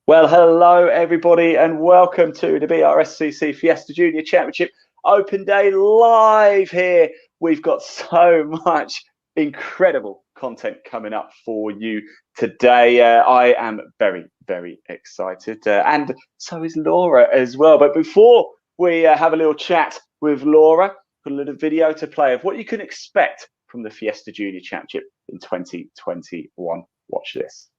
Well, hello everybody, and welcome to the BRSCC Fiesta Junior Championship Open Day live here. We've got so much incredible content coming up for you today. I am very, very excited, and so is Laura as well. But before we have a little chat with Laura, got a little video to play of what you can expect from the Fiesta Junior Championship in 2021. Watch this.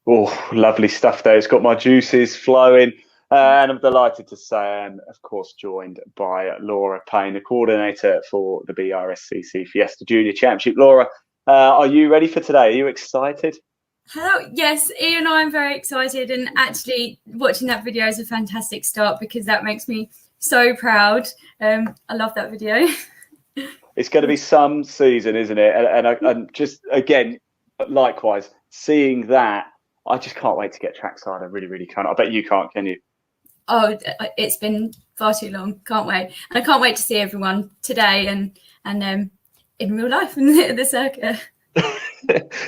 Oh, lovely stuff there. It's got my juices flowing. And I'm delighted to say I'm, of course, joined by Laura Payne, the coordinator for the BRSCC Fiesta Junior Championship. Laura, are you ready for today? Are you excited? Hello. Yes, Ian, I'm very excited. And actually, watching that video is a fantastic start because that makes me so proud. I love that video. It's going to be some season, isn't it? And just, again, likewise, seeing that, I just can't wait to get trackside. I really, really can't. I bet you can't, can you? Oh, it's been far too long. Can't wait. And I can't wait to see everyone today and in real life in the circuit.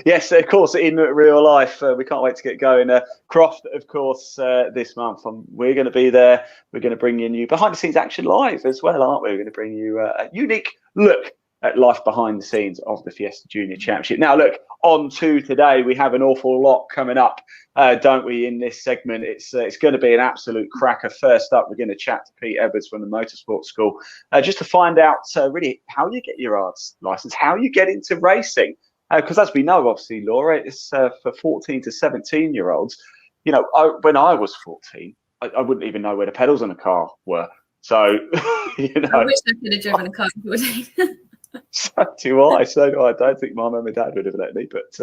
Yes, of course, in real life. We can't wait to get going. Croft, of course, this month. We're going to be there. We're going to bring you new behind-the-scenes action live as well, aren't we? We're going to bring you a unique look at life behind the scenes of the Fiesta Junior Championship. Now, look, on to today. We have an awful lot coming up, don't we, in this segment? It's going to be an absolute cracker. First up, we're going to chat to Pete Edwards from the Motorsports School, just to find out really how you get your ARDS license, how you get into racing. Because as we know, obviously, Laura, it's for 14 to 17-year-olds. You know, when I was 14, I wouldn't even know where the pedals on a car were. So, you know. I wish I could have driven a car. So do I. I don't think my mum and dad would have let me, but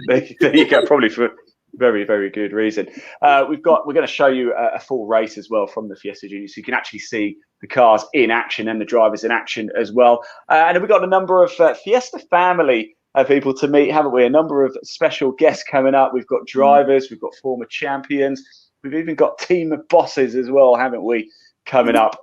there you go. Probably for very, very good reason. We're going to show you a full race as well from the Fiesta Junior, so you can actually see the cars in action and the drivers in action as well. And we've got a number of Fiesta Family people to meet, haven't we? A number of special guests coming up. We've got drivers, we've got former champions, we've even got team of bosses as well, haven't we? Coming up.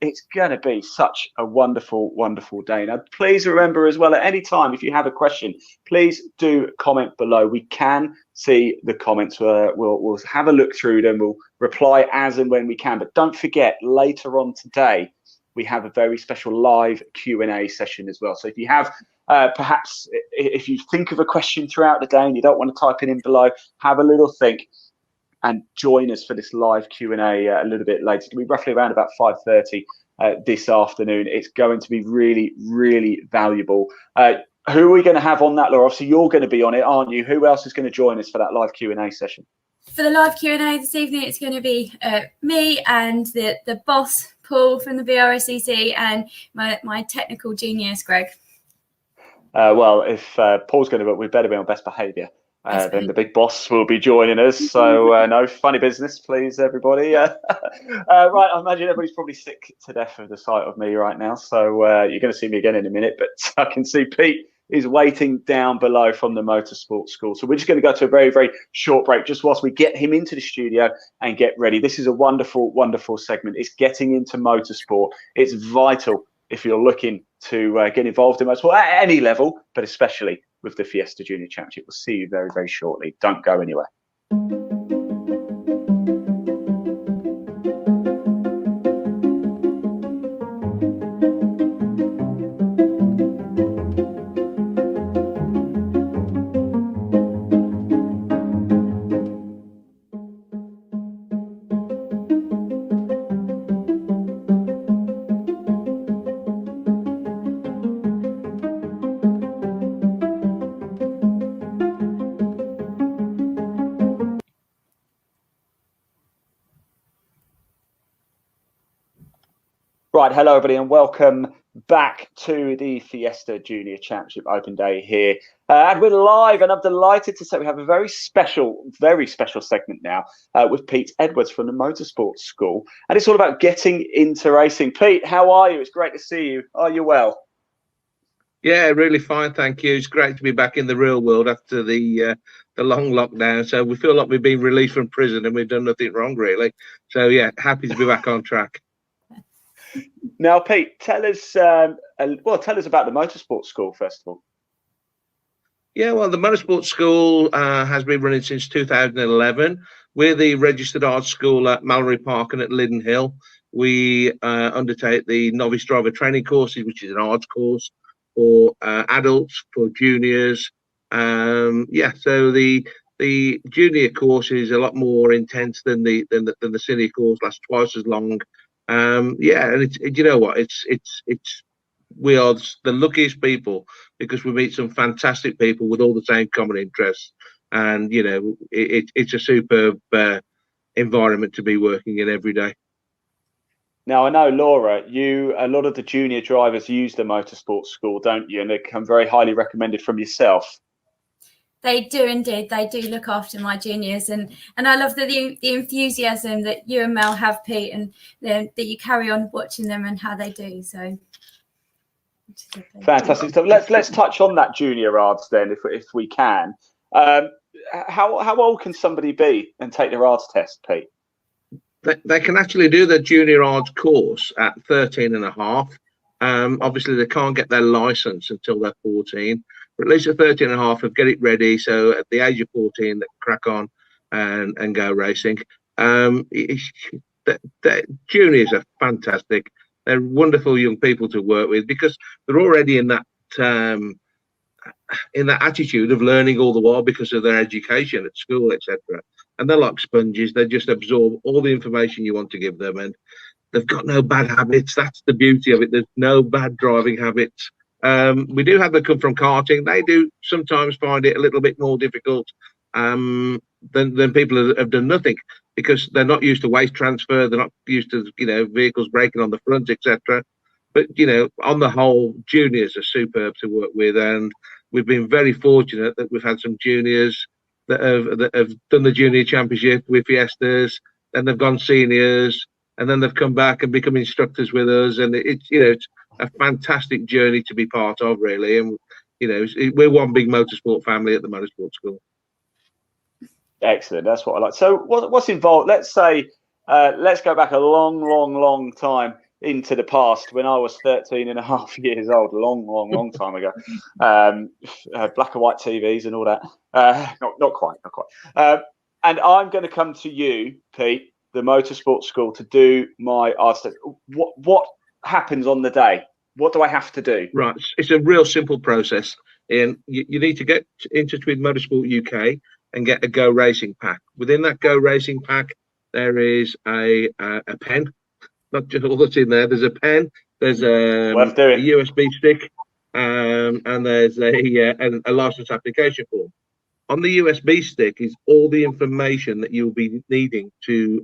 It's going to be such a wonderful, wonderful day. Now, please remember as well, at any time, if you have a question, please do comment below. We can see the comments. We'll have a look through them. We'll reply as and when we can. But don't forget, later on today, we have a very special live Q&A session as well. So if you have, perhaps, if you think of a question throughout the day and you don't want to type it in below, have a little think and join us for this live Q&A a little bit later. It's going to be roughly around about 5:30 this afternoon. It's going to be really, really valuable. Who are we going to have on that, Laura? Obviously, you're going to be on it, aren't you? Who else is going to join us for that live Q&A session? For the live Q&A this evening, it's going to be me and the boss, Paul, from the BRSCC, and my technical genius, Greg. Well, if Paul's going to, we better be on best behaviour. Then the big boss will be joining us. So no funny business, please, everybody. Right, I imagine everybody's probably sick to death of the sight of me right now. So you're going to see me again in a minute. But I can see Pete is waiting down below from the Motorsports School. So we're just going to go to a very, very short break just whilst we get him into the studio and get ready. This is a wonderful, wonderful segment. It's getting into motorsport. It's vital if you're looking to get involved in motorsport at any level, but especially with the Fiesta Junior Championship. We'll see you very, very shortly. Don't go anywhere. Right, hello everybody and welcome back to the Fiesta Junior Championship Open Day here. And we're live, and I'm delighted to say we have a very special segment now with Pete Edwards from the Motorsports School. And it's all about getting into racing. Pete, how are you? It's great to see you. Are you well? Yeah, really fine, thank you. It's great to be back in the real world after the long lockdown. So we feel like we've been released from prison and we've done nothing wrong, really. So yeah, happy to be back on track. Now, Pete, tell us about the Motorsports School first of all. Yeah, well, the Motorsports School has been running since 2011. We're the registered arts school at Mallory Park and at Liddon Hill. We undertake the novice driver training courses, which is an arts course for adults, for juniors. Yeah, so the junior course is a lot more intense than the senior course. Lasts twice as long. Yeah, and you know what? We are the luckiest people because we meet some fantastic people with all the same common interests, and you know, it's a superb environment to be working in every day. Now, I know, Laura, a lot of the junior drivers use the Motorsports School, don't you? And they come very highly recommended from yourself. They do indeed. They do look after my juniors, and I love the enthusiasm that you and Mel have, Pete, and that you carry on watching them and how they do. So fantastic stuff. Let's touch on that junior ARDS then, if we can. How old can somebody be and take their ARDS test, Pete? They can actually do the junior ARDS course at 13 and a half. Obviously, they can't get their license until they're 14. But at least at 13 and a half, get it ready. So at the age of 14, they crack on and go racing. The juniors are fantastic. They're wonderful young people to work with because they're already in that attitude of learning all the while because of their education at school, etc. And they're like sponges. They just absorb all the information you want to give them, and they've got no bad habits. That's the beauty of it. There's no bad driving habits. We do have them come from karting. They do sometimes find it a little bit more difficult than people who have done nothing because they're not used to waste transfer. They're not used to, you know, vehicles braking on the front, etc. But, you know, on the whole, juniors are superb to work with. And we've been very fortunate that we've had some juniors that have done the junior championship with Fiestas, then they've gone seniors, and then they've come back and become instructors with us. And it's a fantastic journey to be part of, really. And you know, we're one big motorsport family at the Motorsports School. Excellent, that's what I like. So what's involved? Let's say let's go back a long time into the past when I was 13 and a half years old, long time ago. Black and white TVs and all that. Not quite. And I'm going to come to you, Pete, the Motorsports School, to do my ARDS test. What happens on the day? What do I have to do? Right, it's a real simple process, and you need to get in touch with Motorsport UK and get a Go Racing pack. Within that Go Racing pack, there is a pen. Not just all that's in there. There's a pen. There's a USB stick, and there's a license application form. On the USB stick is all the information that you'll be needing to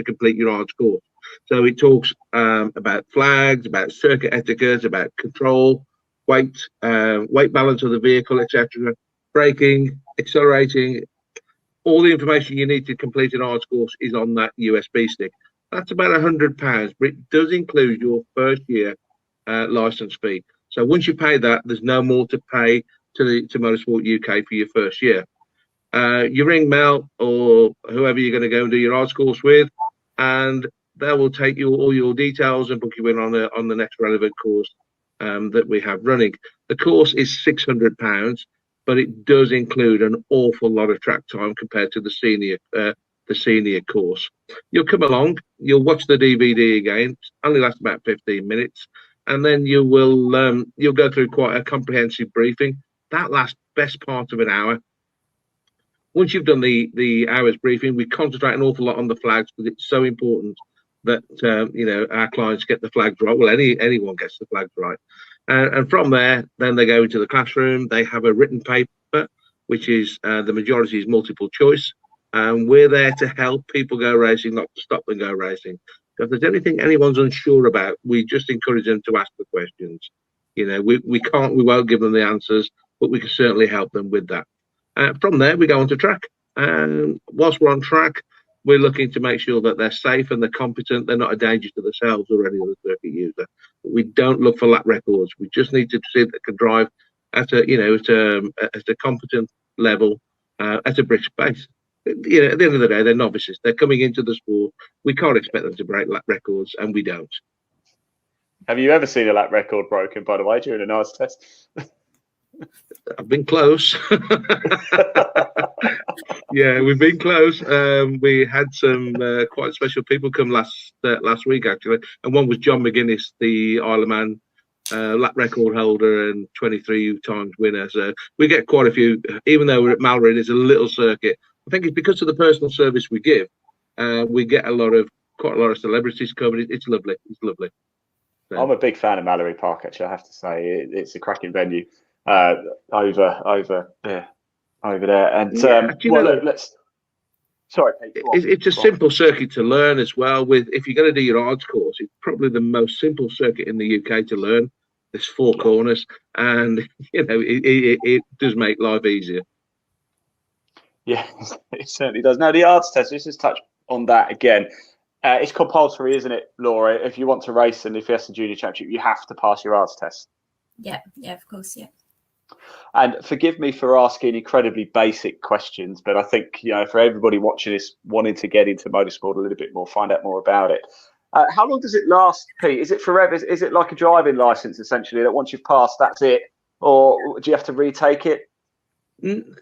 complete your ARDS course. So it talks about flags, about circuit etiquette, about control, weight balance of the vehicle, etc., braking, accelerating. All the information you need to complete an ARDS course is on that USB stick. That's about £100, but it does include your first year license fee. So once you pay that, there's no more to pay to Motorsport UK for your first year. You ring Mel or whoever you're going to go and do your ARDS course with, and they will take you all your details and book you in on the next relevant course that we have running. The course is £600, but it does include an awful lot of track time compared to the senior course. You'll come along, you'll watch the DVD again. It only lasts about 15 minutes, and then you'll go through quite a comprehensive briefing. That lasts best part of an hour. Once you've done the hour's briefing, we concentrate an awful lot on the flags because it's so important that our clients get the flags right. Well, anyone gets the flags right, and from there, then they go into the classroom. They have a written paper, which is the majority is multiple choice, and we're there to help people go racing, not to stop them go racing. So if there's anything anyone's unsure about, we just encourage them to ask the questions. We won't give them the answers, but we can certainly help them with that. From there, we go on to track. And whilst we're on track, we're looking to make sure that they're safe and they're competent. They're not a danger to themselves or any other circuit user. We don't look for lap records. We just need to see that they can drive at a competent level at a brisk pace. At the end of the day, they're novices. They're coming into the sport. We can't expect them to break lap records, and we don't. Have you ever seen a lap record broken, by the way, during an ARDS test? I've been close. Yeah, we've been close. We had some quite special people come last week, actually, and one was John McGuinness, the Isle of Man lap record holder and 23 times winner. So we get quite a few, even though we're at Mallory, it's a little circuit. I think it's because of the personal service we give. We get quite a lot of celebrities coming. It's lovely. It's lovely. So. I'm a big fan of Mallory Park, actually. I have to say it's a cracking venue over there. And sorry, Pete, it's a simple circuit to learn as well. If you're going to do your ARDS course, it's probably the most simple circuit in the UK to learn. There's 4 corners, and it does make life easier. Yeah, it certainly does. Now, the ARDS test, let's just touch on that again. It's compulsory, isn't it, Laura? If you want to race in the Fiesta Junior Championship, you have to pass your ARDS test. Yeah, of course, yeah. And forgive me for asking incredibly basic questions, but I think, for everybody watching this, wanting to get into motorsport a little bit more, find out more about it. How long does it last, Pete? Is it forever? Is it like a driving license, essentially, that once you've passed, that's it? Or do you have to retake it?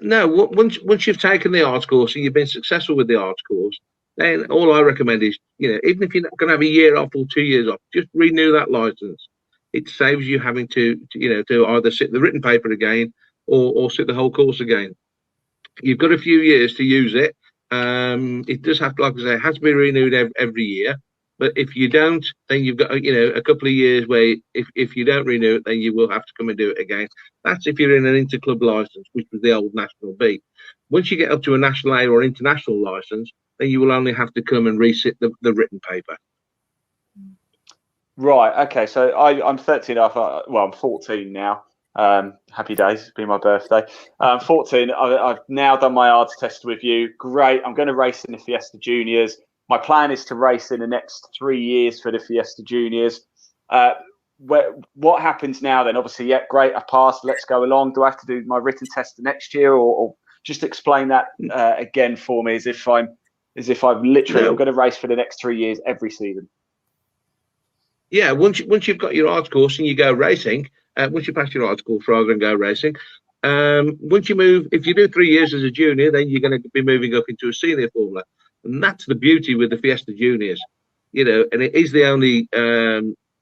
No, once you've taken the ARDS course and you've been successful with the ARDS course, then all I recommend is, even if you're not going to have a year off or 2 years off, just renew that license. It saves you having to either sit the written paper again or sit the whole course again. You've got a few years to use it. It does have to, like I say, it has to be renewed every year. But if you don't, then you've got a couple of years where if you don't renew it, then you will have to come and do it again. That's if you're in an interclub license, which was the old National B. Once you get up to a National A or international license, then you will only have to come and resit the written paper. Right. Okay. So I'm 13. I'm 14 now. Happy days. It's been my birthday. 14. I've now done my ARDS test with you. Great. I'm going to race in the Fiesta Juniors. My plan is to race in the next 3 years for the Fiesta Juniors. What happens now then? Obviously, yeah, great. I passed. Let's go along. Do I have to do my written test the next year, or just explain that again for me? As if I'm literally I'm going to race for the next 3 years every season. Yeah, once you've got your ARDS course and you go racing, once you pass your ARDS course rather than go racing, once you move, if you do 3 years as a junior, then you're going to be moving up into a senior formula. And that's the beauty with the Fiesta Juniors, and it is the only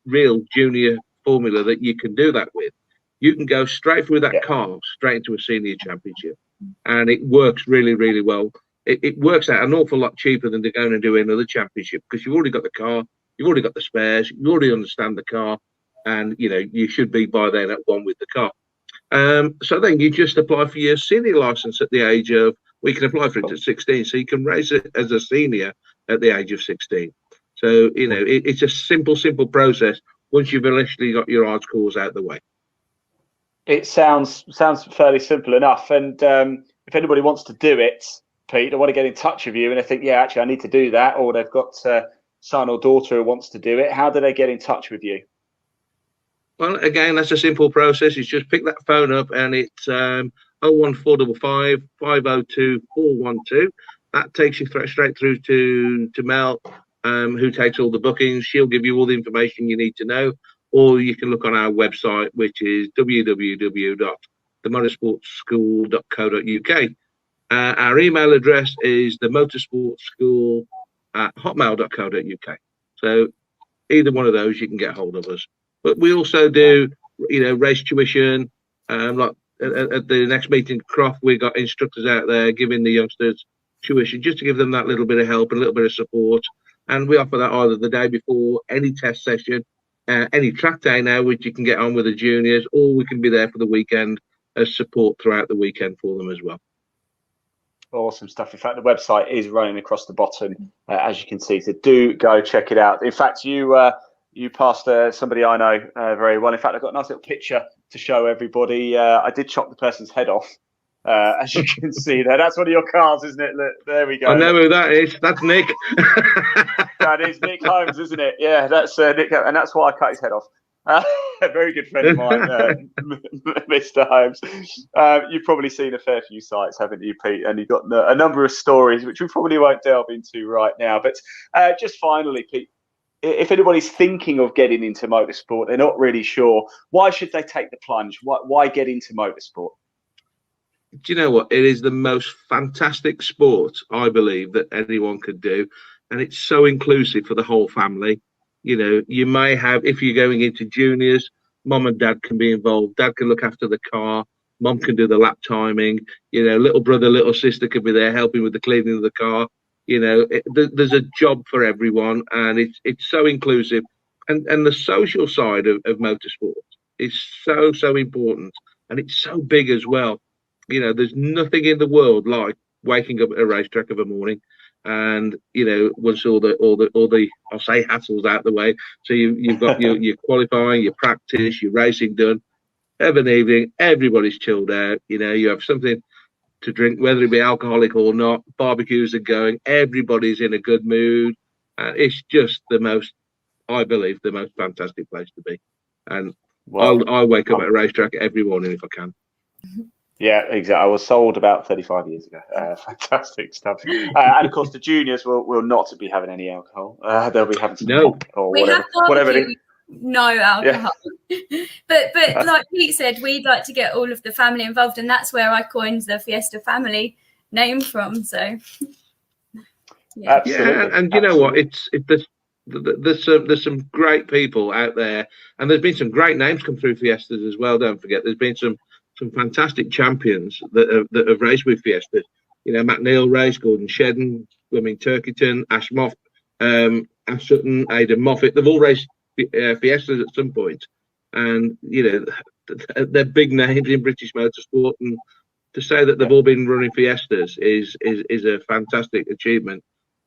real junior formula that you can do that with. You can go straight through that car, straight into a senior championship. And it works really, really well. It works out an awful lot cheaper than to go and do another championship because you've already got the car, you've already got the spares, you already understand the car, and you should be by then at one with the car. So then you just apply for your senior license at the age of, we can apply for it at 16, so you can race it as a senior at the age of 16. So it's a simple process once you've initially got your ARDS course out the way. It sounds fairly simple enough. And if anybody wants to do it, Pete, I want to get in touch with you, and I think, yeah, actually, I need to do that, or they've got son or daughter who wants to do it. How do they get in touch with you? Well, again, that's a simple process. It's just pick that phone up, and it's 01455 502 412. That takes you straight through to Mel, who takes all the bookings. She'll give you all the information you need to know, or you can look on our website, which is www.themotorsportsschool.co.uk. Our email address is themotorsportsschool@hotmail.co.uk. So either one of those, you can get hold of us. But we also do, race tuition. Like at the next meeting, Croft, we got instructors out there giving the youngsters tuition just to give them that little bit of help and a little bit of support. And we offer that either the day before, any test session, any track day now, which you can get on with the juniors, or we can be there for the weekend as support throughout the weekend for them as well. Awesome stuff. In fact, the website is running across the bottom, as you can see. So do go check it out. In fact, you passed somebody I know very well. In fact, I've got a nice little picture to show everybody. I did chop the person's head off, as you can see there. That's one of your cars, isn't it? Look, there we go. I know who that is. That's Nick. That is Nick Holmes, isn't it? Yeah, that's Nick, and that's why I cut his head off. A very good friend of mine, Mr. Holmes. You've probably seen a fair few sites, haven't you, Pete? And you've got a number of stories, which we probably won't delve into right now. But just finally, Pete, if anybody's thinking of getting into motorsport, they're not really sure, why should they take the plunge? Why get into motorsport? Do you know what? It is the most fantastic sport, I believe, that anyone could do. And it's so inclusive for the whole family. You may have, if you're going into juniors, mom and dad can be involved. Dad can look after the car. Mom can do the lap timing. Little brother, little sister could be there helping with the cleaning of the car. There's a job for everyone, and it's so inclusive. And the social side of motorsport is so important, and it's so big as well. There's nothing in the world like waking up at a racetrack of a morning, and once all the I'll say hassles out the way, so you've got your qualifying, your practice, your racing done. Of an evening, everybody's chilled out. You have something to drink, whether it be alcoholic or not. Barbecues are going. Everybody's in a good mood. It's just I believe, the most fantastic place to be. And I wake up at a racetrack every morning if I can. Yeah, exactly. I was sold about 35 years ago. Fantastic stuff. And of course, the juniors will not be having any alcohol. They'll be having some pop or whatever it is. No alcohol. Yeah. But like Pete said, we'd like to get all of the family involved, and that's where I coined the Fiesta Family name from. So yeah, and you know what? There's some great people out there, and there's been some great names come through Fiestas as well. Don't forget, there's been some fantastic champions that have raced with Fiestas. Matt Neal raced, Gordon Shedden, Turkington, Ash Moff, Ash Sutton, Aidan Moffat. They've all raced Fiestas at some point, and they're big names in British motorsport, and to say that they've all been running Fiestas is a fantastic achievement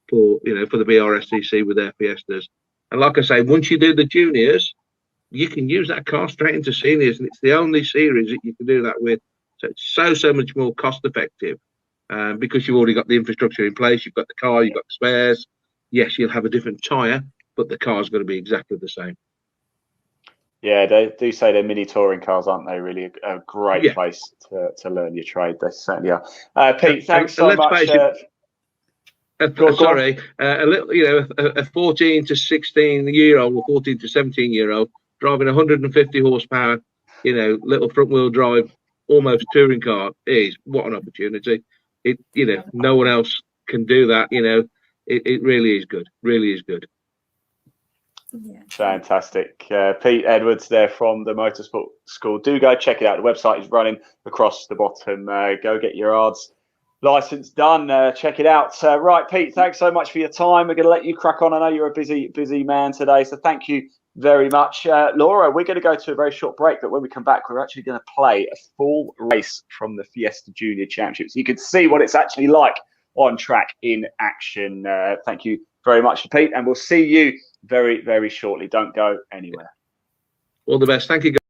for the BRSTC with their Fiestas. And like I say, once you do the juniors, you can use that car straight into seniors, and it's the only series that you can do that with. So it's so much more cost effective, because you've already got the infrastructure in place. You've got the car, you've got the spares. Yes, you'll have a different tyre, but the car's going to be exactly the same. Yeah, they do say they're mini touring cars, aren't they? Really a great place to learn your trade. They certainly are. Pete, thanks so much. A little, a 14 to 16-year-old or 14 to 17-year-old driving 150 horsepower, little front wheel drive, almost touring car is what an opportunity. No one else can do that. It really is good. Really is good. Yeah. Fantastic. Pete Edwards there from the Motorsports School. Do go check it out. The website is running across the bottom. Go get your ARDS license done. Check it out. Right, Pete, thanks so much for your time. We're going to let you crack on. I know you're a busy man today, so thank you very much. Laura, we're going to go to a very short break, but when we come back, we're actually going to play a full race from the Fiesta Junior Championships. You can see what it's actually like on track in action. Thank you very much, Pete, and we'll see you very, very shortly. Don't go anywhere. All the best. Thank you, guys.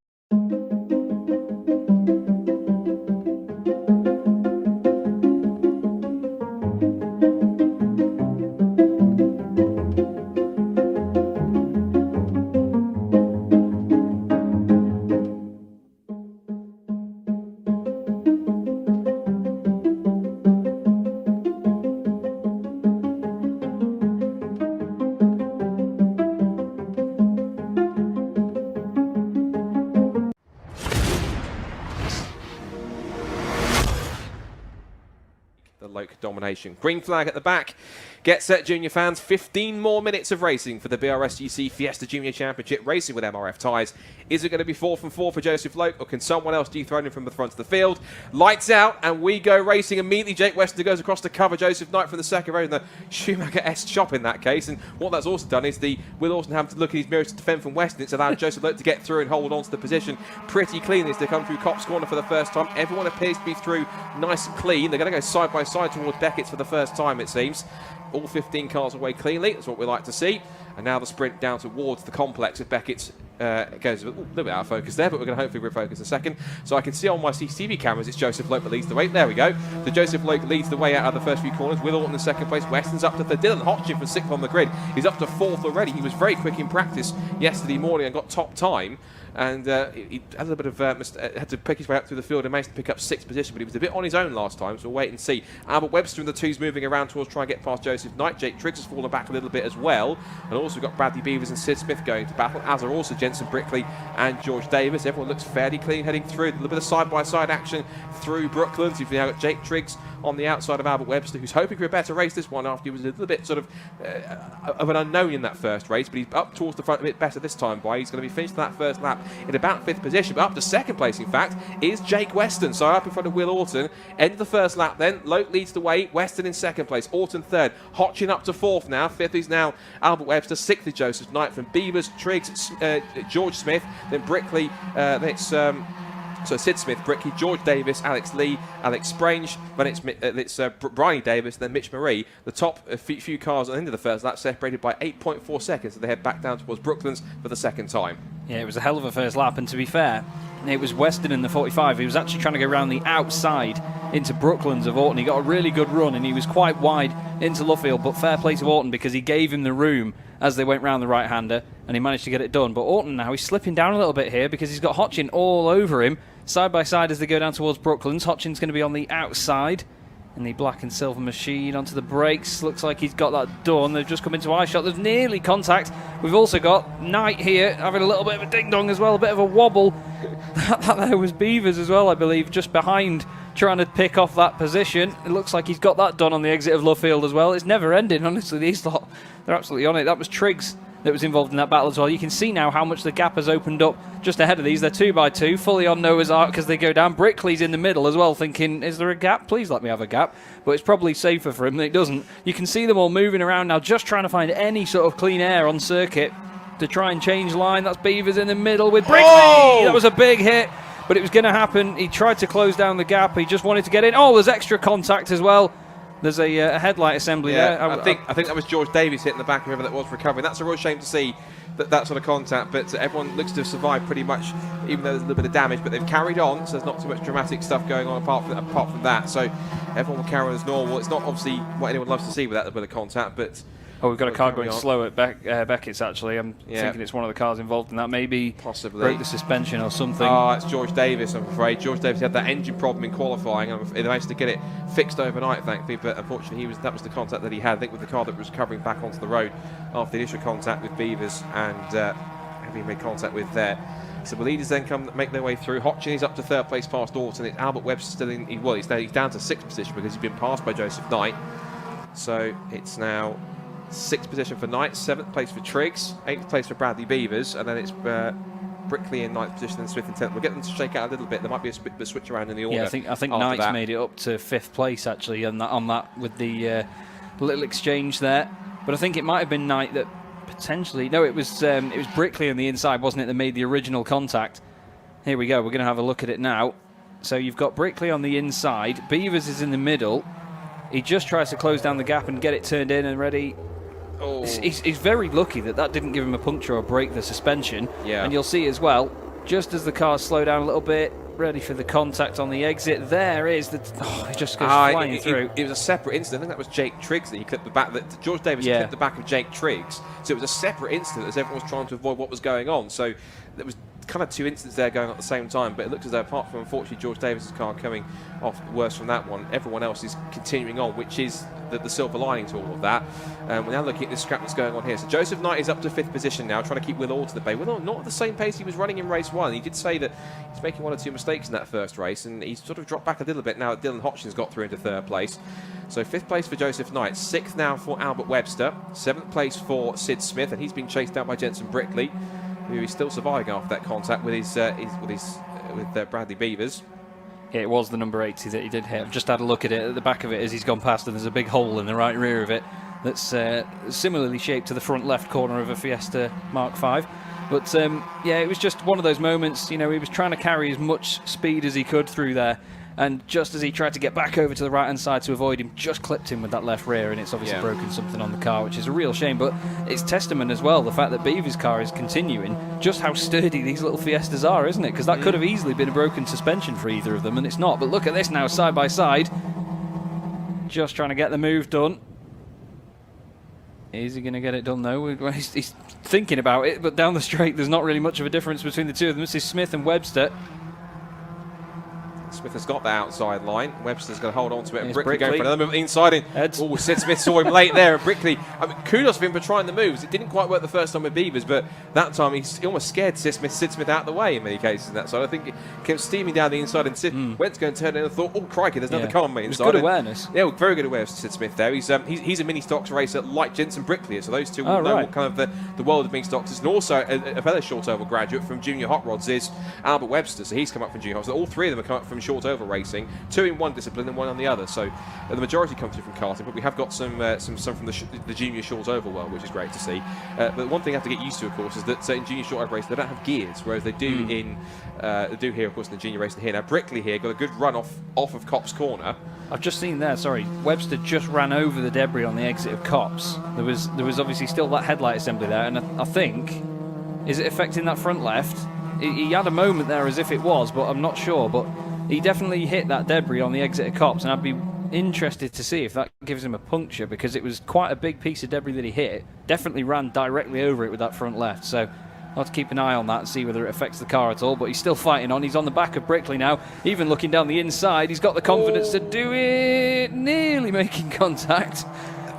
Loke domination. Green flag at the back. Get set, junior fans. 15 more minutes of racing for the BRSGC Fiesta Junior Championship, racing with MRF tyres. Is it going to be 4 from 4 for Joseph Loke, or can someone else dethrone him from the front of the field? Lights out, and we go racing immediately. Jake Weston goes across to cover Joseph Knight from the second row in the Schumacher-esque chop in that case. And what that's also done is Will Orton having to look in his mirrors to defend from Weston. It's allowed Joseph Loke to get through and hold on to the position pretty cleanly as they come through Copse Corner for the first time. Everyone appears to be through nice and clean. They're going to go side by side towards Beckett's for the first time, it seems. All 15 cars away cleanly. That's what we like to see. And now the sprint down towards the complex of Beckett's. It goes a little bit out of focus there, but we're going to hopefully refocus in a second. So I can see on my CCTV cameras it's Joseph Loke that leads the way. There we go. So Joseph Loke leads the way out of the first few corners. Will Orton in second place. Weston's up to third. Dylan Hodgkin from 6th on the grid. He's up to 4th already. He was very quick in practice yesterday morning and got top time. And he had a little bit of had to pick his way up through the field and managed to pick up 6th position, but he was a bit on his own last time, so we'll wait and see. Albert Webster in the twos moving around towards trying to get past Joseph Knight. Jake Triggs has fallen back a little bit as well, and also got Bradley Beavers and Sid Smith going to battle, as are also Jensen Brickley and George Davis. Everyone looks fairly clean heading through. A little bit of side-by-side action through Brooklands. You've now got Jake Triggs on the outside of Albert Webster, who's hoping for a better race this one after he was a little bit sort of an unknown in that first race, but he's up towards the front a bit better this time by. He's going to be finished that first lap in about 5th position, but up to 2nd place, in fact, is Jake Weston. So up in front of Will Orton. End of the first lap then. Loke leads the way. Weston in 2nd place. Orton 3rd. Hodgkin up to 4th now. 5th is now Albert Webster. 6th is Joseph Knight. From Beavers, Triggs, George Smith, then Brickley, then it's... So Sid Smith, Brickley, George Davis, Alex Lee, Alex Sprange, then it's Bryony Davis, then Mitch Marie. The top few cars at the end of the first lap separated by 8.4 seconds, so they head back down towards Brooklands for the second time. Yeah, it was a hell of a first lap, and to be fair, it was Weston in the 45. He was actually trying to go around the outside into Brooklands of Orton. He got a really good run, and he was quite wide into Luffield, but fair play to Orton because he gave him the room as they went round the right-hander, and he managed to get it done. But Orton now, he's slipping down a little bit here because he's got Hodgkin all over him, side by side as they go down towards Brooklands. Hodgkin's going to be on the outside in the black and silver machine onto the brakes. Looks like he's got that done. They've just come into eye shot. There's nearly contact. We've also got Knight here having a little bit of a ding-dong as well, a bit of a wobble. That there was Beavers as well, I believe, just behind, trying to pick off that position. It looks like he's got that done on the exit of Luffield as well. It's never ending, honestly. These lot, they're absolutely on it. That was Triggs that was involved in that battle as well. You can see now how much the gap has opened up just ahead of these. They're 2x2, fully on Noah's Ark because they go down. Brickley's in the middle as well, thinking, is there a gap? Please let me have a gap. But it's probably safer for him than it doesn't. You can see them all moving around now, just trying to find any sort of clean air on circuit to try and change line. That's Beavers in the middle with Brickley. Oh! That was a big hit, but it was going to happen. He tried to close down the gap. He just wanted to get in. Oh, there's extra contact as well. There's a headlight assembly there. I think that was George Davies hitting the back of whoever that was recovering. That's a real shame to see that sort of contact, but everyone looks to have survived pretty much, even though there's a little bit of damage, but they've carried on, so there's not too much dramatic stuff going on apart from that. So everyone will carry on as normal. It's not obviously what anyone loves to see with that bit of contact, but... Oh, we've got a car going slow at Beckett's, actually. I'm thinking it's one of the cars involved in that. Maybe possibly broke the suspension or something. Oh, it's George Davis, I'm afraid. George Davis had that engine problem in qualifying, and they managed to get it fixed overnight, thankfully, but unfortunately that was the contact that he had, I think, with the car that was recovering back onto the road after the initial contact with Beavers and having made contact with there. So the leaders then make their way through. Hodgkin is up to 3rd place past Orton. It's Albert Webster still in. He's down to 6th position because he's been passed by Joseph Knight. So it's now 6th position for Knight, 7th place for Triggs, 8th place for Bradley Beavers, and then it's Brickley in 9th position and Smith in 10th. We'll get them to shake out a little bit. There might be a switch around in the order. Yeah, I think Knight's made it up to 5th place actually on that with the little exchange there. But I think it might have been Knight that potentially. No, it was Brickley on the inside, wasn't it, that made the original contact. Here we go. We're going to have a look at it now. So you've got Brickley on the inside. Beavers is in the middle. He just tries to close down the gap and get it turned in and ready. Oh. He's very lucky that didn't give him a puncture or break the suspension. Yeah. And you'll see as well, just as the cars slow down a little bit, ready for the contact on the exit, there is the... Oh, it just goes flying through. It was a separate incident. I think that was Jake Triggs that he clipped the back. That George Davis clipped the back of Jake Triggs. So it was a separate incident as everyone was trying to avoid what was going on. So there was kind of 2 incidents there going on at the same time, but it looks as though, apart from unfortunately George Davis's car coming off worse from that one, everyone else is continuing on, which is the silver lining to all of that. We're now looking at this scrap that's going on here. So Joseph Knight is up to 5th position now, trying to keep Will Orton at bay. Will not at the same pace he was running in race 1. He did say that he's making 1 or 2 mistakes in that first race, and he's sort of dropped back a little bit now that Dylan Hodgkin's got through into 3rd place. So 5th place for Joseph Knight, 6th now for Albert Webster, 7th place for Sid Smith, and he's been chased down by Jensen Brickley, who is still surviving after that contact with Bradley Beavers. Yeah, it was the number 80 that he did hit. I've just had a look at it at the back of it as he's gone past, and there's a big hole in the right rear of it that's similarly shaped to the front left corner of a Fiesta Mark V. But yeah, it was just one of those moments. You know, he was trying to carry as much speed as he could through there, and just as he tried to get back over to the right hand side to avoid him, just clipped him with that left rear, and it's obviously broken something on the car, which is a real shame. But it's testament as well, the fact that Beaver's car is continuing, just how sturdy these little Fiestas are, isn't it? Because that could have easily been a broken suspension for either of them, and it's not. But look at this now, side by side, just trying to get the move done. Is he going to get it done though? He's thinking about it, but down the straight there's not really much of a difference between the two of them. This is Smith and Webster. Smith has got the outside line. Webster's going to hold on to it. And Brickley going for another move inside in. Oh, Sid Smith saw him late there. And Brickley, I mean, kudos for him for trying the moves. It didn't quite work the first time with Beavers, but that time he almost scared Sid Smith out of the way in many cases. In that side, I think it came steaming down the inside, and Sid went to go and turn in and thought, "Oh crikey, there's another car on me inside." It was good awareness. Yeah, very good awareness to Sid Smith there. He's a mini stocks racer like Jensen Brickley, so those two will know what kind of the world of mini stocks is. And also a fellow short oval graduate from junior hot rods is Albert Webster, so he's come up from junior hot rods. So all three of them have come up from short oval racing. 2 in one discipline and 1 on the other. So the majority come through from karting, but we have got some from the junior short oval world, which is great to see. But one thing you have to get used to, of course, is that in junior short oval racing they don't have gears, whereas they do do here, of course, in the junior racing here. Now Brickley here got a good run off of Copse Corner. I've just seen there. Sorry, Webster just ran over the debris on the exit of Copse. There was obviously still that headlight assembly there, and I think, is it affecting that front left? He had a moment there as if it was, but I'm not sure. But he definitely hit that debris on the exit of Copse, and I'd be interested to see if that gives him a puncture, because it was quite a big piece of debris that he hit. Definitely ran directly over it with that front left, so I'll have to keep an eye on that and see whether it affects the car at all. But he's still fighting on. He's on the back of Brickley now, even looking down the inside. He's got the confidence to do it, nearly making contact.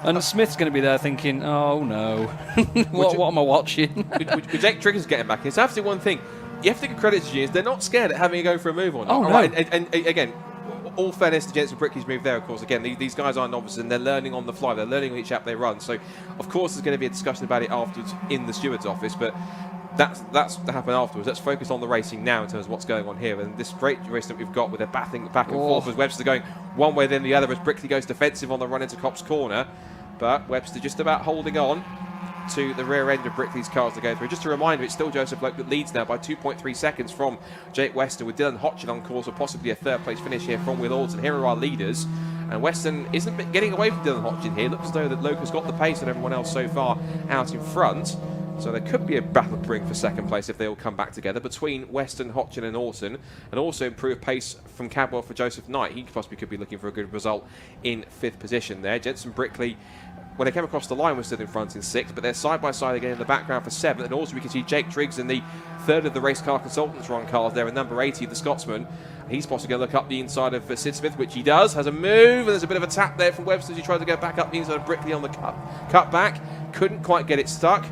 And Smith's going to be there thinking, oh no, what am I watching? With Jake Trigger's getting back in, so I have to do one thing. You have to give credit to juniors. They're not scared at having a go for a move on. Oh, no. Right? And again, all fairness to Jensen Brickley's move there, of course. Again, these guys are novices and they're learning on the fly. They're learning on each lap they run. So, of course, there's going to be a discussion about it afterwards in the steward's office. But that's to happen afterwards. Let's focus on the racing now in terms of what's going on here. And this great race that we've got with their battling back and forth as Webster going one way then the other as Brickley goes defensive on the run into Copse Corner. But Webster just about holding on to the rear end of Brickley's cars to go through. Just a reminder, it's still Joseph Loke that leads now by 2.3 seconds from Jake Weston, with Dylan Hodgson on course for possibly a third place finish here from Will Alden. Here are our leaders, and Weston isn't getting away from Dylan Hodgson here. It looks as though that Loke has got the pace and everyone else so far out in front. So there could be a battle brewing for second place if they all come back together between Weston, Hodgson and Orton, and also improved pace from Cadwell for Joseph Knight. He possibly could be looking for a good result in 5th position there. Jensen Brickley, when they came across the line, was still in front in 6th, but they're side by side again in the background for 7th. And also we can see Jake Triggs in the 3rd of the race car consultants run cars there, and number 80, the Scotsman. He's possibly going to look up the inside of Sid Smith, which he does. Has a move, and there's a bit of a tap there from Webster as he tries to go back up the inside of Brickley on the cut back. Couldn't quite get it stuck.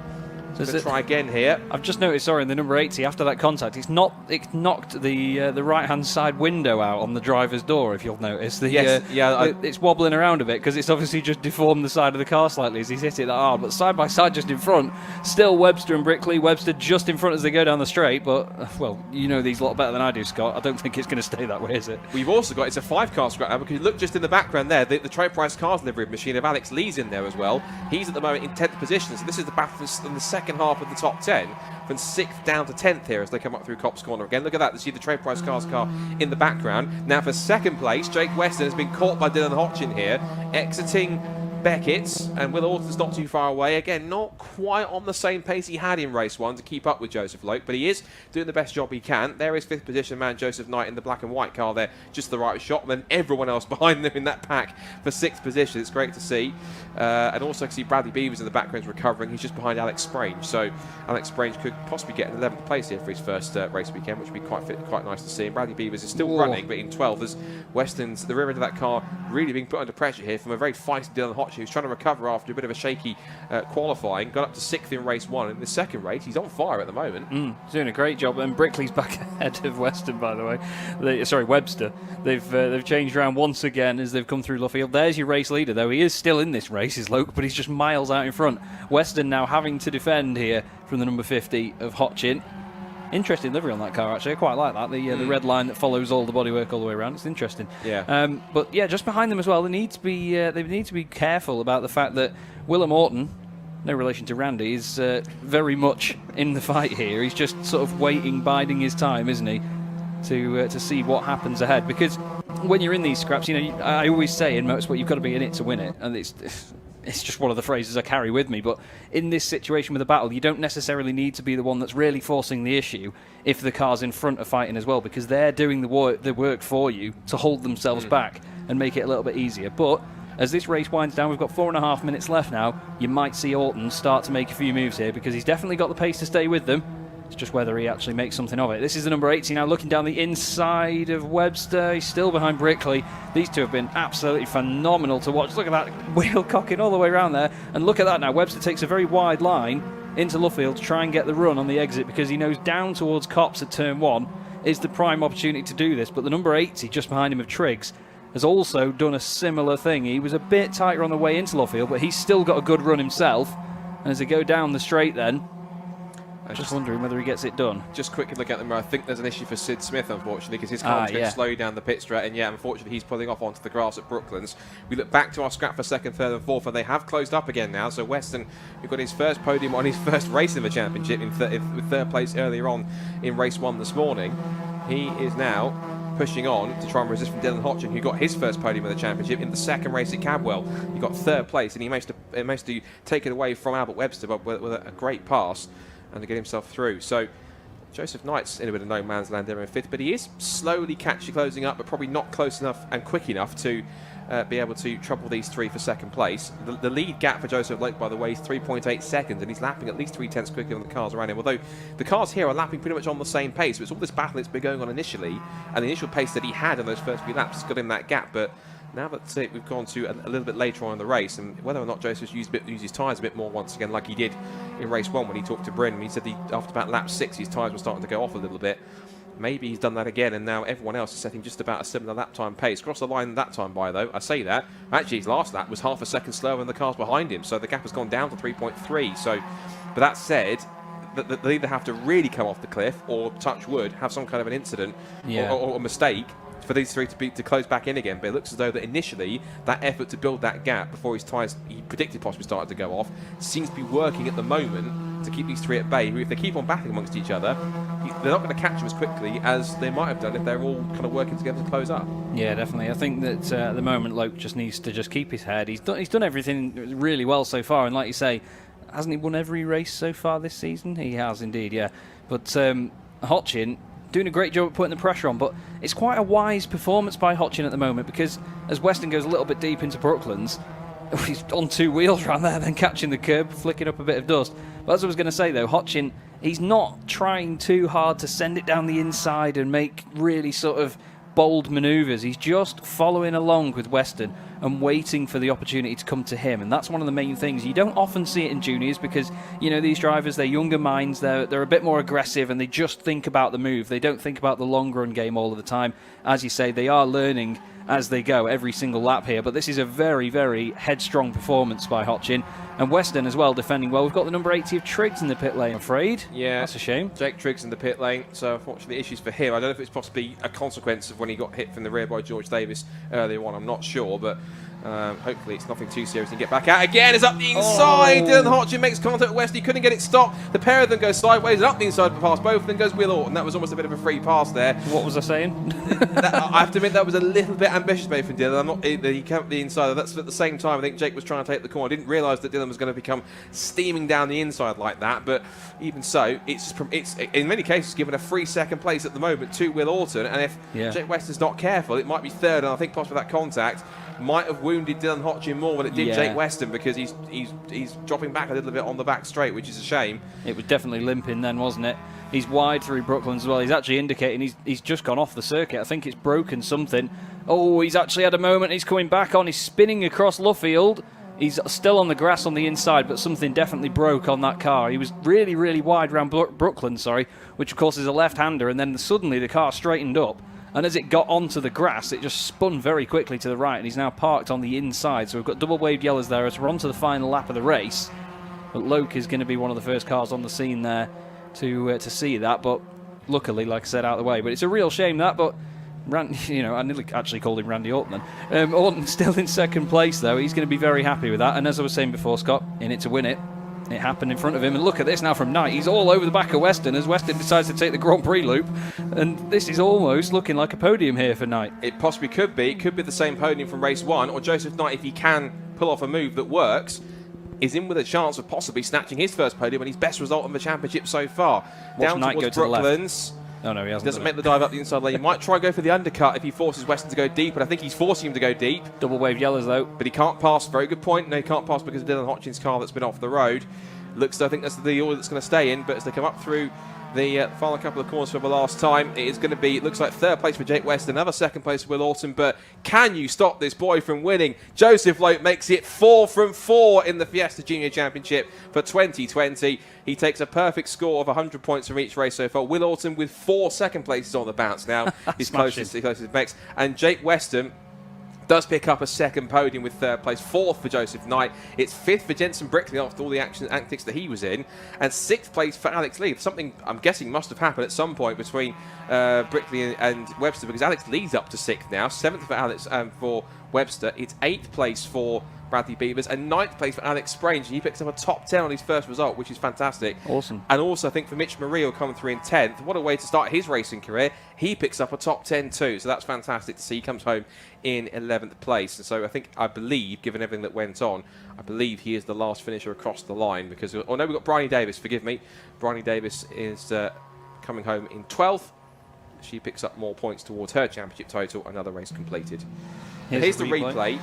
Going to try again here. I've just noticed, sorry, in the number 80, after that contact, it knocked the right-hand side window out on the driver's door, if you'll notice. It's wobbling around a bit because it's obviously just deformed the side of the car slightly as he's hit it that hard. But side by side, just in front, still Webster and Brickley. Webster just in front as they go down the straight. But, well, you know these a lot better than I do, Scott. I don't think it's going to stay that way, is it? We've also got, it's a 5-car scrap now, because look just in the background there, the Trade Price Cars livery machine of Alex Lee's in there as well. He's at the moment in 10th position. So this is the battle in the second half of the top 10, from 6th down to 10th here as they come up through Copse Corner again. Look at that, you see the Trade Price Cars car in the background. Now for second place, Jake Weston has been caught by Dylan Hodgson here, exiting Beckett's, and Will Alden's not too far away. Again, not quite on the same pace he had in race 1 to keep up with Joseph Loke, but he is doing the best job he can. There is 5th position man Joseph Knight in the black and white car there, just the right shot, and then everyone else behind them in that pack for 6th position. It's great to see. And also I can see Bradley Beavers in the background recovering. He's just behind Alex Sprange, so Alex Sprange could possibly get an 11th place here for his first race weekend, which would be quite nice to see. And Bradley Beavers is still running, but in 12th, as Weston's, the rear end of that car really being put under pressure here from a very feisty Dylan Hodgson actually, who's trying to recover after a bit of a shaky qualifying. Got up to 6th in race 1. In the second race, he's on fire at the moment. He's doing a great job, and Brickley's back ahead of Weston, by the way. Webster. They've changed around once again as they've come through Luffield. There's your race leader, though. He is still in this race, is Loke, but he's just miles out in front. Weston now having to defend here from the number 50 of Hotchin. Interesting livery on that car, actually. I quite like that. The red line that follows all the bodywork all the way around. It's interesting. Yeah. But yeah, just behind them as well, they need to be careful about the fact that Willem Orton, no relation to Randy, is very much in the fight here. He's just sort of waiting, biding his time, isn't he, to see what happens ahead. Because when you're in these scraps, I always say in motorsport you've got to be in it to win it, and it's just one of the phrases I carry with me. But in this situation with a battle, you don't necessarily need to be the one that's really forcing the issue if the cars in front are fighting as well, because they're doing the work for you to hold themselves back and make it a little bit easier. But as this race winds down, we've got 4.5 minutes left now. You might see Orton start to make a few moves here, because he's definitely got the pace to stay with them. It's just whether he actually makes something of it. This is the number 80 now, looking down the inside of Webster. He's still behind Brickley. These two have been absolutely phenomenal to watch. Look at that wheel cocking all the way around there. And look at that now. Webster takes a very wide line into Luffield to try and get the run on the exit, because he knows down towards Copse at turn 1 is the prime opportunity to do this. But the number 80, just behind him of Triggs, has also done a similar thing. He was a bit tighter on the way into Luffield, but he's still got a good run himself. And as they go down the straight then, I'm just wondering whether he gets it done. Just quickly look at them. I think there's an issue for Sid Smith, unfortunately, because his car's going to slow down the pit straight. And yeah, unfortunately, he's pulling off onto the grass at Brooklands. We look back to our scrap for 2nd, 3rd, and 4th, and they have closed up again now. So Weston, who got his first podium on his first race in the championship with 3rd place earlier on in race 1 this morning, he is now pushing on to try and resist from Dylan Hotchin, who got his first podium of the championship in the 2nd race at Cadwell. He got 3rd place, and he managed to take it away from Albert Webster, but with a great pass, and to get himself through. So Joseph Knight's in a bit of no man's land there in 5th, but he is slowly closing up, but probably not close enough and quick enough to be able to trouble these 3 for 2nd place. The lead gap for Joseph Lake, by the way, is 3.8 seconds, and he's lapping at least 3/10 quicker than the cars around him, although the cars here are lapping pretty much on the same pace. So it's all this battle that's been going on initially, and the initial pace that he had in those first few laps has got him that gap. But now that we've gone to a little bit later on in the race, and whether or not Joseph's used his tyres a bit more once again, like he did in race 1 when he talked to Bryn, he said after about lap 6 his tyres were starting to go off a little bit. Maybe he's done that again, and now everyone else is setting just about a similar lap time pace. Crossed the line that time by, though. I say that. Actually, his last lap was half a second slower than the cars behind him, so the gap has gone down to 3.3. So, but that said, they either have to really come off the cliff or, touch wood, have some kind of an incident or a mistake for these 3 to close back in again. But it looks as though that initially that effort to build that gap before his tyres, he predicted possibly started to go off, seems to be working at the moment to keep these 3 at bay, who, if they keep on battling amongst each other, they're not going to catch him as quickly as they might have done if they're all kind of working together to close up. Yeah, definitely. I think that at the moment Loke just needs to just keep his head. He's done everything really well so far, and like you say, hasn't he won every race so far this season? He has indeed, yeah. But Hotchin doing a great job at putting the pressure on, but it's quite a wise performance by Hotchin at the moment, because as Weston goes a little bit deep into Brooklands, he's on 2 wheels around there, then catching the curb, flicking up a bit of dust. But as I was going to say, though, Hotchin, he's not trying too hard to send it down the inside and make really sort of bold manoeuvres. He's just following along with Weston and waiting for the opportunity to come to him, and that's one of the main things. You don't often see it in juniors because, these drivers, they're younger minds, they're a bit more aggressive, and they just think about the move. They don't think about the long run game all of the time. As you say, they are learning as they go every single lap here, but this is a very, very headstrong performance by Hotchin. And Weston as well defending well. We've got the number 80 of Triggs in the pit lane, I'm afraid. Yeah, that's a shame. Jake Triggs in the pit lane, so unfortunately issues for him. I don't know if it's possibly a consequence of when he got hit from the rear by George Davis earlier on, I'm not sure, but hopefully it's nothing too serious. He can get back out again. It's up the inside. Dylan Hotchin makes contact with Weston. He couldn't get it stopped. The pair of them go sideways and up the inside past both of them goes Will Orton. That was almost a bit of a free pass there. What was I saying? I have to admit that was a little bit ambitious maybe from Dylan. I'm not. He camped the inside. That's at the same time I think Jake was trying to take the corner. I didn't realise that Dylan was going to become steaming down the inside like that. But even so, it's in many cases given a free 2nd place at the moment to Will Orton. And if Jake Weston's not careful, it might be 3rd. And I think possibly that contact might have wounded Dylan Hotchin more than it did Jake Weston, because he's dropping back a little bit on the back straight, which is a shame. It was definitely limping then, wasn't it? He's wide through Brooklands as well. He's actually indicating he's just gone off the circuit. I think it's broken something. Oh, he's actually had a moment. He's coming back on. He's spinning across Luffield. He's still on the grass on the inside, but something definitely broke on that car. He was really, really wide around Brooklyn, which of course is a left-hander, and then suddenly the car straightened up, and as it got onto the grass, it just spun very quickly to the right, and he's now parked on the inside. So we've got double waved yellows there as we're on to the final lap of the race. But Loke is going to be one of the first cars on the scene there to see that, but luckily, like I said, out of the way. But it's a real shame that, but I nearly actually called him Randy Orton then. Orton still in second place, though. He's going to be very happy with that. And as I was saying before, Scott, in it to win it. It happened in front of him. And look at this now from Knight. He's all over the back of Weston as Weston decides to take the Grand Prix loop. And this is almost looking like a podium here for Knight. It possibly could be. It could be the same podium from race 1. Or Joseph Knight, if he can pull off a move that works, is in with a chance of possibly snatching his first podium and his best result in the championship so far. Watch Down Knight towards go to the Brooklands. Oh, no, he hasn't. Doesn't make the dive up the inside lane. He might try and go for the undercut if he forces Weston to go deep, but I think he's forcing him to go deep. Double wave yellows, though. But he can't pass. Very good point. No, he can't pass because of Dylan Hodgins' car that's been off the road. I think that's the order that's going to stay in, but as they come up through the final couple of corners for the last time, it is going to be, it looks like third place for Jake West, another second place for Will Orton, but can you stop this boy from winning? Joseph Lope makes it 4 from 4 in the Fiesta Junior Championship for 2020. He takes a perfect score of 100 points from each race so far. Will Orton with 4 second places on the bounce now. His closest mix. And Jake Weston does pick up a second podium with third place, 4th for Joseph Knight. It's 5th for Jensen Brickley after all the action and antics that he was in, and 6th place for Alex Lee. Something I'm guessing must have happened at some point between Brickley and Webster, because Alex Lee's up to 6th now. 7th for Alex for Webster. It's 8th place for Bradley Beavers and 9th place for Alex Sprange. He picks up a top 10 on his first result, which is fantastic. Awesome. And also I think for Mitch Murillo coming through in 10th, what a way to start his racing career. He picks up a top 10 too, so that's fantastic to see. He comes home in 11th place, and so I believe, given everything that went on, I believe he is the last finisher across the line, because, we've got Bryony Davis, forgive me. Bryony Davis is coming home in 12th. She picks up more points towards her championship total, another race completed. Here's the replay.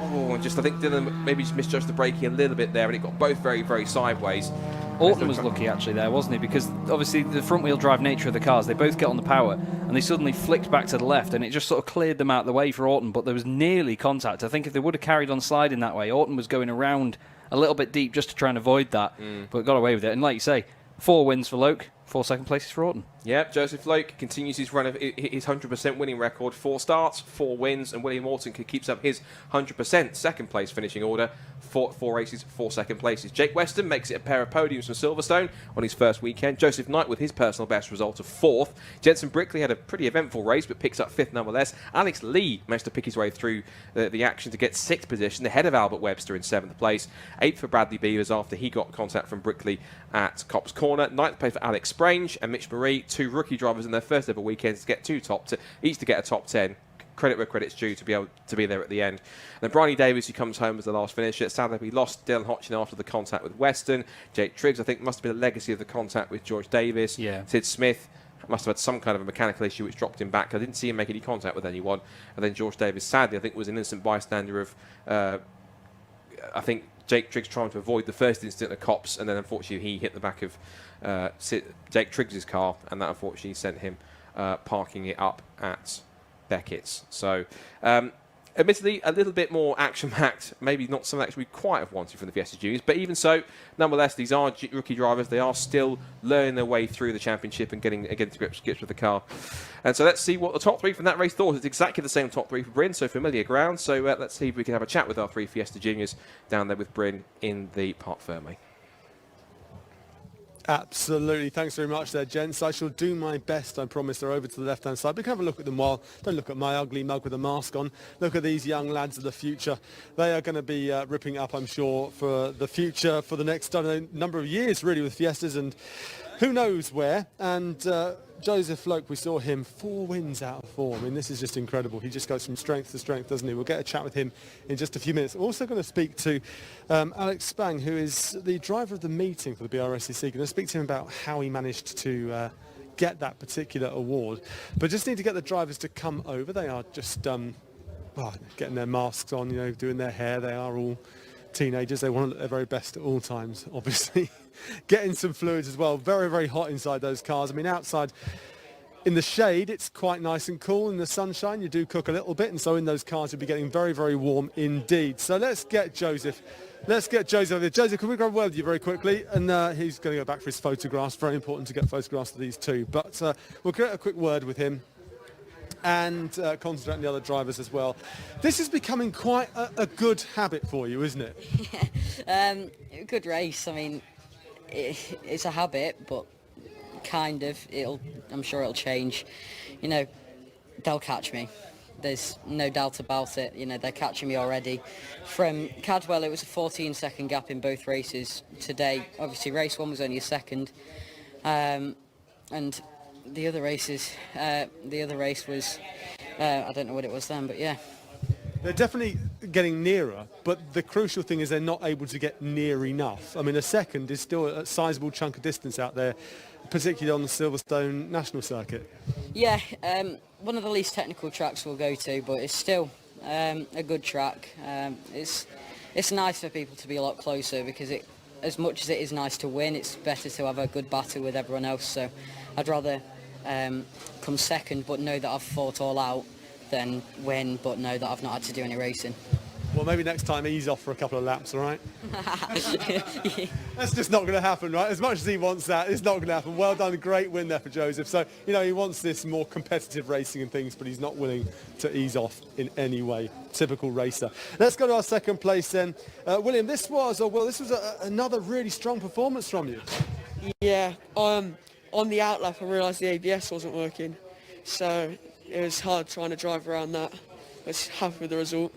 I think Dylan maybe just misjudged the braking a little bit there, and it got both very, very sideways. Orton was lucky actually there, wasn't he? Because obviously the front wheel drive nature of the cars, they both get on the power and they suddenly flicked back to the left, and it just sort of cleared them out of the way for Orton, but there was nearly contact. I think if they would have carried on sliding that way, Orton was going around a little bit deep just to try and avoid that, but got away with it. And like you say, 4 wins for Loke, 4 second places for Orton. Yep, Joseph Loke continues his run of his 100% winning record. 4 starts, 4 wins, and William Orton keeps up his 100% second place finishing order. 4 races, 4 second places. Jake Weston makes it a pair of podiums from Silverstone on his first weekend. Joseph Knight with his personal best result of 4th. Jensen Brickley had a pretty eventful race, but picks up 5th nonetheless. Alex Lee managed to pick his way through the action to get 6th position, ahead of Albert Webster in 7th place. 8th for Bradley Beavers after he got contact from Brickley at Copse Corner. 9th place for Alex Sprange and Mitch Marie, 2 rookie drivers in their first ever weekends to get each to get a top 10. Credit where credit's due to be able to be there at the end. And then Bryony Davis, who comes home as the last finisher. Sadly, we lost Dylan Hodgkin after the contact with Weston. Jake Triggs, I think, must have been a legacy of the contact with George Davis. Yeah. Sid Smith must have had some kind of a mechanical issue which dropped him back. I didn't see him make any contact with anyone. And then George Davis, sadly, I think, was an innocent bystander of, I think, Jake Triggs trying to avoid the first incident of cops, and then unfortunately he hit the back of Jake Triggs' car, and that unfortunately sent him parking it up at Beckett's. So, admittedly, a little bit more action-packed, maybe not something that we quite have wanted from the Fiesta Juniors, but even so, nonetheless, these are rookie drivers. They are still learning their way through the championship and getting to grips with the car. And so let's see what the top 3 from that race thought. It's exactly the same top 3 for Bryn, so familiar ground. So let's see if we can have a chat with our 3 Fiesta Juniors down there with Bryn in the Parc Fermé. Absolutely. Thanks very much there, gents. I shall do my best. I promise. They're over to the left-hand side. We can have a look at them while... Don't look at my ugly mug with a mask on. Look at these young lads of the future. They are going to be ripping up, I'm sure, for the future, for the next number of years, really, with Fiestas, and who knows where. And Joseph Loke, we saw him 4 wins out of 4. I mean, this is just incredible. He just goes from strength to strength, doesn't he? We'll get a chat with him in just a few minutes. I'm also going to speak to Alex Spang, who is the driver of the meeting for the BRSCC. Going to speak to him about how he managed to get that particular award. But just need to get the drivers to come over. They are just getting their masks on, doing their hair. They are all teenagers. They want to look their very best at all times, obviously. Getting some fluids as well. Very, very hot inside those cars. I mean, outside, In the shade, it's quite nice and cool. In the sunshine, you do cook a little bit, and so in those cars, you'll be getting very, very warm indeed. So let's get Joseph. Over there. Joseph, can we grab a word with you very quickly? And he's going to go back for his photographs. Very important to get photographs of these two. But we'll get a quick word with him and concentrate on the other drivers as well. This is becoming quite a good habit for you, isn't it? Good race. I mean, it's a habit, but kind of. I'm sure it'll change. You know, they'll catch me. There's no doubt about it. You know, they're catching me already. From Cadwell, it was a 14-second gap in both races. Today, obviously, race 1 was only a second, and the other race was I don't know what it was then, but yeah. They're definitely getting nearer, but the crucial thing is they're not able to get near enough. I mean, a second is still a sizable chunk of distance out there, particularly on the Silverstone National Circuit. Yeah, one of the least technical tracks we'll go to, but it's still a good track. It's nice for people to be a lot closer because as much as it is nice to win, it's better to have a good battle with everyone else. So I'd rather come second but know that I've fought all out than win but know that I've not had to do any racing. Well, maybe next time ease off for a couple of laps, all right? That's just not going to happen, right? As much as he wants that, it's not going to happen. Well done, great win there for Joseph. So, you know, he wants this more competitive racing and things, but he's not willing to ease off in any way. Typical racer. Let's go to our second place then. William, this was another really strong performance from you. Yeah, on the outlap I realised the ABS wasn't working, so it was hard trying to drive around that. I was happy with the result.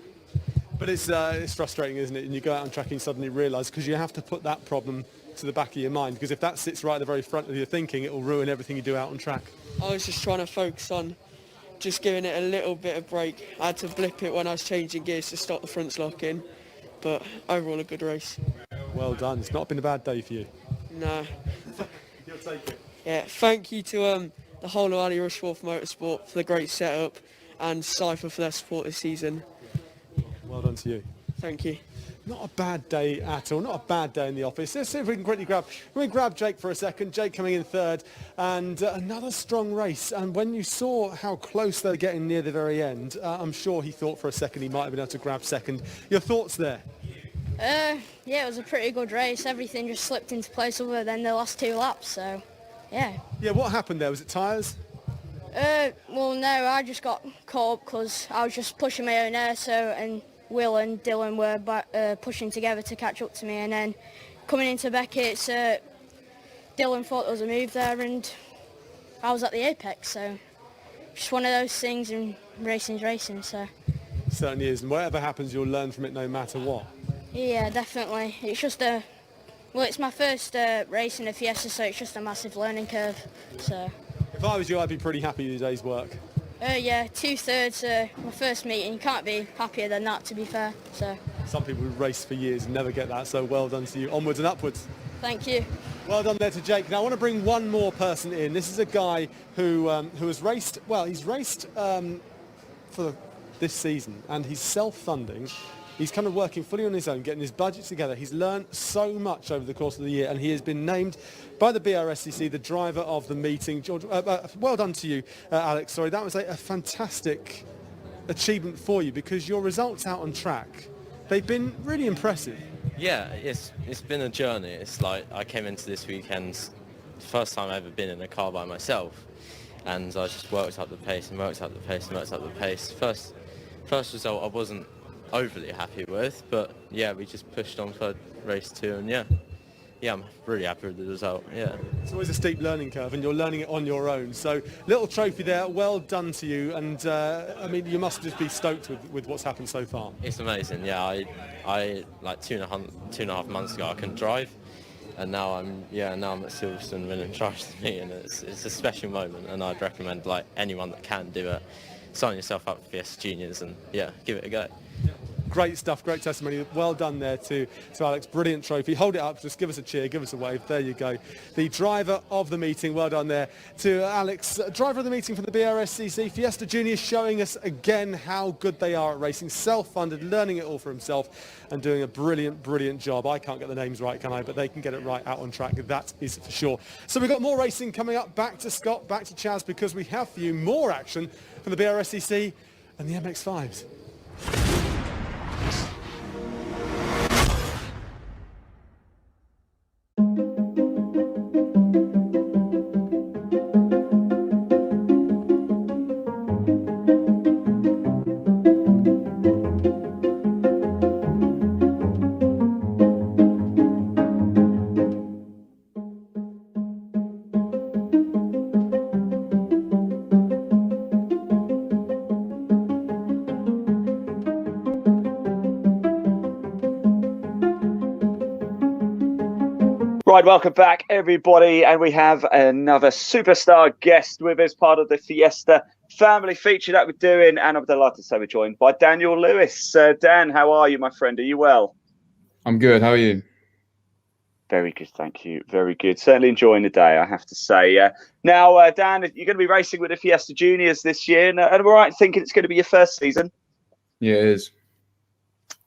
But it's frustrating, isn't it? And you go out on track and you suddenly realise, because you have to put that problem to the back of your mind, because if that sits right at the very front of your thinking, it will ruin everything you do out on track. I was just trying to focus on just giving it a little bit of break. I had to blip it when I was changing gears to stop the fronts locking, but overall a good race. Well done. It's not been a bad day for you. No. You'll take it. Yeah, thank you to the whole of Ali Rushmore for Motorsport for the great setup, and Cypher for their support this season. Well done to you. Thank you. Not a bad day at all. Not a bad day in the office. Let's see if we can quickly grab Jake for a second. Jake coming in third, and another strong race. And when you saw how close they're getting near the very end, I'm sure he thought for a second he might have been able to grab second. Your thoughts there? Yeah, it was a pretty good race. Everything just slipped into place other than the last 2 laps. So, yeah. Yeah. What happened there? Was it tyres? Well, no, I just got caught up because I was just pushing my own air, and Will and Dylan were pushing together to catch up to me, and then coming into Beckett's, Dylan thought there was a move there and I was at the apex, so just one of those things, and racing's racing, so. Certainly is, and whatever happens you'll learn from it no matter what. Yeah, definitely. It's just it's my first race in a Fiesta, so it's just a massive learning curve, so. If I was you, I'd be pretty happy with today's work. Yeah, 2/3, my first meeting. You can't be happier than that, to be fair. So. Some people race for years and never get that, so well done to you. Onwards and upwards. Thank you. Well done there to Jake. Now I want to bring one more person in. This is a guy who has raced. Well, he's raced for this season, and he's self-funding. He's kind of working fully on his own, getting his budget together. He's learned so much over the course of the year, and he has been named by the BRSCC the driver of the meeting. George, well done to you, Alex. Sorry, that was a fantastic achievement for you, because your results out on track, they've been really impressive. Yeah, it's been a journey. It's like I came into this weekend, the first time I've ever been in a car by myself, and I just worked up the pace and worked up the pace and worked up the pace. First result I wasn't overly happy with, but yeah, we just pushed on for race 2, and yeah, I'm really happy with the result. Yeah, it's always a steep learning curve, and you're learning it on your own. So little trophy there, well done to you, and I mean, you must just be stoked with what's happened so far. It's amazing. Yeah, I like two and a half months ago I couldn't drive, and now I'm at Silverstone winning drives to me, and it's a special moment, and I'd recommend like anyone that can do it, sign yourself up for Fiesta Juniors and yeah, give it a go. Great stuff, great testimony. Well done there to Alex. Brilliant trophy. Hold it up, just give us a cheer, give us a wave. There you go. The driver of the meeting. Well done there to Alex. Driver of the meeting for the BRSCC. Fiesta Juniors showing us again how good they are at racing. Self-funded, learning it all for himself and doing a brilliant, brilliant job. I can't get the names right, can I? But they can get it right out on track. That is for sure. So we've got more racing coming up. Back to Scott, back to Chaz, because we have for you more action from the BRSCC and the MX-5s. Right, welcome back, everybody. And we have another superstar guest with us, part of the Fiesta Family feature that we're doing. And I'm delighted to say we're joined by Daniel Lewis. Dan, how are you, my friend? Are you well? I'm good. How are you? Very good, thank you. Very good. Certainly enjoying the day, I have to say. Now, Dan, you're going to be racing with the Fiesta Juniors this year. And am I right thinking it's going to be your first season? Yeah, it is.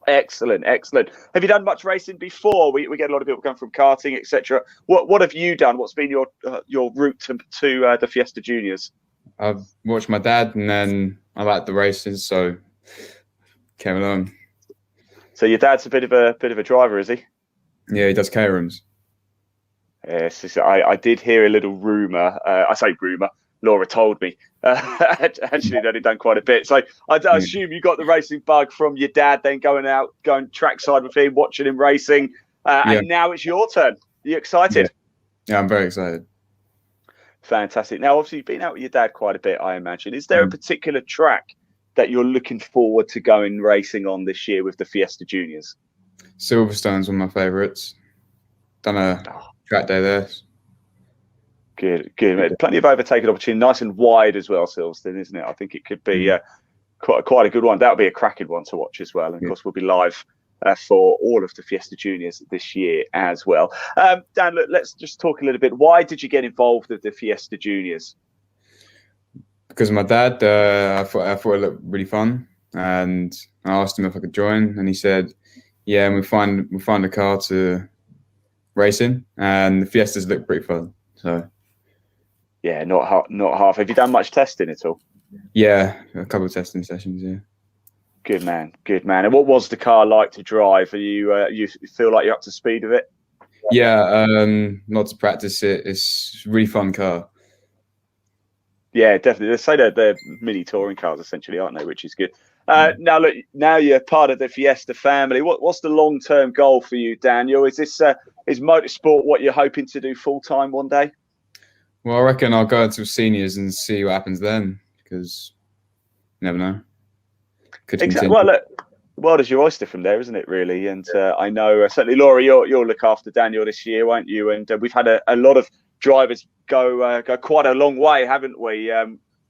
Excellent, excellent. Have you done much racing before? We get a lot of people come from karting, etc. What have you done? What's been your route to the Fiesta Juniors? I've watched my dad, and then I like the races, so came along. So your dad's a bit of a driver, is he? Yeah, he does K-rooms. Yes, I did hear a little rumor. I say rumor. Laura told me actually that he'd done quite a bit. So I assume you got the racing bug from your dad, then going trackside with him, watching him racing, and now it's your turn. Are you excited? Yeah, I'm very excited. Fantastic. Now, obviously, you've been out with your dad quite a bit, I imagine. Is there a particular track that you're looking forward to going racing on this year with the Fiesta Juniors? Silverstone's one of my favourites. Done a track day there. Good. Plenty of overtaking opportunity, nice and wide as well, Silverstone, isn't it? I think it could be quite a good one. That would be a cracking one to watch as well. And of course, we'll be live for all of the Fiesta Juniors this year as well. Dan, look, let's just talk a little bit. Why did you get involved with the Fiesta Juniors? Because of my dad. I thought it looked really fun, and I asked him if I could join, and he said, "Yeah." And we find a car to race in, and the Fiestas look pretty fun. So. Yeah, not half. Have you done much testing at all? Yeah, a couple of testing sessions. Yeah. Good man. And what was the car like to drive? Are you feel like you're up to speed with it? Yeah, lots of practice. It's a really fun car. Yeah, definitely. They say they're mini touring cars essentially, aren't they? Which is good. Now look, now you're part of the Fiesta family. What's the long-term goal for you, Daniel? Is motorsport what you're hoping to do full time one day? Well, I reckon I'll go into seniors and see what happens then, because you never know. Exactly. Well, look, the world is your oyster from there, isn't it, really? And I know certainly, Laura, you'll look after Daniel this year, won't you? And we've had a lot of drivers go quite a long way, haven't we?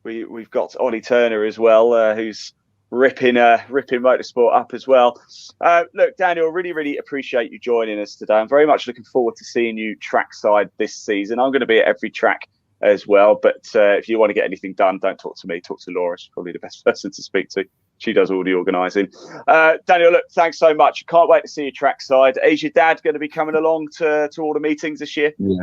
We've got Ollie Turner as well, who's ripping motorsport up as well. Look, Daniel, really appreciate you joining us today. I'm very much looking forward to seeing you trackside this season. I'm going to be at every track as well, but if you want to get anything done, don't talk to me, talk to Laura. She's probably the best person to speak to. She does all the organising. Daniel, look, thanks so much. Can't wait to see you trackside. Is your dad going to be coming along to all the meetings this year? Yeah.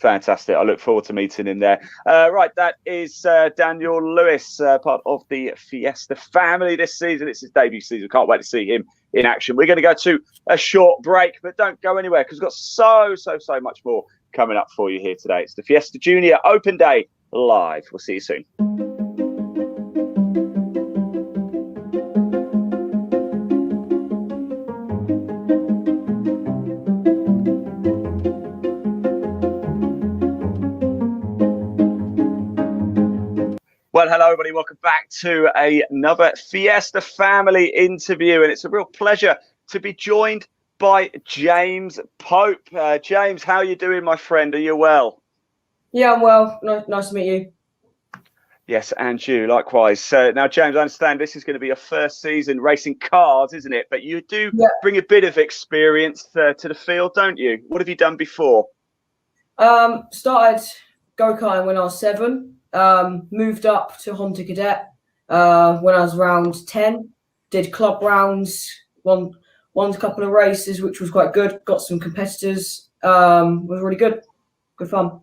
Fantastic. I look forward to meeting him there. Right, that is Daniel Lewis, part of the Fiesta family this season. It's his debut season. Can't wait to see him in action. We're going to go to a short break, but don't go anywhere because we've got so much more coming up for you here today. It's the Fiesta Junior Open Day live. We'll see you soon. Well, hello, everybody. Welcome back to another Fiesta family interview. And it's a real pleasure to be joined by James Pope. James, how are you doing, my friend? Are you well? Yeah, I'm well. Nice to meet you. Yes, and you likewise. So now, James, I understand this is going to be your first season racing cars, isn't it? But you do bring a bit of experience to the field, don't you? What have you done before? Started go-karting when I was 7. Moved up to Honda Cadet when I was around 10. Did club rounds, won a couple of races, which was quite good. Got some competitors. Was really good. Good fun.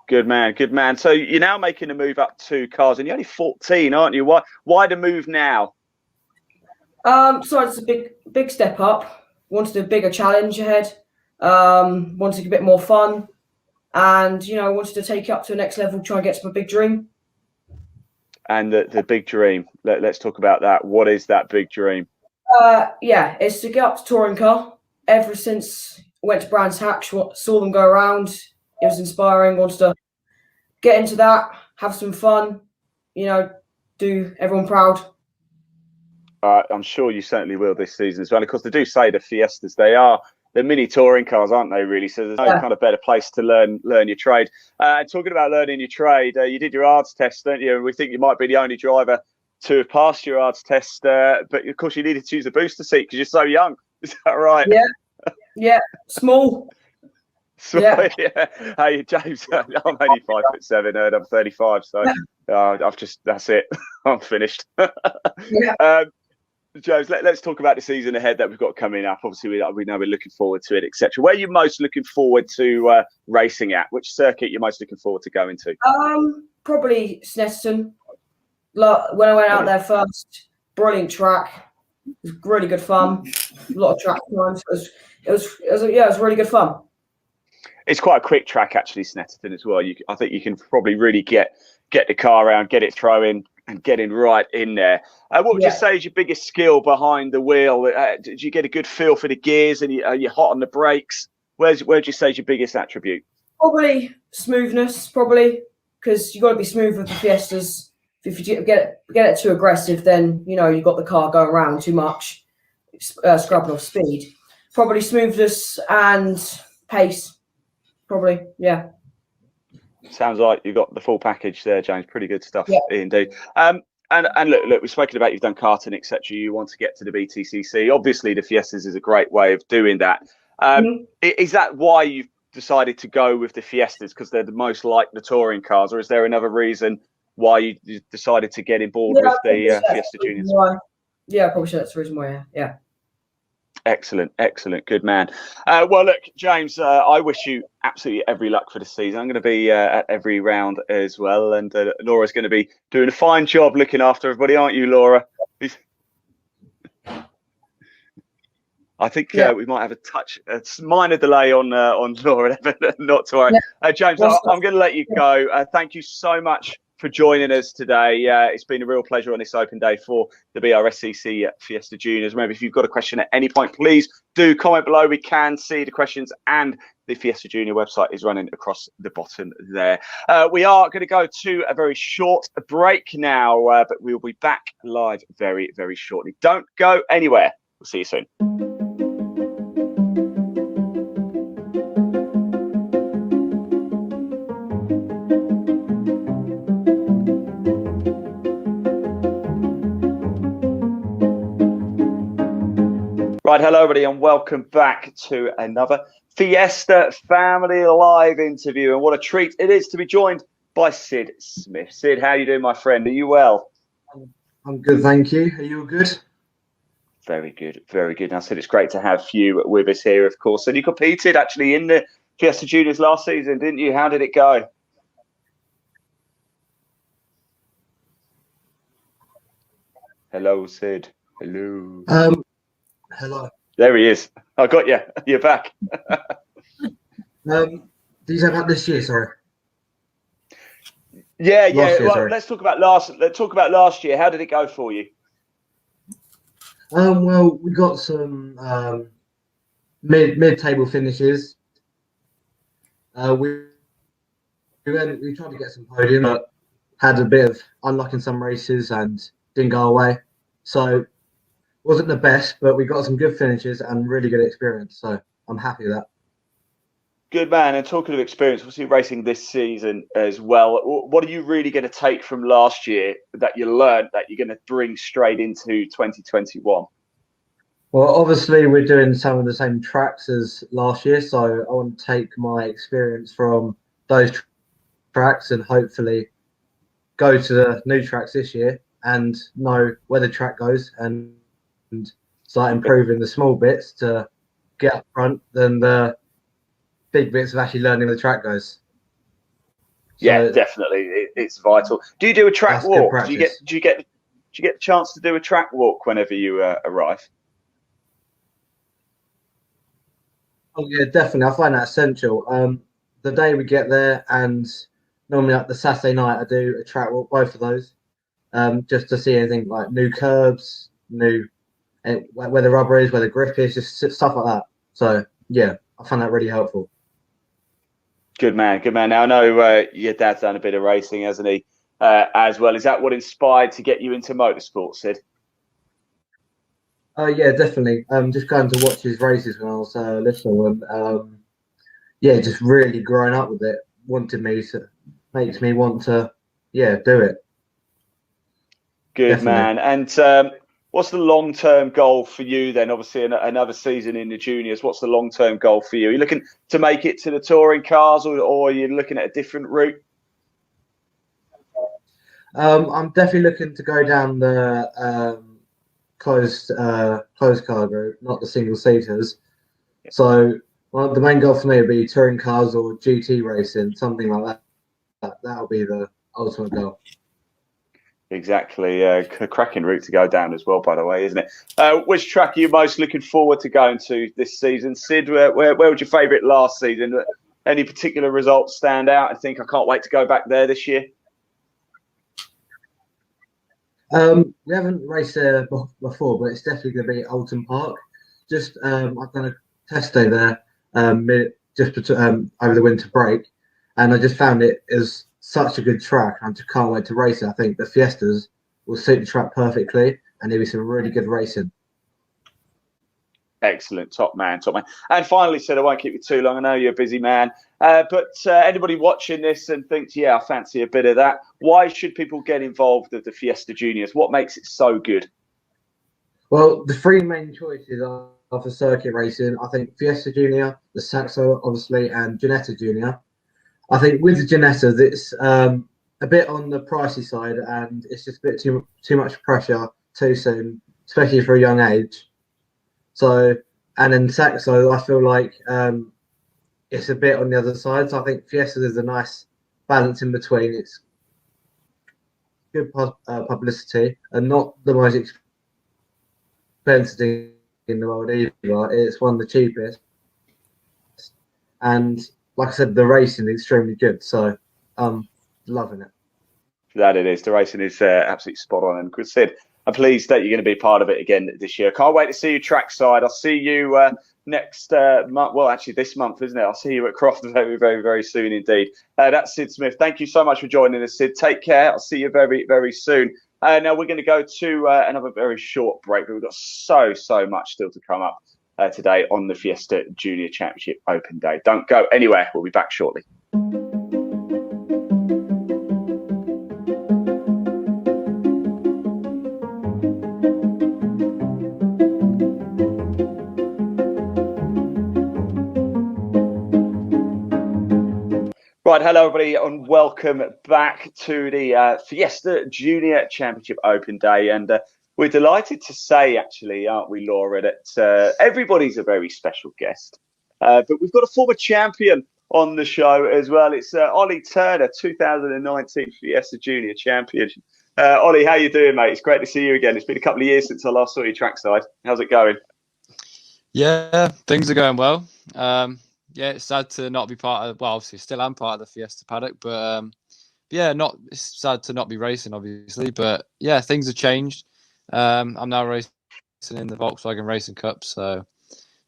Good man, good man. So you're now making a move up to cars, and you're only 14, aren't you? Why the move now? So it's a big step up. Wanted a bigger challenge ahead. Wanted a bit more fun, and wanted to take it up to the next level. Try and get to my big dream. And the big dream. Let's talk about that. What is that big dream? It's to get up to touring car. Ever since I went to Brands Hatch, saw them go around. It was inspiring. Wanted to get into that, have some fun, do everyone proud. I'm sure you certainly will this season as well. Of course, they do say the Fiestas, they're mini touring cars, aren't they, really? So there's no kind of better place to learn your trade. And talking about learning your trade, you did your ARDS test, don't you? And we think you might be the only driver to have passed your ARDS test. But, of course, you needed to use a booster seat because you're so young. Is that right? Yeah. Small. So, yeah. Hey, James, I'm only 5'7", and I'm 35, so that's it. I'm finished. James, let's talk about the season ahead that we've got coming up. Obviously, we know we're looking forward to it, etc. Where are you most looking forward to racing at? Which circuit you're most looking forward to going to? Probably Snetterton. When I went out there first, brilliant track. It was really good fun. A lot of track times. It was really good fun. It's quite a quick track, actually, Snetterton as well. I think you can probably really get the car around, get it throwing, and getting right in there. What would you say is your biggest skill behind the wheel? Did you get a good feel for the gears, and are you hot on the brakes? Where'd you say is your biggest attribute? Probably smoothness, because you've got to be smooth with the Fiestas. If you get it too aggressive, then you've got the car going around too much, scrubbing off speed. Probably smoothness and pace. Probably, yeah. Sounds like you got the full package there, James. Pretty good stuff, indeed. And look, we've spoken about you've done karting, etc. You want to get to the BTCC. Obviously, the Fiestas is a great way of doing that. Is that why you've decided to go with the Fiestas, because they're the most like the touring cars, or is there another reason why you decided to get involved with the Fiesta Juniors? Yeah, probably sure that's the reason why. Yeah. Excellent. Good man. Well, look, James, I wish you absolutely every luck for the season. I'm going to be at every round as well. And Laura's going to be doing a fine job looking after everybody, aren't you, Laura? I think we might have a minor delay on Laura, not to worry. James, I'm going to let you go. Thank you so much for joining us today. It's been a real pleasure on this open day for the BRSCC Fiesta Juniors. Remember, if you've got a question at any point, please do comment below. We can see the questions, and the Fiesta Junior website is running across the bottom there. We are going to go to a very short break now, but we'll be back live very, very shortly. Don't go anywhere. We'll see you soon. Right, hello everybody, and welcome back to another Fiesta Family live interview. And what a treat it is to be joined by Sid Smith. Sid, how are you doing, my friend? Are you well? I'm good, thank you. Are you all good? Very good, very good. Now, Sid, it's great to have you with us here, of course. And you competed actually in the Fiesta Juniors last season, didn't you? How did it go? Hello, Sid. Hello. Hello. There he is. I got you. You're back. Did you say about this year? Sorry. Yeah. Year, well, let's talk about last year. How did it go for you? Well, we got some mid-table finishes. We tried to get some podium, but had a bit of unluck in some races and didn't go away. So wasn't the best, but we got some good finishes and really good experience. So I'm happy with that. Good man. And talking of experience, obviously racing this season as well, what are you really going to take from last year that you learned that you're going to bring straight into 2021? Well, obviously we're doing some of the same tracks as last year, so I want to take my experience from those tracks and hopefully go to the new tracks this year and know where the track goes and start improving the small bits to get up front than the big bits of actually learning where the track goes. Yeah, So definitely, it's vital. Do you do a track that's good walk? Do you get the chance to do a track walk whenever you arrive? Oh yeah, definitely. I find that essential. The day we get there, and normally like the Saturday night, I do a track walk, both of those, just to see anything like new curbs, where the rubber is, where the grip is, just stuff like that. So yeah, I find that really helpful. Good man, good man. Now I know your dad's done a bit of racing, hasn't he? As well. Is that what inspired to get you into motorsport, Sid? Yeah, definitely. Just going to watch his races when I was little, and yeah, just really growing up with it, makes me want to, yeah, do it. Good Definitely. man. And what's the long-term goal for you then? Obviously, another season in the juniors. What's the long-term goal for you? Are you looking to make it to the touring cars, or are you looking at a different route? I'm definitely looking to go down the closed car route, not the single seaters. So the main goal for me would be touring cars or GT racing, something like that. That'll be the ultimate goal. Exactly. A cracking route to go down as well, by the way, isn't it? Which track are you most looking forward to going to this season? Sid, where was your favourite last season? Any particular results stand out? I think I can't wait to go back there this year. We haven't raced there before, but it's definitely going to be Alton Park. Just I've done a test day there over the winter break, and I just found it is such a good track. I just can't wait to race it. I think the Fiestas will suit the track perfectly, and there'll be some really good racing. Excellent. Top man, top man. And finally, Sid, I won't keep you too long. I know you're a busy man. But anybody watching this and thinks, yeah, I fancy a bit of that, why should people get involved with the Fiesta Juniors? What makes it so good? Well, the three main choices are for circuit racing. I think Fiesta Junior, the Saxo, obviously, and Ginetta Junior. I think with the Ginetta, it's a bit on the pricey side, and it's just a bit too much pressure too soon, especially for a young age. So, and then Saxo, I feel like it's a bit on the other side. So I think Fiesta is a nice balance in between. It's good publicity and not the most expensive thing in the world either. It's one of the cheapest. And like I said, the racing is extremely good. So I'm loving it. That it is. The racing is absolutely spot on. And Chris said, I'm pleased that you're going to be part of it again this year. Can't wait to see you trackside. I'll see you next month. Well, actually, this month, isn't it? I'll see you at Croft very, very, very soon indeed. That's Sid Smith. Thank you so much for joining us, Sid. Take care. I'll see you very, very soon. Now we're going to go to another very short break, but we've got so much still to come up today on the Fiesta Junior Championship Open Day. Don't go anywhere. We'll be back shortly. Right, hello everybody and welcome back to the Fiesta Junior Championship Open Day, and we're delighted to say, actually, aren't we, Laura, that everybody's a very special guest, but we've got a former champion on the show as well. It's Ollie Turner, 2019 Fiesta Junior Champion. Ollie, how you doing, mate? It's great to see you again. It's been a couple of years since I last saw you trackside. How's it going? Yeah, things are going well. Yeah, it's sad to not be part of. Well, obviously, still am part of the Fiesta paddock, but yeah, it's sad to not be racing, obviously. But yeah, things have changed. I'm now racing in the Volkswagen Racing Cup, so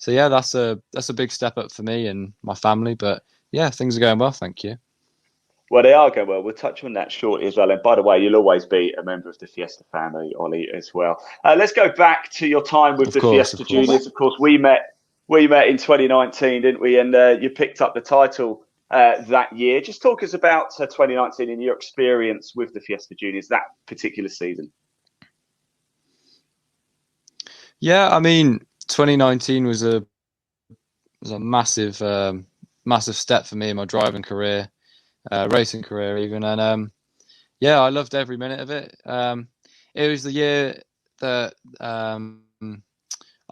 yeah, that's a big step up for me and my family. But yeah, things are going well, thank you. Well, they are going well. We'll touch on that shortly as well. And by the way, you'll always be a member of the Fiesta family, Ollie, as well. Let's go back to your time with the Fiesta Juniors. Of course, we met we met in 2019, didn't we? And you picked up the title that year. Just talk us about 2019 and your experience with the Fiesta Juniors that particular season. Yeah, I mean, 2019 was a massive massive step for me in my driving career, racing career even, and yeah, I loved every minute of it. It was the year that I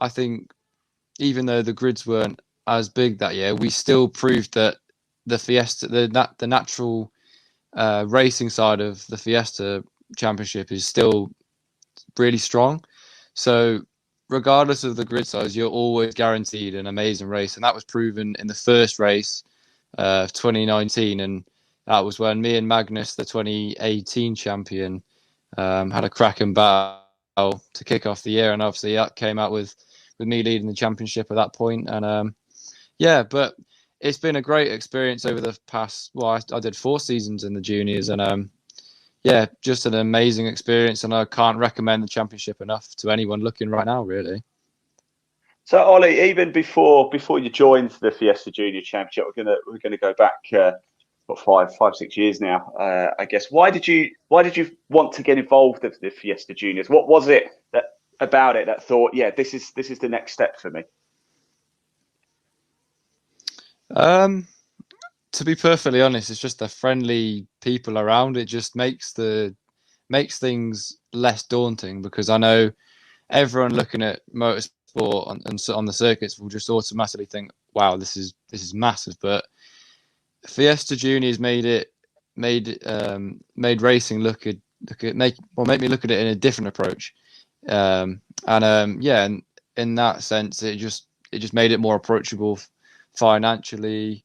think, even though the grids weren't as big that year, we still proved that the Fiesta, the natural racing side of the Fiesta Championship is still really strong. So regardless of the grid size, you're always guaranteed an amazing race, and that was proven in the first race of 2019, and that was when me and Magnus, the 2018 champion, had a cracking battle to kick off the year, and obviously that came out with me leading the championship at that point. And yeah, but it's been a great experience over the past. Well, I did 4 seasons in the juniors, and yeah, just an amazing experience, and I can't recommend the championship enough to anyone looking right now, really. So, Ollie, even before you joined the Fiesta Junior Championship, we're gonna go back what 5-6 years now, I guess. Why did you want to get involved with the Fiesta Juniors? What was it about it that thought, yeah, this is the next step for me? To be perfectly honest, it's just the friendly people around. It just makes things less daunting, because I know everyone looking at motorsport on the circuits will just automatically think, wow, this is massive. But Fiesta Juniors made racing make me look at it in a different approach. Yeah, and in that sense, it just made it more approachable financially,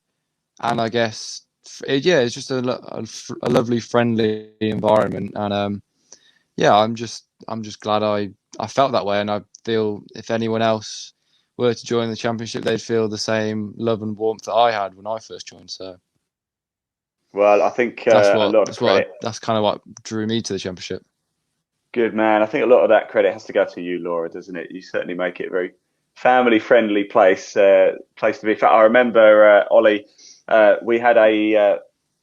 and I guess it's just a lovely, friendly environment, and yeah, I'm just glad I felt that way, and I feel if anyone else were to join the championship, they'd feel the same love and warmth that I had when I first joined. So, well, I think that's kind of what drew me to the championship. Good man. I think a lot of that credit has to go to you, Laura, doesn't it? You certainly make it a very family-friendly place to be. I remember, Ollie, we had a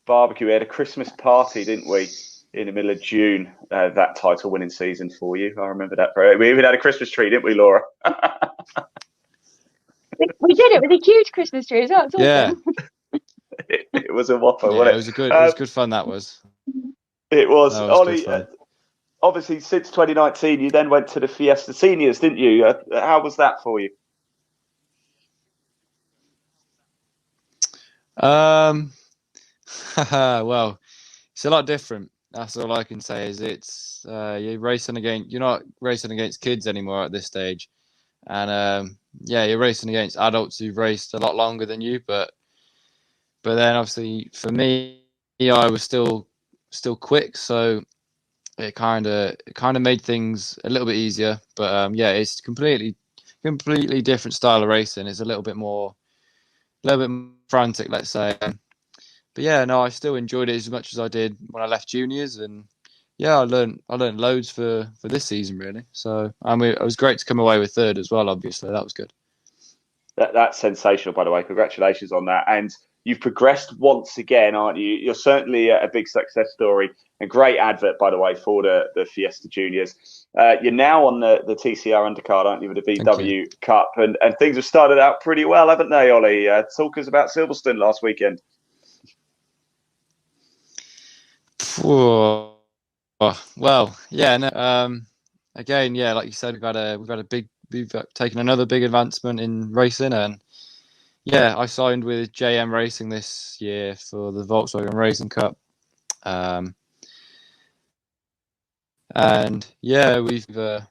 barbecue. We had a Christmas party, didn't we, in the middle of June, that title-winning season for you. I remember that. We even had a Christmas tree, didn't we, Laura? We did it with a huge Christmas tree as well. It's awesome. Yeah. It was a whopper, Yeah, wasn't it? It was good fun, that was. It was. That was Ollie, good fun. Obviously, since 2019, you then went to the Fiesta Seniors, didn't you? How was that for you? Well, it's a lot different. That's all I can say. Is you're not racing against kids anymore at this stage, and yeah, you're racing against adults who've raced a lot longer than you. But then obviously for me, I was still quick, so it kind of made things a little bit easier. But yeah, it's completely different style of racing. It's a little bit more frantic, let's say. But yeah, no, I still enjoyed it as much as I did when I left juniors, and yeah, I learned loads for this season, really. So I mean, it was great to come away with third as well. Obviously, that was good. That's sensational, by the way. Congratulations on that. And you've progressed once again, aren't you? You're certainly a big success story. A great advert, by the way, for the Fiesta Juniors. You're now on the TCR undercard, aren't you, with the VW Cup? And things have started out pretty well, haven't they, Ollie? Talk us about Silverstone last weekend. Well, yeah. No, again, yeah, like you said, we've taken another big advancement in racing, and yeah, I signed with JM Racing this year for the Volkswagen Racing Cup, and yeah, we did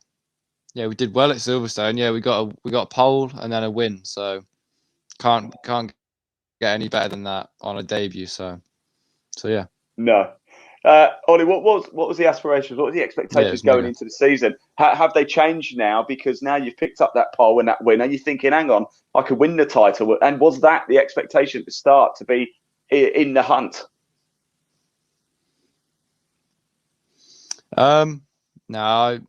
well at Silverstone. Yeah, we got a pole and then a win, so can't get any better than that on a debut. So yeah. No. Ollie, what was the aspirations? What were the expectations going into the season? Have they changed now? Because now you've picked up that pole and that win, and you're thinking, hang on, I could win the title. And was that the expectation to start, to be in the hunt? No,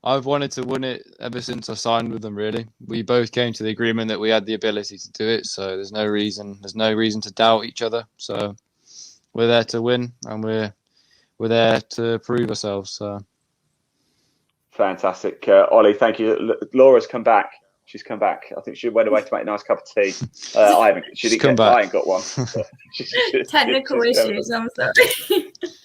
I've wanted to win it ever since I signed with them. Really, we both came to the agreement that we had the ability to do it. So there's no reason to doubt each other. So we're there to win, and we're there to prove ourselves. So fantastic, Ollie. Thank you. Laura's come back. She's come back. I think she went away to make a nice cup of tea. I haven't. She didn't come get. back. I ain't got one. Technical issues. I'm sorry.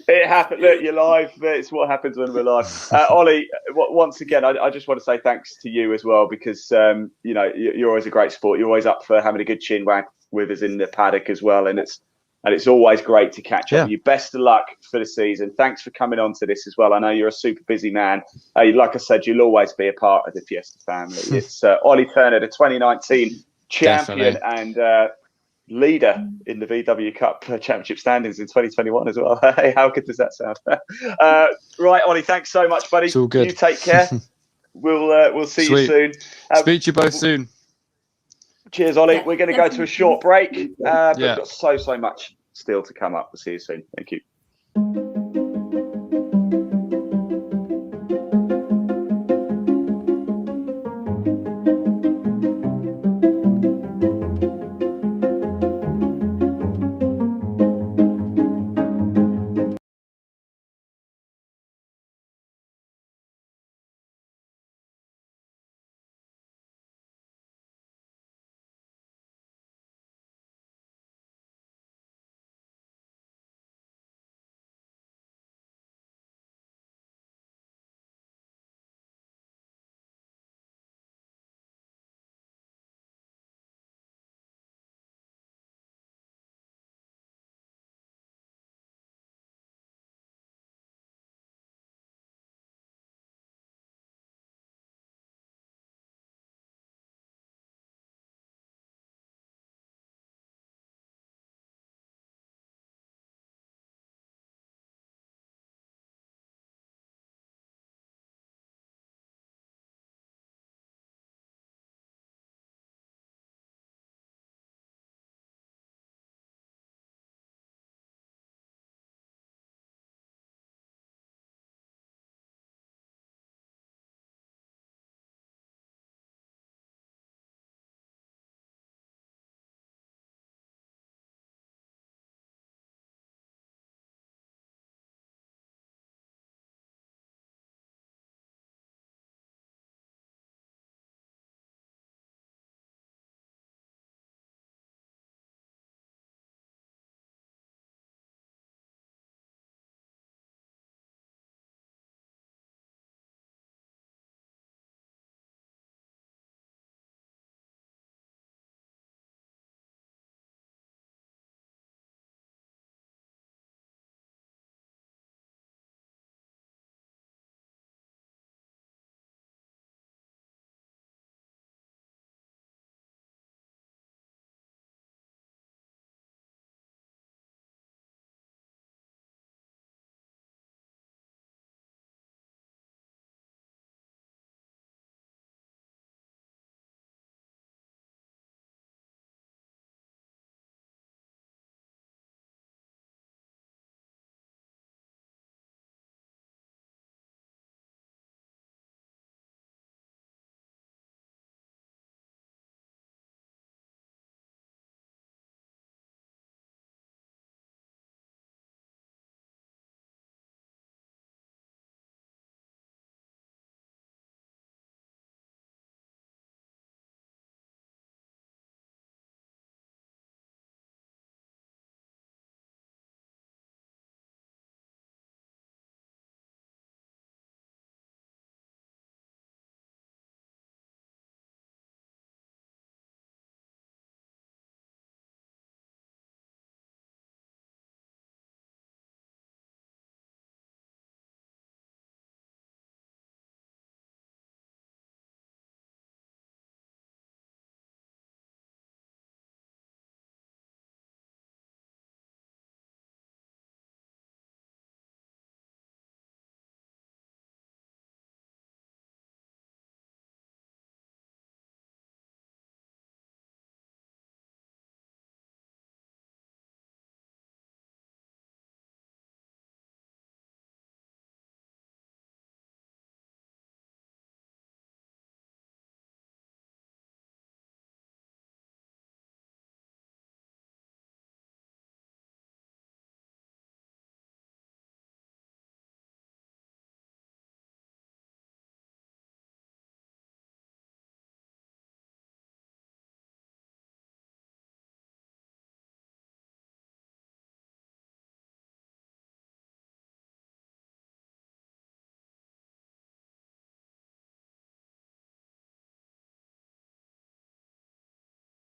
It happened. Look, you're live. It's what happens when we're live. Ollie, once again, I just want to say thanks to you as well, because you know, you're always a great sport. You're always up for having a good chin wag with us in the paddock as well, and it's always great to catch up with you. Best of luck for the season. Thanks for coming on to this as well. I know you're a super busy man. Like I said, you'll always be a part of the Fiesta family. It's Ollie Turner, the 2019 champion Definitely. and leader in the VW Cup Championship standings in 2021 as well. Hey, how good does that sound? Right, Ollie, thanks so much, buddy. It's all good. You take care. We'll see you soon. Speak to you both soon. Cheers, Ollie. We're going to go to a short break, but we've got so much still to come up. We'll see you soon. Thank you.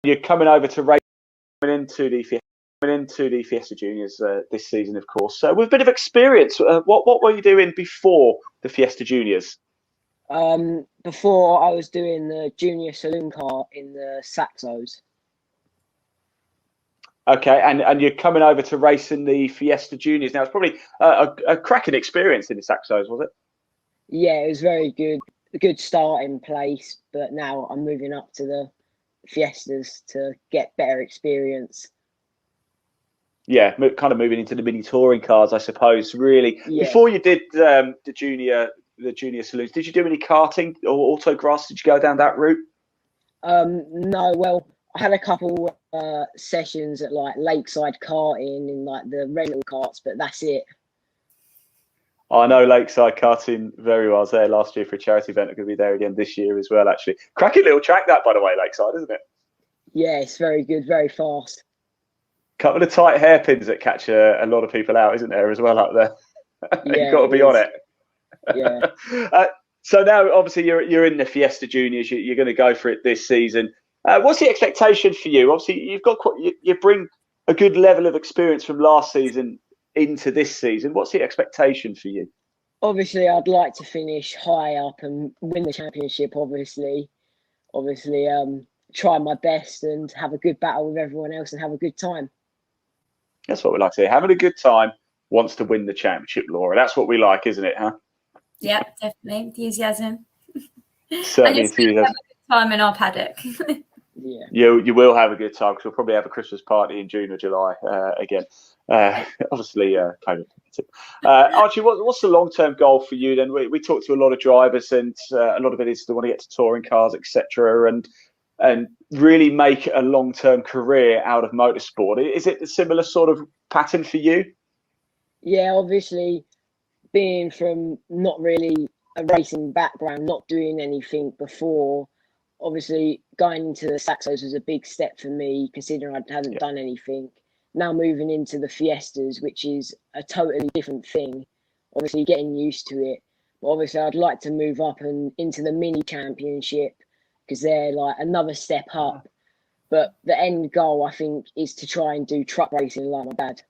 You're coming over to race into the Fiesta Juniors this season, of course. So with a bit of experience, what were you doing before the Fiesta Juniors? Before I was doing the junior saloon car in the Saxos. Okay, and you're coming over to race in the Fiesta Juniors. Now, it's probably a cracking experience in the Saxos, was it? Yeah, it was very good. A good starting place, but now I'm moving up to the Fiestas to get better experience. Yeah, kind of moving into the mini touring cars, I suppose. Really, Yeah. Before you did the junior saloons, did you do any karting or autocross? Did you go down that route? No, well, I had a couple sessions at like Lakeside karting in like the rental carts, but that's it. I know Lakeside karting very well. I was there last year for a charity event. I'm going to be there again this year as well, actually. Cracking little track that, by the way, Lakeside, isn't it? Yeah, it's very good, very fast. Couple of tight hairpins that catch a lot of people out, isn't there, as well up there? Yeah, You've got to be on it. Yeah. So now, obviously, you're in the Fiesta Juniors. You're going to go for it this season. What's the expectation for you? Obviously, you bring a good level of experience from last season into this season. What's the expectation for you? Obviously, I'd like to finish high up and win the championship. Obviously, try my best and have a good battle with everyone else and have a good time. That's what we like to hear. Having a good time, wants to win the championship, Laura. That's what we like, isn't it? Huh? Yeah, definitely enthusiasm. Certainly and you'll have a good time in our paddock. Yeah. You will have a good time because we'll probably have a Christmas party in June or July again. Obviously, COVID. Archie, what's the long-term goal for you then? We talk to a lot of drivers, and a lot of it is they want to get to touring cars, etc., and really make a long-term career out of motorsport. Is it a similar sort of pattern for you? Yeah, obviously, being from not really a racing background, not doing anything before, obviously going into the Saxos was a big step for me, considering I hadn't done anything. Now moving into the Fiestas, which is a totally different thing, obviously getting used to it. But obviously, I'd like to move up and into the mini championship because they're like another step up. But the end goal, I think, is to try and do truck racing like my dad.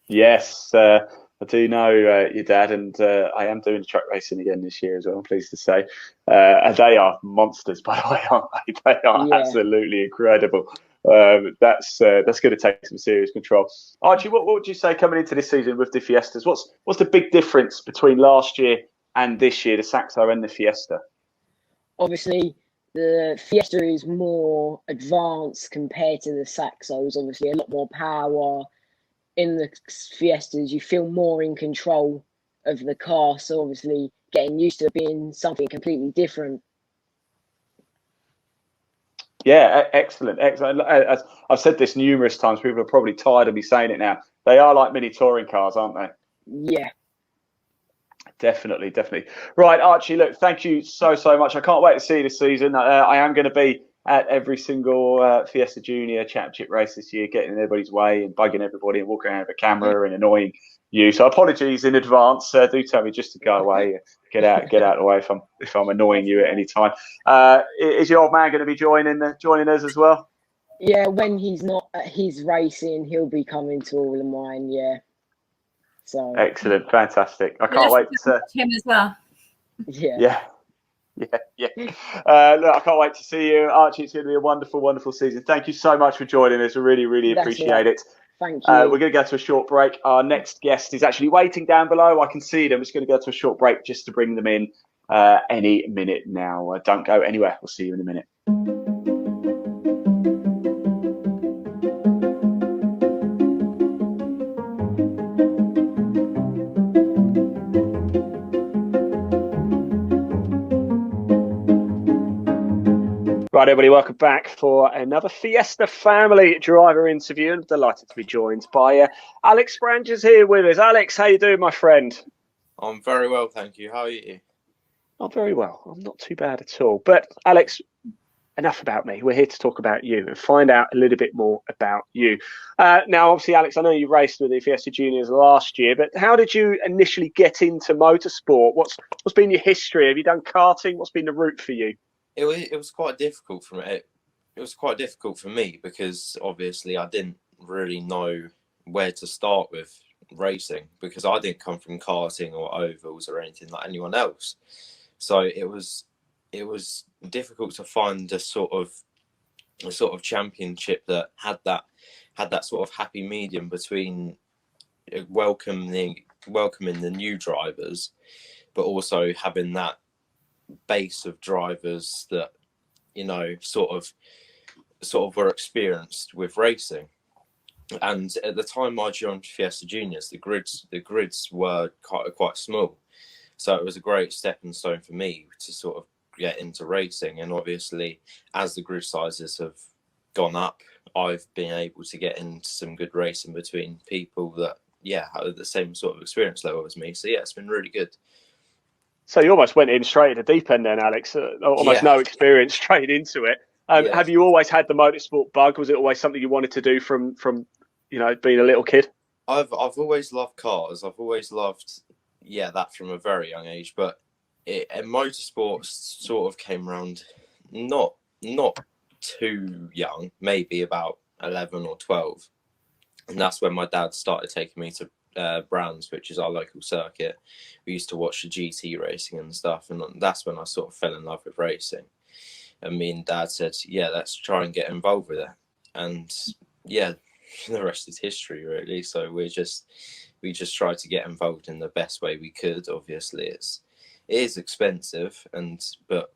Yes, I do know your dad, and I am doing truck racing again this year as well, I'm pleased to say. And they are monsters, by the way, aren't they? They are absolutely incredible. That's going to take some serious control. Archie, what would you say coming into this season with the Fiestas? What's the big difference between last year and this year, the Saxo and the Fiesta? Obviously, the Fiesta is more advanced compared to the Saxos. Obviously, a lot more power. In the Fiestas, you feel more in control of the car. So obviously, getting used to being something completely different. Yeah, excellent. As I've said this numerous times, people are probably tired of me saying it now. They are like mini touring cars, aren't they? Yeah. Definitely. Right, Archie, look, thank you so much. I can't wait to see you this season. I am going to be at every single Fiesta Junior Championship race this year, getting in everybody's way and bugging everybody and walking around with a camera and annoying you. So apologies in advance. Do tell me just to go away, get out of the way if I'm annoying you at any time. Is your old man going to be joining us as well? Yeah, when he's not at his racing, he'll be coming to all of mine. Yeah. So excellent, fantastic. I can't wait to him as well. Yeah. Look, I can't wait to see you, Archie. It's going to be a wonderful season. Thank you so much for joining us. We really appreciate it. Thank you. We're going to go to a short break. Our next guest is actually waiting down below. I can see them. We're just going to go to a short break just to bring them in any minute now. Don't go anywhere. We'll see you in a minute. Right, everybody, welcome back for another Fiesta Family driver interview. I'm delighted to be joined by Alex Branges here with us. Alex, how you doing, my friend? I'm very well, thank you. How are you? I'm very well. I'm not too bad at all. But, Alex, enough about me. We're here to talk about you and find out a little bit more about you. Now, obviously, Alex, I know you raced with the Fiesta Juniors last year, but how did you initially get into motorsport? What's been your history? Have you done karting? What's been the route for you? It was quite difficult for me. quite difficult for me because obviously I didn't really know where to start with racing because I didn't come from karting or ovals or anything like anyone else. So it was difficult to find a sort of championship that had that sort of happy medium between welcoming the new drivers, but also having that base of drivers that sort of were experienced with racing. And at the time I joined Fiesta Juniors, the grids were quite small, so it was a great stepping stone for me to sort of get into racing. And obviously, as the grid sizes have gone up, I've been able to get into some good racing between people that have the same sort of experience level as me. So it's been really good. So you almost went in straight at the deep end then, Alex. Almost no experience, straight into it. Have you always had the motorsport bug? Was it always something you wanted to do from being a little kid? I've always loved cars. I've always loved that from a very young age. But motorsports sort of came around not too young, maybe about 11 or 12, and that's when my dad started taking me to Brands, which is our local circuit. We used to watch the GT racing and stuff, and that's when I sort of fell in love with racing. And me and Dad said, let's try and get involved with it. And the rest is history, really. So we just tried to get involved in the best way we could. Obviously, it is expensive, but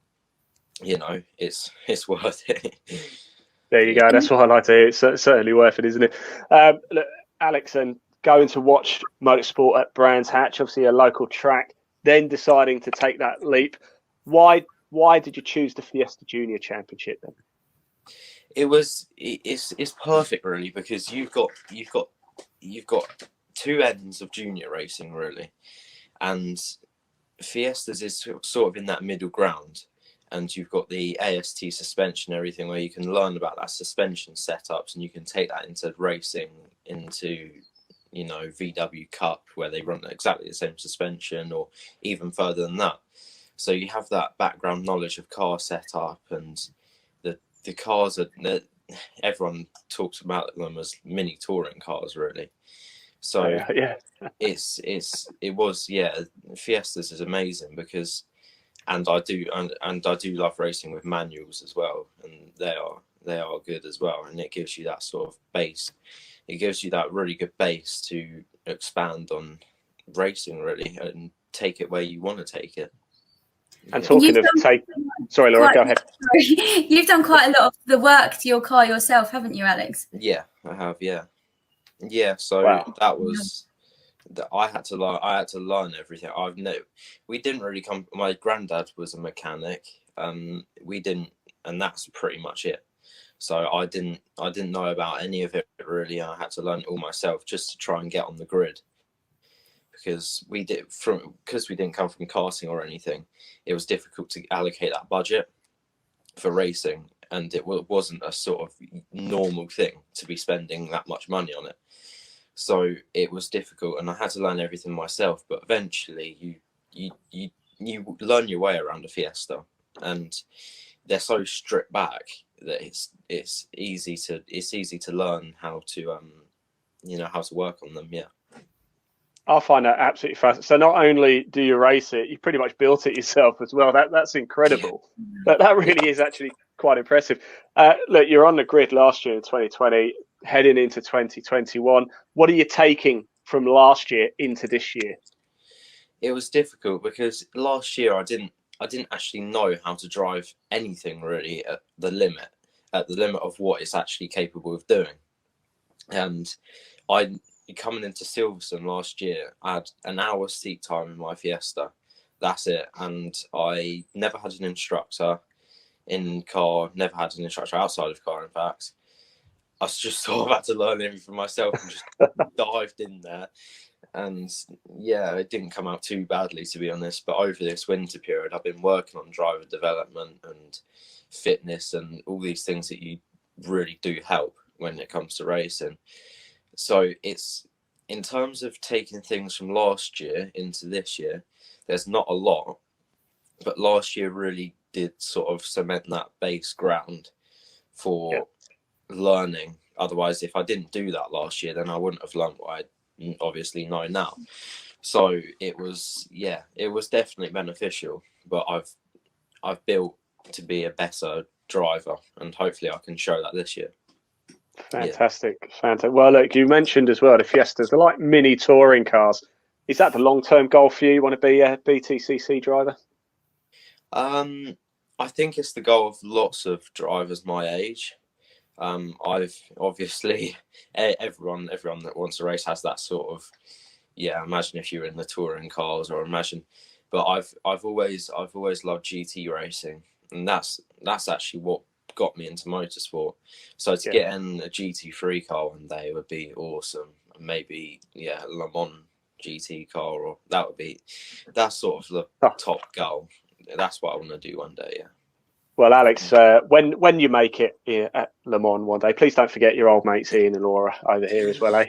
it's worth it. There you go. That's what I like to hear. It's certainly worth it, isn't it? Look, Alex, and going to watch motorsport at Brands Hatch, obviously a local track, then deciding to take that leap. Why did you choose the Fiesta Junior Championship then? It's perfect, really, because you've got two ends of junior racing, really, and Fiesta's is sort of in that middle ground. And you've got the AST suspension, everything, where you can learn about that suspension setups, and you can take that into racing, into VW Cup, where they run exactly the same suspension, or even further than that. So you have that background knowledge of car setup, and the cars are. Everyone talks about them as mini touring cars, really. So Fiestas is amazing because. And I do love racing with manuals as well, and they are good as well. And it gives you that sort of base. It gives you that really good base to expand on racing, really, and take it where you want to take it. And talking of sorry, Laura, go ahead. Sorry. You've done quite a lot of the work to your car yourself, haven't you, Alex? Yeah, I have. Yeah. So that was. That I had to learn everything. We didn't really come. My granddad was a mechanic. We didn't, and that's pretty much it. So I didn't know about any of it really. I had to learn it all myself just to try and get on the grid. Because we didn't come from karting or anything, it was difficult to allocate that budget for racing, and it wasn't a sort of normal thing to be spending that much money on it. So it was difficult, and I had to learn everything myself. But eventually, you learn your way around a Fiesta, and they're so stripped back that it's easy to learn how to how to work on them. Yeah, I find that absolutely fascinating. So not only do you race it, you pretty much built it yourself as well. That's incredible. Yeah. That really is actually quite impressive. Look, you're on the grid last year in 2020. Heading into 2021, what are you taking from last year into this year? It was difficult because last year I didn't actually know how to drive anything really at the limit of what it's actually capable of doing. And coming into Silverstone last year, I had an hour's seat time in my Fiesta. That's it. And I never had an instructor in car, never had an instructor outside of car, in fact. I just sort of had to learn everything myself and just dived in there. And it didn't come out too badly, to be honest. But over this winter period, I've been working on driver development and fitness and all these things that you really do help when it comes to racing. So it's, in terms of taking things from last year into this year, there's not a lot. But last year really did sort of cement that base ground for learning. Otherwise, if I didn't do that last year, then I wouldn't have learned what I obviously know now. So it was definitely beneficial. But I've built to be a better driver, and hopefully I can show that this year. Fantastic. Well, look, you mentioned as well the Fiestas. They're like mini touring cars. Is that the long-term goal for you? You want to be a BTCC driver? I think it's the goal of lots of drivers my age. I've obviously everyone that wants to race has that sort of imagine if you were in the touring cars, or imagine. But I've always loved GT racing, and that's actually what got me into motorsport. So to get in a GT3 car one day would be awesome. Maybe Le Mans GT car, or that's sort of the top goal. That's what I want to do one day. Well, Alex, when you make it at Le Mans one day, please don't forget your old mates Ian and Laura over here as well,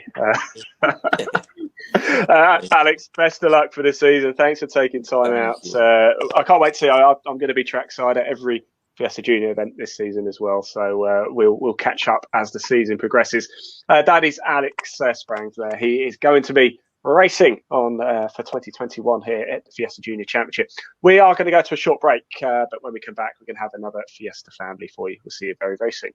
Alex, best of luck for the season. Thanks for taking time out. I can't wait to see. I'm going to be trackside at every Fiesta Junior event this season as well. So we'll catch up as the season progresses. That is Alex Sprangs there. He is going to be racing on for 2021 here at the Fiesta Junior Championship. We are going to go to a short break, but when we come back, we're going to have another Fiesta Family for you. We'll see you very, very soon.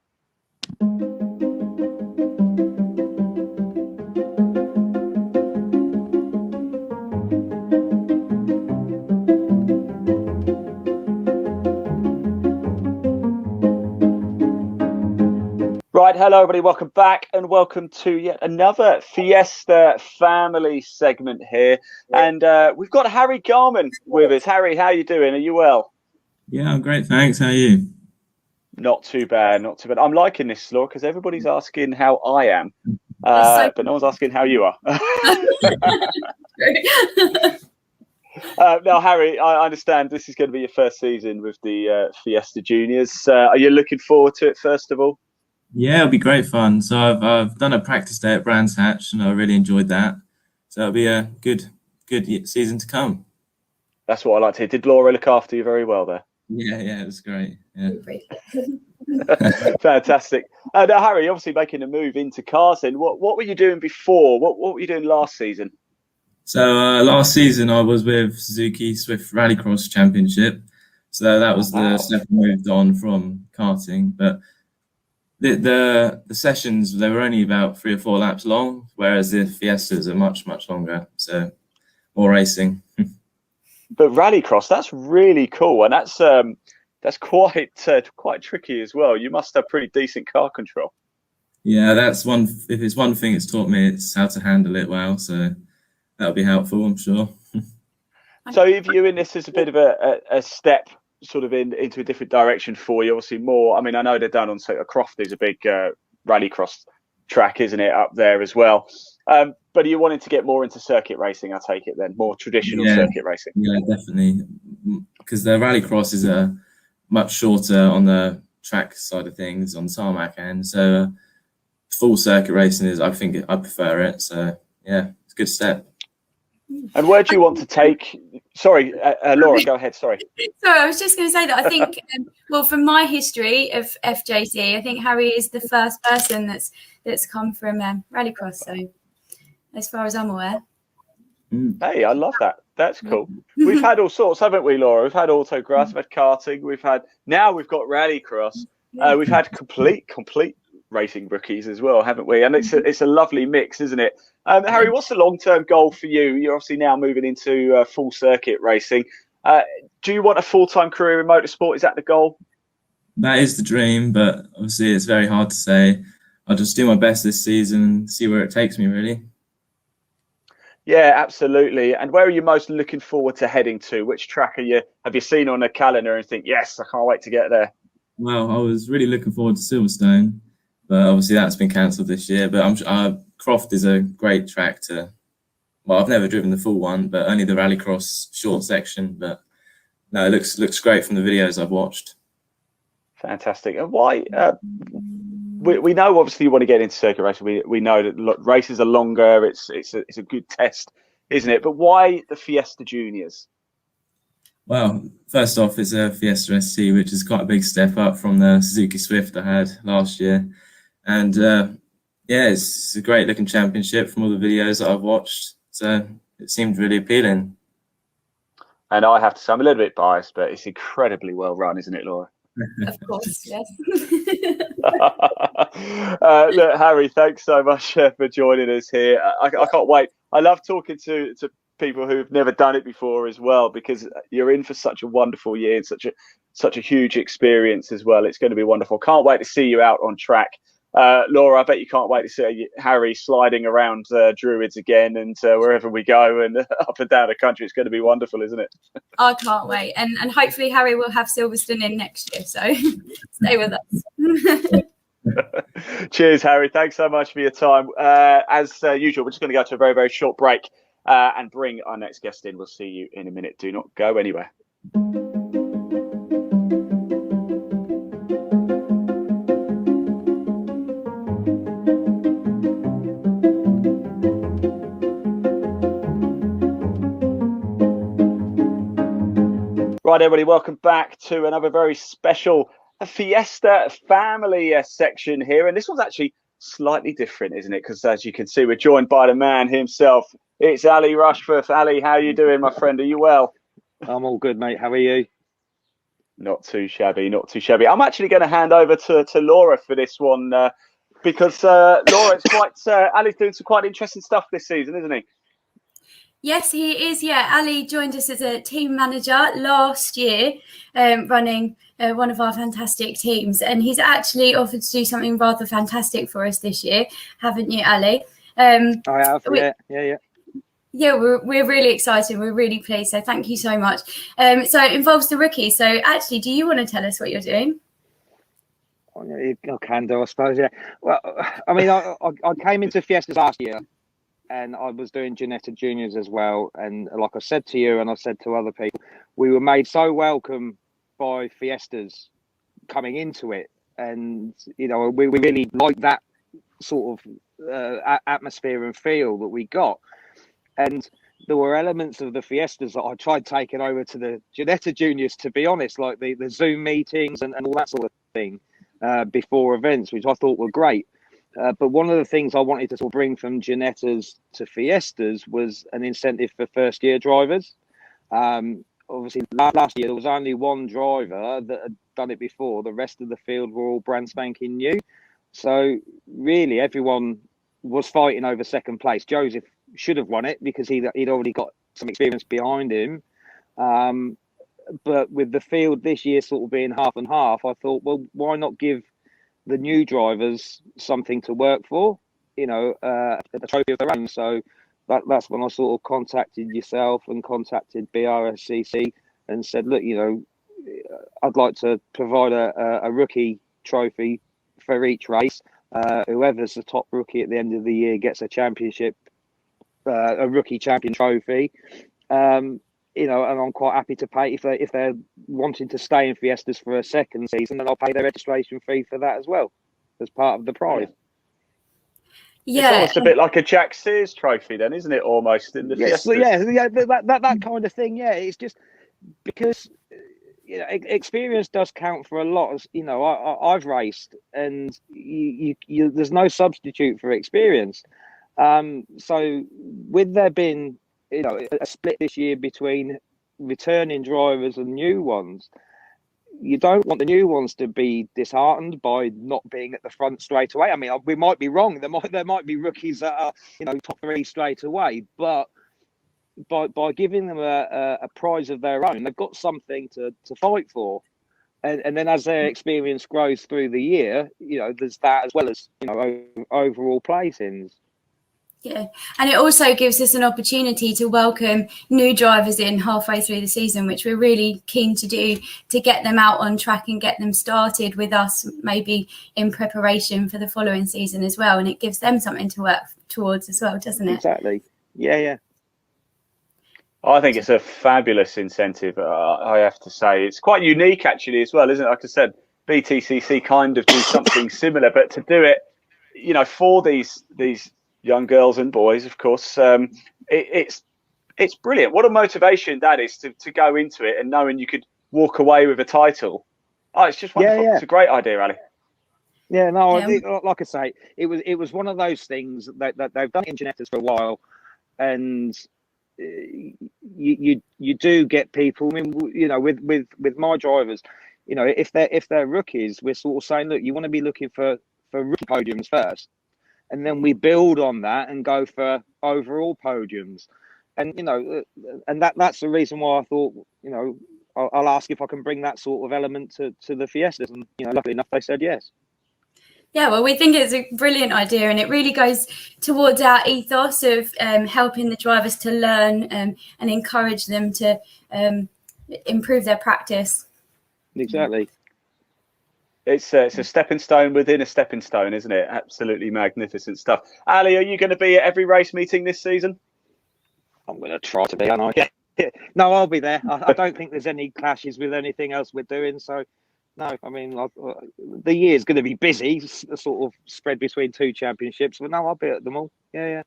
Right, hello everybody, welcome back and welcome to yet another Fiesta Family segment here. And we've got Harry Garman with us. Harry, how are you doing? Are you well? Yeah, I'm great, thanks. How are you? Not too bad, not too bad. I'm liking this, Laura, because everybody's asking how I am, but no one's asking how you are. Now, Harry, I understand this is going to be your first season with the Fiesta Juniors. Are you looking forward to it, first of all? Yeah, it'll be great fun. So I've done a practice day at Brands Hatch, and I really enjoyed that. So it'll be a good season to come. That's what I like to hear. Did Laura look after you very well there? Yeah, it was great. Yeah. Fantastic. Now, Harry, obviously making a move into karting. What were you doing before? What were you doing last season? So last season I was with Suzuki Swift Rallycross Championship. So that was the step I moved on from karting, but the sessions, they were only about 3 or 4 laps long, whereas the Fiestas are much longer, so more racing. But rallycross, that's really cool, and that's quite tricky as well. You must have pretty decent car control. Yeah, that's one. If it's one thing it's taught me, it's how to handle it well. So that'll be helpful, I'm sure. So if you're in this as a bit of a step sort of into a different direction for you, obviously more. I mean, I know they're done on Croft is a big rallycross track, isn't it, up there as well? But are you wanting to get more into circuit racing? I take it then, more traditional circuit racing. Yeah, definitely, because the rallycross is much shorter on the track side of things, on the tarmac end. So full circuit racing is, I think, I prefer it. So yeah, it's a good step. And where do you want to take? Sorry, Laura, go ahead. Sorry. Sorry, I was just going to say that I think, well, from my history of FJC, I think Harry is the first person that's come from rallycross. So, as far as I'm aware. Hey, I love that. That's cool. We've had all sorts, haven't we, Laura? We've had autocross, we've had karting, we've got rallycross. We've had complete racing rookies as well, haven't we? And it's a lovely mix, isn't it? Harry, what's the long-term goal for you? You're obviously now moving into full circuit racing. Do you want a full-time career in motorsport? Is that the goal? That is the dream, but obviously it's very hard to say. I'll just do my best this season and see where it takes me, really. Yeah, absolutely. And where are you most looking forward to heading to? Which track have you seen on the calendar and think, yes, I can't wait to get there? Well, I was really looking forward to Silverstone, but obviously that's been cancelled this year. But Croft is a great track to. Well, I've never driven the full one, but only the rallycross short section. But no, it looks great from the videos I've watched. Fantastic. And why? We know obviously you want to get into circuit racing. We know that races are longer. It's a good test, isn't it? But why the Fiesta Juniors? Well, first off, it's a Fiesta ST, which is quite a big step up from the Suzuki Swift I had last year. And yeah, it's a great looking championship from all the videos that I've watched. So it seemed really appealing. And I have to say, I'm a little bit biased, but it's incredibly well run, isn't it, Laura? Of course, yes. Look, Harry, thanks so much for joining us here. I can't wait. I love talking to people who've never done it before as well, because you're in for such a wonderful year and such a huge experience as well. It's going to be wonderful. Can't wait to see you out on track. Laura, I bet you can't wait to see Harry sliding around Druids again and wherever we go and up and down the country. It's going to be wonderful, isn't it? I can't wait. And hopefully Harry will have Silverstone in next year. So stay with us. Cheers, Harry. Thanks so much for your time. As usual, we're just going to go to a very, very short break and bring our next guest in. We'll see you in a minute. Do not go anywhere. Right, everybody, welcome back to another very special Fiesta Family section here. And this one's actually slightly different, isn't it? Because as you can see, we're joined by the man himself. It's Ali Rushforth. Ali, how are you doing, my friend? Are you well? I'm all good, mate. How are you? Not too shabby, not too shabby. I'm actually going to hand over to Laura for this one because Laura, it's quite Ali's doing some quite interesting stuff this season, isn't he? Yes, he is. Yeah, Ali joined us as a team manager last year, running one of our fantastic teams. And he's actually offered to do something rather fantastic for us this year, haven't you, Ali? I have, yeah. Yeah, we're really excited. We're really pleased. So thank you so much. So it involves the rookies. So actually, do you want to tell us what you're doing? I can do, I suppose, yeah. Well, I mean, I came into Fiestas last year, and I was doing Ginetta Juniors as well. And like I said to you, and I said to other people, we were made so welcome by Fiestas coming into it. And, you know, we really liked that sort of atmosphere and feel that we got. And there were elements of the Fiestas that I tried taking over to the Ginetta Juniors, to be honest, like the Zoom meetings and all that sort of thing before events, which I thought were great. But one of the things I wanted to sort of bring from Ginettas to Fiestas was an incentive for first-year drivers. Obviously, last year there was only one driver that had done it before. The rest of the field were all brand spanking new. So really, everyone was fighting over second place. Joseph should have won it because he'd already got some experience behind him. But with the field this year sort of being half and half, I thought, well, why not give the new drivers something to work for, you know, a trophy of their own. So that's when I sort of contacted yourself and contacted BRSCC and said, look, you know, I'd like to provide a rookie trophy for each race. Whoever's the top rookie at the end of the year gets a championship, a rookie champion trophy. You know, and I'm quite happy to pay if they're wanting to stay in Fiestas for a second season, then I'll pay their registration fee for that as well as part of the prize. Yeah, it's almost a bit like a Jack Sears trophy, then, isn't it? Almost in the Fiestas. Yeah, that kind of thing. Yeah, it's just because you know experience does count for a lot. You know, I've raced, and you there's no substitute for experience. So with there being, you know, a split this year between returning drivers and new ones, you don't want the new ones to be disheartened by not being at the front straight away. I mean, we might be wrong. There might be rookies that are, you know, top three straight away, but by giving them a prize of their own, they've got something to fight for. And then as their experience grows through the year, you know, there's that as well as, you know, overall placings. Yeah, and it also gives us an opportunity to welcome new drivers in halfway through the season, which we're really keen to do, to get them out on track and get them started with us, maybe in preparation for the following season as well. And it gives them something to work towards as well, doesn't it? Exactly. Yeah. I think it's a fabulous incentive, I have to say. It's quite unique, actually, as well, isn't it? Like I said, BTCC kind of do something similar, but to do it, you know, for these young girls and boys, of course, it's it's brilliant. What a motivation that is to go into it and knowing you could walk away with a title. Oh, it's just wonderful. Yeah. It's a great idea, Ali. Yeah, no, Yeah. like I say, it was one of those things that they've done it in Ginettas for a while, and you do get people. I mean, you know, with my drivers, you know, if they're rookies, we're sort of saying, look, you want to be looking for rookie podiums first, and then we build on that and go for overall podiums, and you know, and that's the reason why I thought, you know, I'll ask if I can bring that sort of element to the Fiestas, and you know, luckily enough, they said yes. Yeah, well, we think it's a brilliant idea, and it really goes towards our ethos of helping the drivers to learn and encourage them to improve their practice. Exactly. It's a stepping stone within a stepping stone, isn't it? Absolutely magnificent stuff. Ali, are you going to be at every race meeting this season? I'm going to try to be, aren't I? No, I'll be there. I don't think there's any clashes with anything else we're doing, so no. I mean, the year's going to be busy, sort of spread between 2 championships, but no, I'll be at them all. Yeah.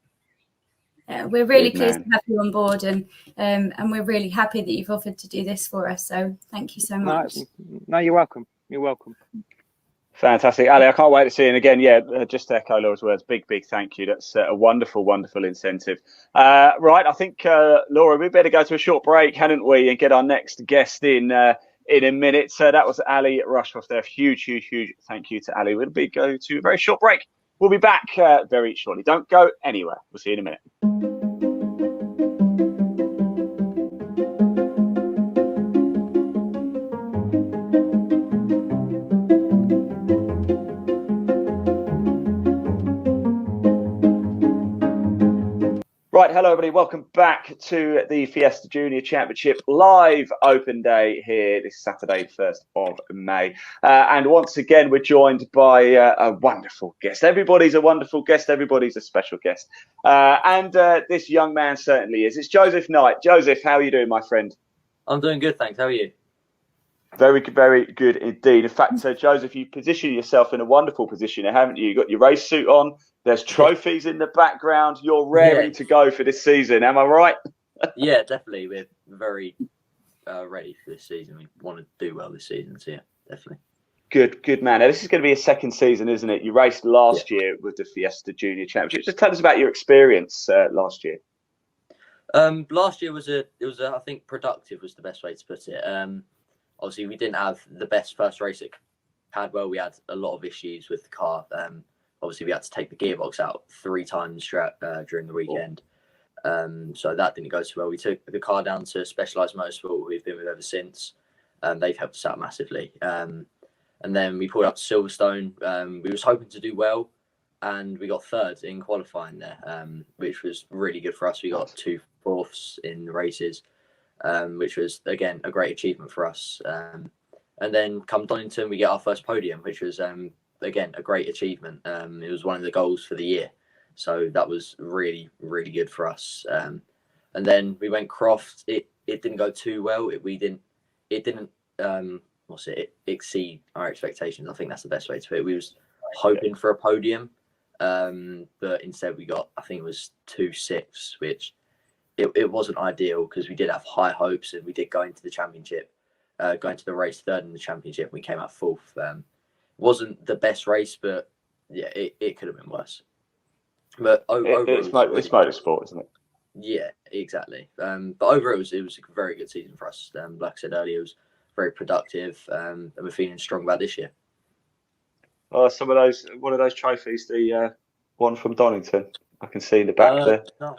We're really pleased to have you on board, and we're really happy that you've offered to do this for us. So thank you so much. No, you're welcome. You're welcome. Fantastic. Ali, I can't wait to see you again. Yeah, just to echo Laura's words, big thank you. That's a wonderful, wonderful incentive. Right, I think, Laura, we better go to a short break, hadn't we, and get our next guest in a minute. So that was Ali Rushforth there. Huge thank you to Ali. We'll go to a very short break. We'll be back very shortly. Don't go anywhere. We'll see you in a minute. Right, hello everybody. Welcome back to the Fiesta Junior Championship live open day here this Saturday, 1st of May. And once again, we're joined by a wonderful guest. Everybody's a wonderful guest. Everybody's a special guest. And this young man certainly is. It's Joseph Knight. Joseph, how are you doing, my friend? I'm doing good, thanks. How are you? Very good indeed. In fact, Joseph, you position yourself in a wonderful position, haven't you? You've got your race suit on. There's trophies in the background. You're raring to go for this season. Am I right? Yeah, definitely. We're very ready for this season. We want to do well this season. So, yeah, definitely. Good man. Now, this is going to be a second season, isn't it? You raced last year with the Fiesta Junior Championship. Just tell us about your experience last year. Last year was I think productive was the best way to put it. Obviously, we didn't have the best first race at Cadwell. We had a lot of issues with the car. Obviously, we had to take the gearbox out 3 times during the weekend. So that didn't go too well. We took the car down to Specialized Motorsport, who we've been with ever since. They've helped us out massively. And then we pulled up to Silverstone. We was hoping to do well, and we got 3rd in qualifying there, which was really good for us. We got 2 fourths in the races, which was, again, a great achievement for us. And then come Donington, we get our first podium, which was, again, a great achievement. It was one of the goals for the year. So that was really good for us. And then we went Croft. It didn't go too well. It didn't exceed our expectations. I think that's the best way to put it. We was hoping for a podium, but instead we got, I think it was 2/6, which it wasn't ideal because we did have high hopes and we did go into the championship, going to the race 3rd in the championship. And we came out 4th. Wasn't the best race, but yeah, it could have been worse. But overall, it's motorsport, isn't it? Yeah, exactly. But overall, it was a very good season for us. Like I said earlier, it was very productive, and we're feeling strong about this year. Oh, one of those trophies, the one from Donington, I can see in the back there. No.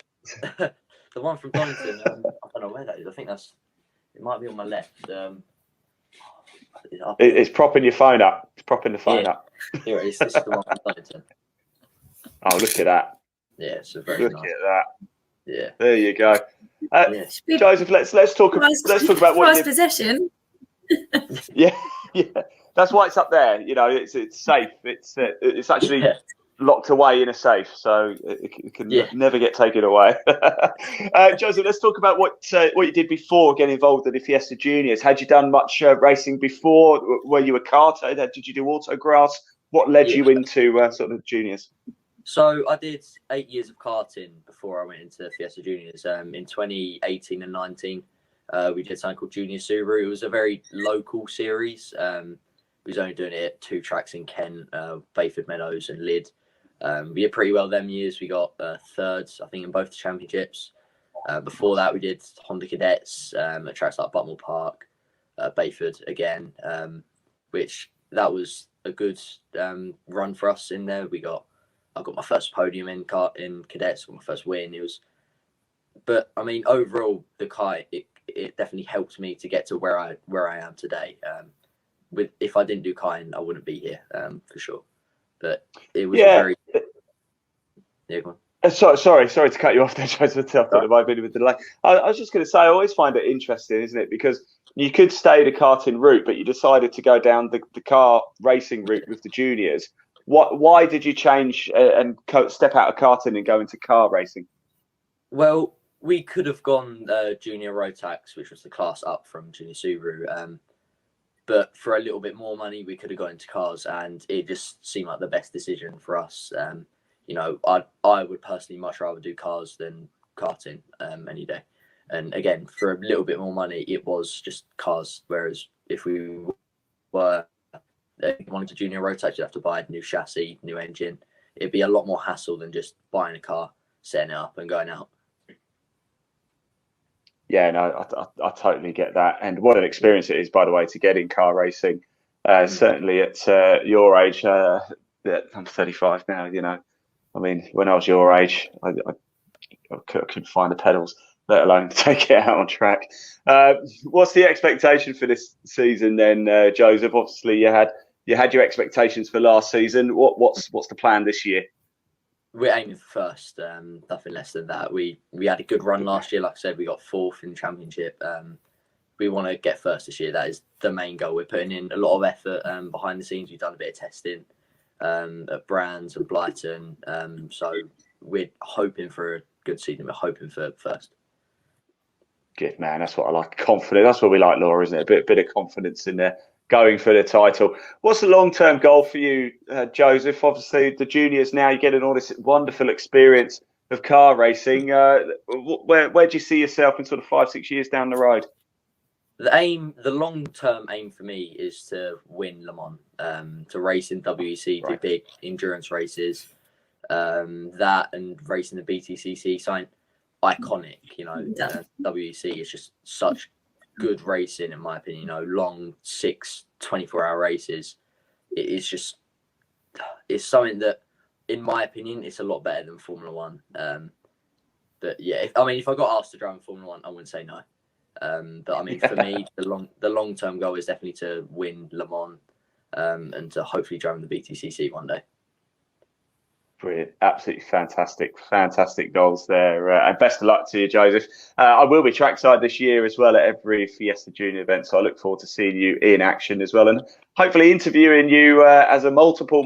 The one from Donington, I don't know where that is. I think it might be on my left. It's propping your phone up. It's propping the phone up. Here it is. This is the one from Donington. Oh, look at that. Yeah, it's a very look nice. at that. Yeah. There you go. Joseph, let's talk about what you did. Possession. Yeah. That's why it's up there. You know, it's safe. It's actually locked away in a safe, so it can never get taken away. Joseph, let's talk about what you did before getting involved in the Fiesta Juniors. Had you done much racing before? Were you a karter? Did you do autographs? What led you into sort of the juniors? So I did 8 years of karting before I went into Fiesta Juniors. In 2018 and 19, we did something called Junior Subaru. It was a very local series. We was only doing it at 2 tracks in Kent, Bayford Meadows and Lydd. We did pretty well them years. We got thirds, I think, in both the championships. Before that, we did Honda Cadets at tracks like Butmore Park, Bayford again, which that was a good run for us in there. I got my first podium in cadets, got my first win. But I mean, overall, the kite it definitely helped me to get to where I am today. If I didn't do kiting, I wouldn't be here for sure. But it was very. Yeah, go on. Sorry to cut you off there, Joseph. I thought there might have been a bit of delay. I was just going to say, I always find it interesting, isn't it? Because you could stay the karting route, but you decided to go down the car racing route with the juniors. Why did you change and step out of karting and go into car racing? Well, we could have gone junior Rotax, which was the class up from junior Subaru. But for a little bit more money, we could have gone into cars, and it just seemed like the best decision for us. I would personally much rather do cars than karting any day. And again, for a little bit more money, it was just cars. Whereas if we were wanting to junior Rotax, you'd have to buy a new chassis, new engine. It'd be a lot more hassle than just buying a car, setting it up and going out. Yeah, no, I totally get that. And what an experience it is, by the way, to get in car racing. Certainly at your age, I'm 35 now, I mean, when I was your age, I couldn't find the pedals, let alone take it out on track. What's the expectation for this season then, Joseph? Obviously, you had your expectations for last season. What's the plan this year? We're aiming for first, nothing less than that. We had a good run last year. Like I said, we got 4th in the championship. We want to get first this year. That is the main goal. We're putting in a lot of effort behind the scenes. We've done a bit of testing at Brands and Blyton. So we're hoping for a good season. We're hoping for first. Good, man. That's what I like. Confidence. That's what we like, Laura, isn't it? A bit of confidence in there. Going for the title. What's the long-term goal for you, Joseph? Obviously, the juniors now, you're getting all this wonderful experience of car racing. Where do you see yourself in sort of 5-6 years down the road? The long-term aim for me is to win Le Mans, to race in WEC, do big endurance races, that and racing the BTCC, something iconic. WEC is just such good racing, in my opinion. Long 24-hour races. It's something that, in my opinion, it's a lot better than Formula One. But yeah, if I got asked to drive in Formula One, I wouldn't say no. But I mean, for me, the long-term goal is definitely to win Le Mans and to hopefully drive in the BTCC one day. Brilliant. Absolutely fantastic goals there. And best of luck to you, Joseph. I will be trackside this year as well at every Fiesta Junior event, so I look forward to seeing you in action as well, and hopefully interviewing you as a multiple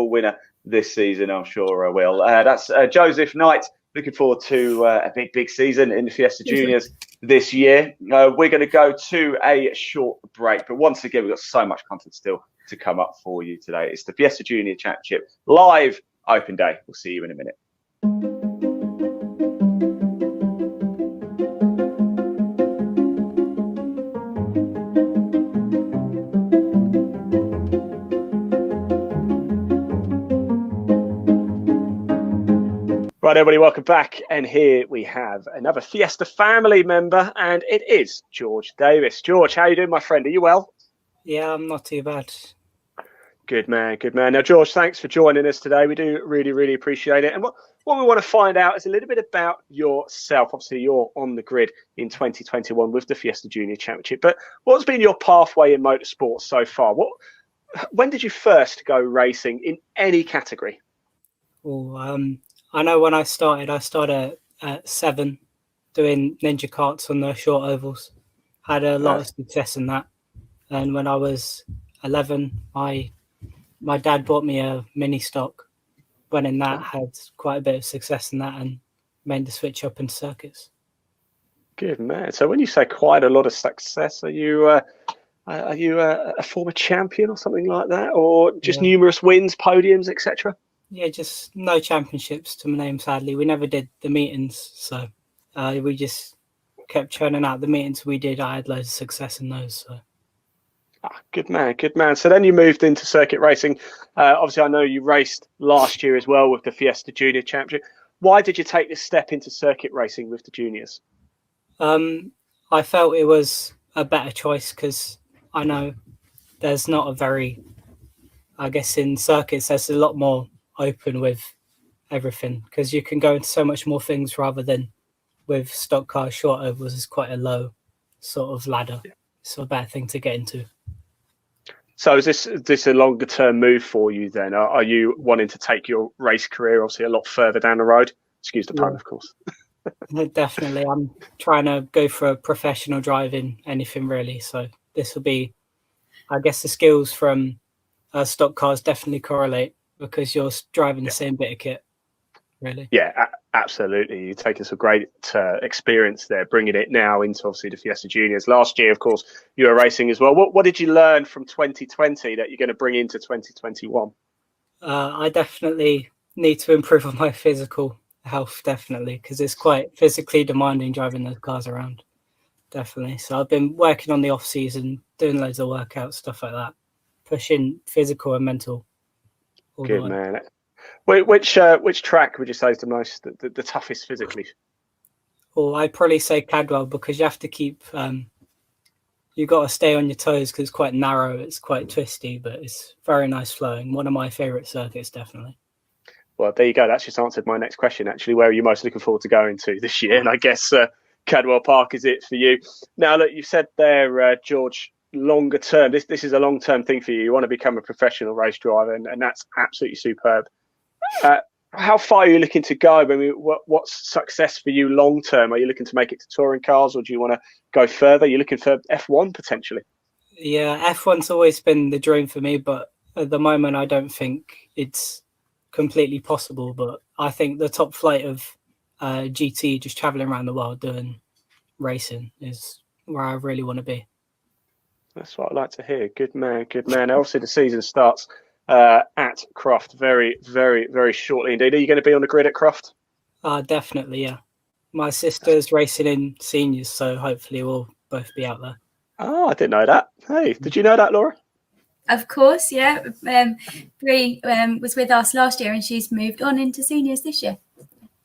winner this season. I'm sure I will. That's Joseph Knight. Looking forward to a big season in the Fiesta Juniors this year. We're going to go to a short break, but once again, we've got so much content still to come up for you today. It's the Fiesta Junior Championship live open day. We'll see you in a minute. Right, everybody, welcome back. And here we have another Fiesta Family member, and it is George Davis. George, how you doing, my friend? Are you well? Yeah, I'm not too bad. Good man. Now, George, thanks for joining us today. We do really appreciate it. And what we want to find out is a little bit about yourself. Obviously, you're on the grid in 2021 with the Fiesta Junior Championship. But what's been your pathway in motorsport so far? When did you first go racing in any category? Well, I know when I started at 7 doing Ninja Karts on the short ovals. Had a lot of success in that. And when I was 11, my dad bought me a mini stock. Running that, had quite a bit of success in that and made the switch up in circuits. Good man. So when you say quite a lot of success, are you a former champion or something like that, or just numerous wins, podiums, etc.? Yeah, just no championships to my name, sadly. We never did the meetings, so we just kept churning out the meetings we did. I had loads of success in those. So. Good man, good man. So then you moved into circuit racing. Obviously, I know you raced last year as well with the Fiesta Junior Championship. Why did you take this step into circuit racing with the juniors? I felt it was a better choice because I know there's not a very, I guess in circuits, there's a lot more open with everything because you can go into so much more things rather than with stock cars. Short ovals is quite a low sort of ladder. It's a bad thing to get into. So is this a longer term move for you then? Are you wanting to take your race career obviously a lot further down the road? Excuse the pun, of course. Definitely. I'm trying to go for a professional driving anything really. So this will be, I guess the skills from stock cars definitely correlate because you're driving the same bit of kit, really. Yeah, absolutely. You're taking some great experience there, bringing it now into obviously the Fiesta Juniors. Last year, of course, you were racing as well. What did you learn from 2020 that you're going to bring into 2021? I definitely need to improve on my physical health, definitely, because it's quite physically demanding driving those cars around, definitely. So I've been working on the off season, doing loads of workouts, stuff like that, pushing physical and mental. Good man. Which track would you say is the toughest physically? Well, I'd probably say Cadwell because you have to keep, you got to stay on your toes because it's quite narrow, it's quite twisty, but it's very nice flowing. One of my favourite circuits, definitely. Well, there you go. That's just answered my next question, actually. Where are you most looking forward to going to this year? And I guess Cadwell Park is it for you. Now, look, you said there, George, longer term. This is a long-term thing for you. You want to become a professional race driver, and that's absolutely superb. How far are you looking to go? I mean, what's success for you long-term? Are you looking to make it to touring cars, or do you want to go further? You're looking for F1 potentially? Yeah, F1's always been the dream for me, but at the moment I don't think it's completely possible. But I think the top flight of GT, just traveling around the world doing racing, is where I really want to be. That's what I like to hear. Good man, good man. Obviously, the season starts at Croft very, very, very shortly indeed. Are you going to be on the grid at Croft? Definitely, yeah. My sister's racing in seniors, so hopefully we'll both be out there. Oh, I didn't know that. Hey, did you know that, Laura? Of course, yeah. Bree was with us last year and she's moved on into seniors this year.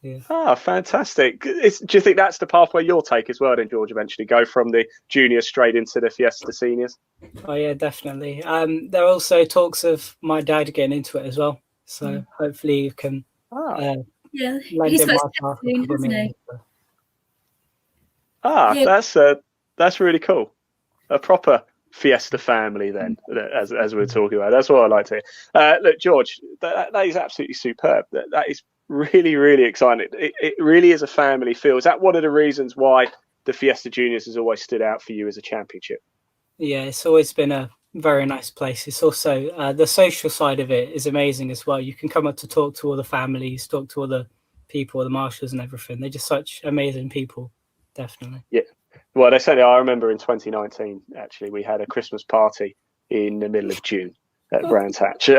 Yeah. Ah, fantastic. Do you think that's the pathway you'll take as well then, George, eventually go from the juniors straight into the Fiesta seniors? Oh, yeah, definitely. There are also talks of my dad getting into it as well. So hopefully you can yeah, lend he's him got my car for a soon, couple of hasn't he? minutes. Yeah. That's really cool. A proper Fiesta family then, as we're talking about. That's what I like to hear. Look, George, that is absolutely superb. That is really, really exciting. It really is a family feel. Is that one of the reasons why the Fiesta Juniors has always stood out for you as a championship? Yeah, it's always been a very nice place. It's also the social side of it is amazing as well. You can come up to talk to all the families, talk to all the people, the marshals and everything. They're just such amazing people, definitely. Yeah. Well, they said, I remember in 2019, actually, we had a Christmas party in the middle of June at Brands Hatch.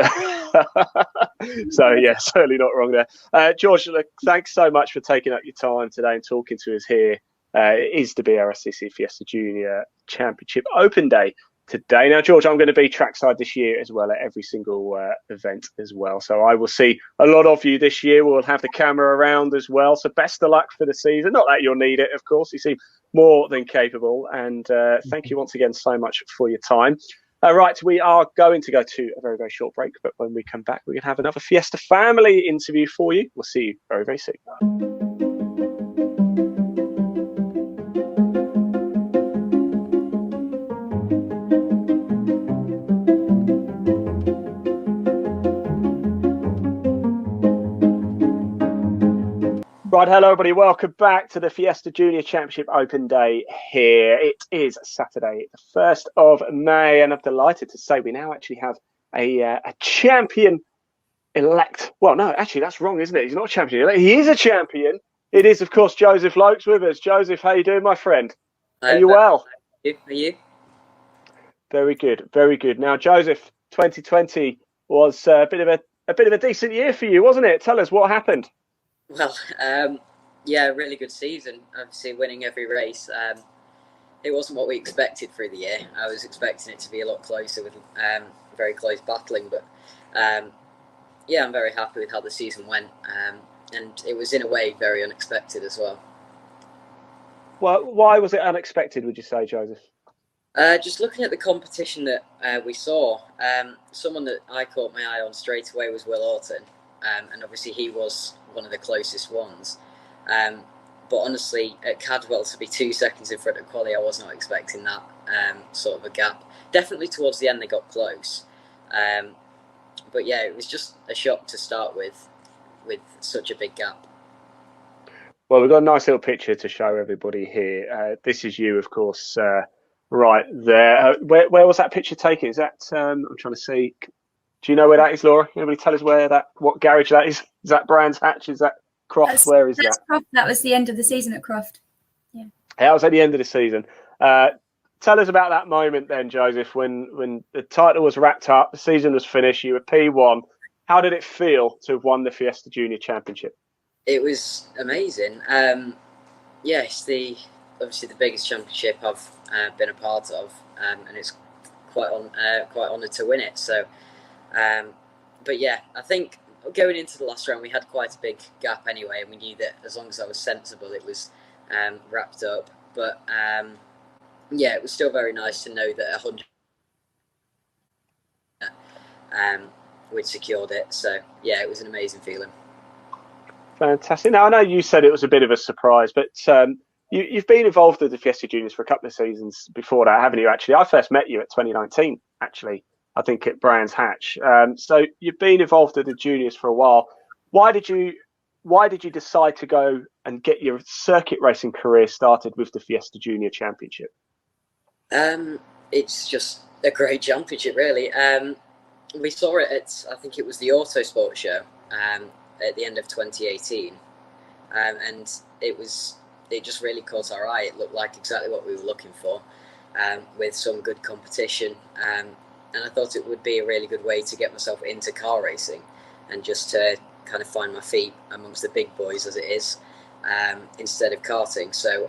So, yeah, certainly not wrong there. George, look, thanks so much for taking up your time today and talking to us here. It is the BRSCC Fiesta Junior Championship Open Day today. Now, George, I'm going to be trackside this year as well at every single event as well. So I will see a lot of you this year. We'll have the camera around as well. So best of luck for the season. Not that you'll need it, of course. You seem more than capable. And thank you once again so much for your time. Right, we are going to go to a very, very short break. But when we come back, we're going to have another Fiesta Family interview for you. We'll see you very, very soon. Right, hello everybody. Welcome back to the Fiesta Junior Championship Open Day here. It is Saturday, the 1st of May, and I'm delighted to say we now actually have a champion elect. Well, no, actually that's wrong, isn't it? He's not a champion elect. He is a champion. It is, of course, Joseph Lokes with us. Joseph, how you doing, my friend? Are you well? Are you? Very good, very good. Now, Joseph, 2020 was a bit of a a bit of a decent year for you, wasn't it? Tell us what happened. Well, yeah, really good season. Obviously, winning every race. It wasn't what we expected through the year. I was expecting it to be a lot closer with very close battling, but yeah, I'm very happy with how the season went, and it was in a way very unexpected as well. Well, why was it unexpected, would you say, Joseph? Just looking at the competition that we saw, someone that I caught my eye on straight away was Will Orton, and obviously he was one of the closest ones. But honestly, at Cadwell to be 2 seconds in front of Quali, I was not expecting that sort of a gap. Definitely towards the end they got close. But yeah, it was just a shock to start with such a big gap. Well, we've got a nice little picture to show everybody here. This is you, of course, right there. Where was that picture taken? Is that, I'm trying to see, do you know where that is, Laura? Can anybody tell us what garage that is? Is that Brands Hatch? Is that Croft? Where is that? Croft. That was the end of the season at Croft. Yeah. That was at the end of the season. Tell us about that moment then, Joseph, when the title was wrapped up, the season was finished, you were P1. How did it feel to have won the Fiesta Junior Championship? It was amazing. Yeah, it's obviously the biggest championship I've been a part of, and it's quite honoured to win it. So, but yeah, I think going into the last round we had quite a big gap anyway, and we knew that as long as I was sensible, it was wrapped up. But yeah, it was still very nice to know that 100 we'd secured it. So yeah, it was an amazing feeling. Fantastic. Now, I know you said it was a bit of a surprise, but you've been involved with the Fiesta Juniors for a couple of seasons before that, haven't you, actually? I first met you at 2019, actually, I think at Brands Hatch. So you've been involved with the juniors for a while. Why did you decide to go and get your circuit racing career started with the Fiesta Junior Championship? It's just a great championship, really. We saw it at, I think it was the Autosport show, at the end of 2018, and it just really caught our eye. It looked like exactly what we were looking for, with some good competition, and I thought it would be a really good way to get myself into car racing and just to kind of find my feet amongst the big boys as it is, instead of karting. So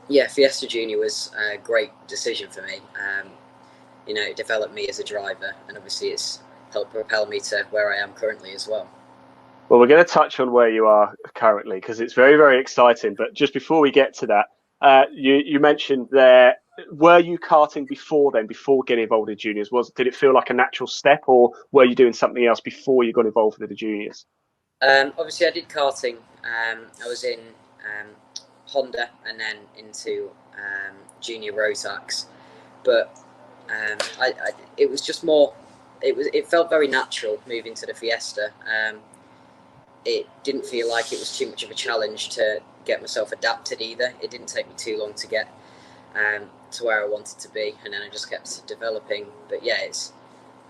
yeah, Fiesta Junior was a great decision for me. You know, it developed me as a driver, and obviously it's helped propel me to where I am currently as well. Well, we're going to touch on where you are currently because it's very, very exciting. But just before we get to that, you mentioned there, were you karting before getting involved in juniors? Did it feel like a natural step, or were you doing something else before you got involved with the juniors? Obviously, I did karting. I was in Honda and then into junior Rotax. But it was just more, it felt very natural moving to the Fiesta. It didn't feel like it was too much of a challenge to get myself adapted either. It didn't take me too long to get to where I wanted to be, and then I just kept developing. But yeah, it's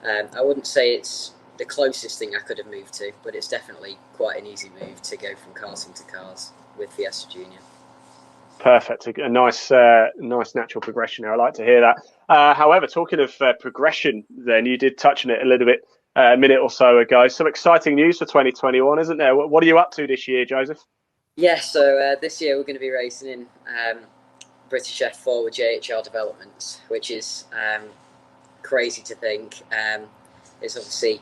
I wouldn't say it's the closest thing I could have moved to, but it's definitely quite an easy move to go from karting to cars with Fiesta Junior. Perfect. A nice natural progression there. I like to hear that. However, talking of progression, then you did touch on it a little bit a minute or so ago. Some exciting news for 2021, isn't there? What are you up to this year, Joseph? Yeah, so this year we're going to be racing in British F4 with JHR Developments, which is crazy to think. It's obviously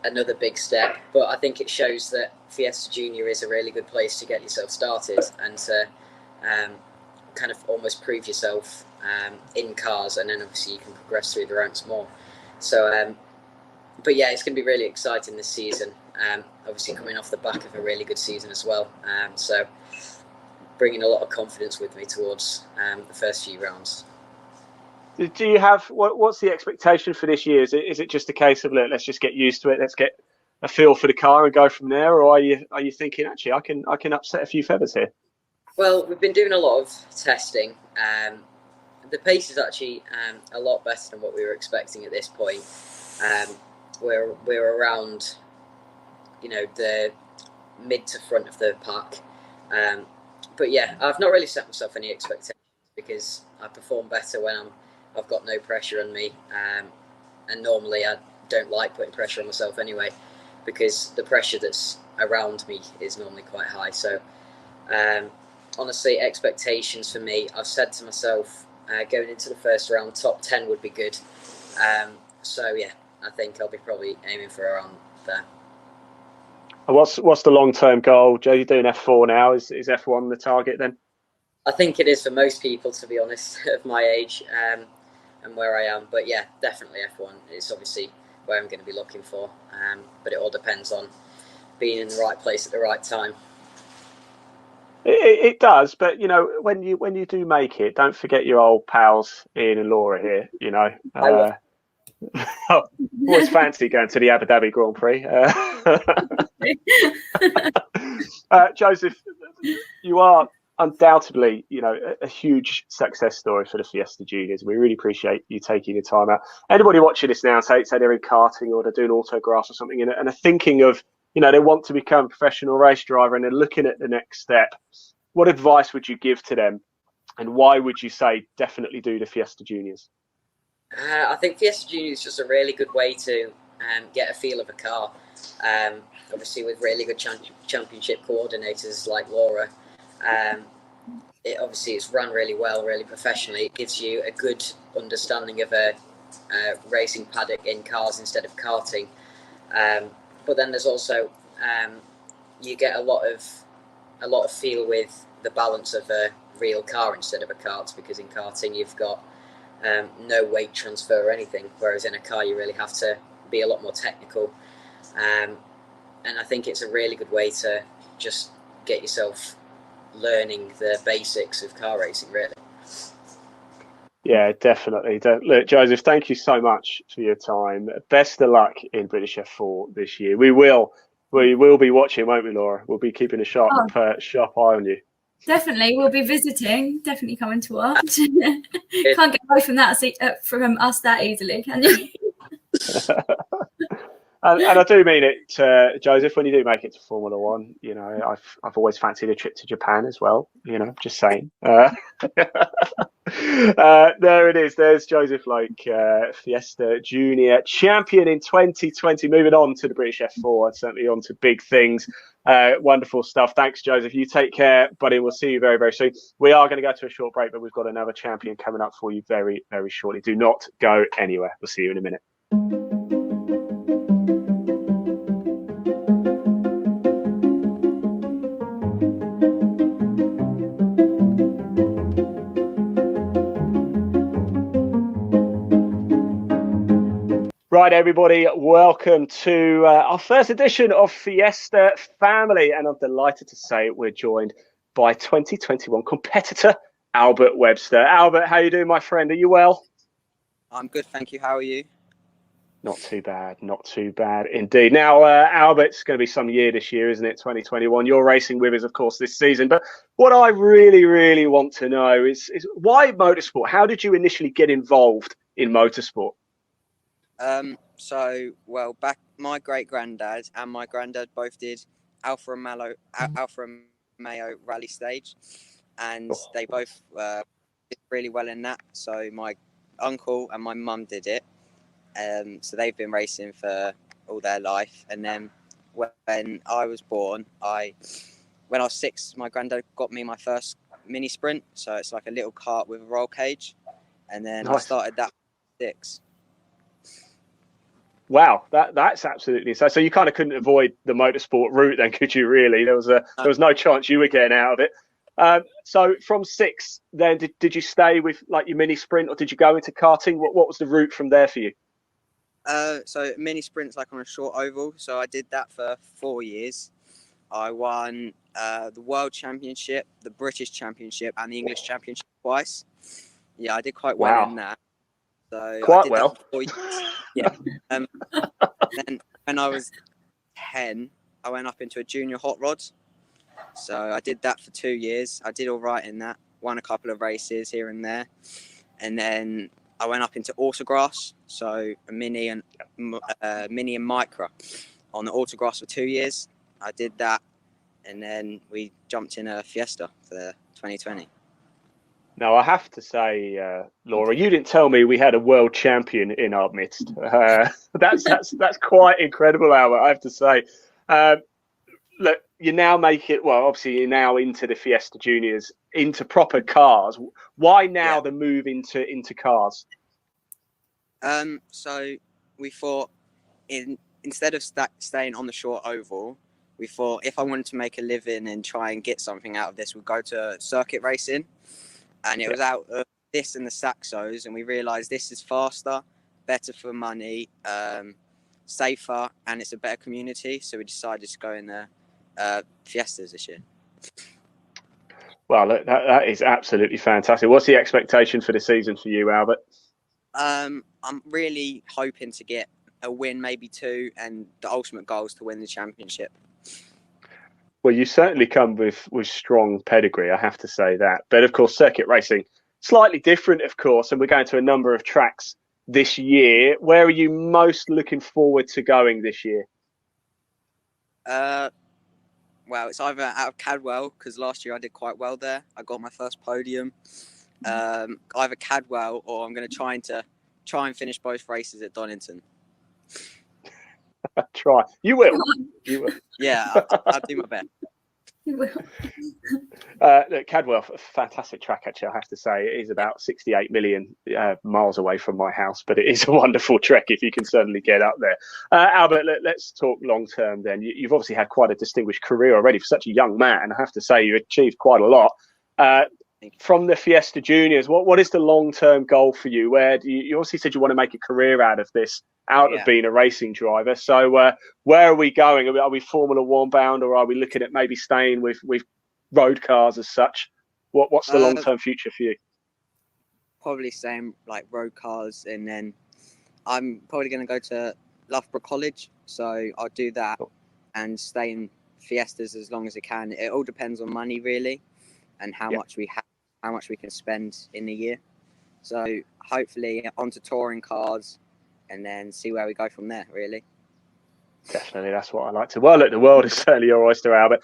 another big step, but I think it shows that Fiesta Junior is a really good place to get yourself started and to kind of almost prove yourself in cars, and then obviously you can progress through the ranks more. So, but yeah, it's going to be really exciting this season. Obviously coming off the back of a really good season as well. So bringing a lot of confidence with me towards the first few rounds. Do you have what's the expectation for this year? Is it just a case of let's just get used to it, let's get a feel for the car and go from there, or are you thinking actually I can upset a few feathers here? Well, we've been doing a lot of testing. The pace is actually a lot better than what we were expecting at this point. We're around, the mid to front of the pack. But yeah, I've not really set myself any expectations because I perform better when I've got no pressure on me. And normally don't like putting pressure on myself anyway, because the pressure that's around me is normally quite high. So honestly, expectations for me, I've said to myself going into the first round, top 10 would be good. So yeah, I think I'll be probably aiming for around there. What's the long-term goal, Joe? You're doing F4 now. Is F1 the target then? I think it is for most people, to be honest, of my age and where I am. But yeah, definitely F1 is obviously where I'm going to be looking for. But it all depends on being in the right place at the right time. It does, but you know, when you do make it, don't forget your old pals Ian and Laura here. You know, always fancy going to the Abu Dhabi Grand Prix. Joseph, you are undoubtedly, you know, a huge success story for the Fiesta Juniors. We really appreciate you taking your time out. Anybody watching this now, say they're in karting or they're doing autographs or something, and are thinking of, you know, they want to become a professional race driver and they're looking at the next step. What advice would you give to them, and why would you say definitely do the Fiesta Juniors? I think Fiesta Juniors is just a really good way to get a feel of a car. Obviously, with really good championship coordinators like Laura, it's run really well, really professionally. It gives you a good understanding of a racing paddock in cars instead of karting. But then there's also you get a lot of feel with the balance of a real car instead of a kart, because in karting you've got no weight transfer or anything, whereas in a car you really have to be a lot more technical. And I think it's a really good way to just get yourself learning the basics of car racing, really. Yeah, definitely. Look, Joseph, thank you so much for your time. Best of luck in British F4 this year. We will be watching, won't we, Laura? We'll be keeping a sharp eye on you. Definitely, we'll be visiting. Definitely coming to watch. Can't get away from that from us that easily, can you? And I do mean it, Joseph. When you do make it to Formula One, you know, I've always fancied a trip to Japan as well. You know, just saying. There it is. There's Joseph Loke, Fiesta Junior champion in 2020. Moving on to the British F4, certainly on to big things. Wonderful stuff. Thanks, Joseph. You take care, buddy. We'll see you very, very soon. We are going to go to a short break, but we've got another champion coming up for you very, very shortly. Do not go anywhere. We'll see you in a minute. Right, everybody, welcome to our first edition of Fiesta Family, and I'm delighted to say we're joined by 2021 competitor Albert Webster. Albert, how you doing, my friend? Are you well? I'm good, thank you. How are you? Not too bad, not too bad indeed. Now, Albert, it's going to be some year this year, isn't it, 2021? You're racing with us, of course, this season. But what I really, really want to know is why motorsport? How did you initially get involved in motorsport? Back my great granddad and my granddad both did Alfa Romeo rally stage, and they both did really well in that. So my uncle and my mum did it, so they've been racing for all their life. And then when I was born, when I was 6, my granddad got me my first mini sprint. So it's like a little kart with a roll cage, and then nice. I started that at 6. Wow, that's absolutely so you kind of couldn't avoid the motorsport route then, could you? Really, there was no chance you were getting out of it. So from 6, then did you stay with like your mini sprint, or did you go into karting? What was the route from there for you? So mini sprints like on a short oval. So I did that for 4 years. I won the World Championship, the British Championship, and the English Championship twice. Yeah, I did quite well in that. So quite well. Yeah. Then when I was 10, I went up into a junior hot rod. So I did that for 2 years. I did all right in that. Won a couple of races here and there. And then I went up into autograss, so a mini and micra on the autograss for 2 years. I did that, and then we jumped in a Fiesta for 2020. Now, I have to say, Laura, you didn't tell me we had a world champion in our midst. That's quite incredible, Albert, I have to say. Look, you now make it, well, obviously you're now into the Fiesta Juniors, into proper cars. Why now the move into cars? So we thought instead of staying on the short oval, we thought if I wanted to make a living and try and get something out of this, we'd go to circuit racing. And it was out of this and the Saxos, and we realised this is faster, better for money, safer, and it's a better community. So we decided to go in the Fiestas this year. Well, that is absolutely fantastic. What's the expectation for the season for you, Albert? I'm really hoping to get a win, maybe 2, and the ultimate goal is to win the championship. Well, you certainly come with strong pedigree, I have to say that. But of course, circuit racing, slightly different, of course, and we're going to a number of tracks this year. Where are you most looking forward to going this year? Well, it's either out of Cadwell, because last year I did quite well there. I got my first podium. Either Cadwell, or I'm going to try and finish both races at Donington. Try. You will. You will. Yeah, I'll do my best. You will. Look, Cadwell, a fantastic track, actually, I have to say. It is about 68 million miles away from my house, but it is a wonderful trek if you can certainly get up there. Albert, let's talk long term then. You've obviously had quite a distinguished career already for such a young man. I have to say, you achieved quite a lot. From the Fiesta Juniors, what is the long-term goal for you? Where you obviously said you want to make a career out of this, of being a racing driver. So where are we going? Are we Formula One bound, or are we looking at maybe staying with road cars as such? What's the long-term future for you? Probably staying like road cars, and then I'm probably going to go to Loughborough College. So I'll do that and stay in Fiestas as long as I can. It all depends on money, really, and how much we have, how much we can spend in a year. So hopefully onto touring cars, and then see where we go from there, really. Definitely, that's what I like to. Well, look, the world is certainly your oyster, Albert.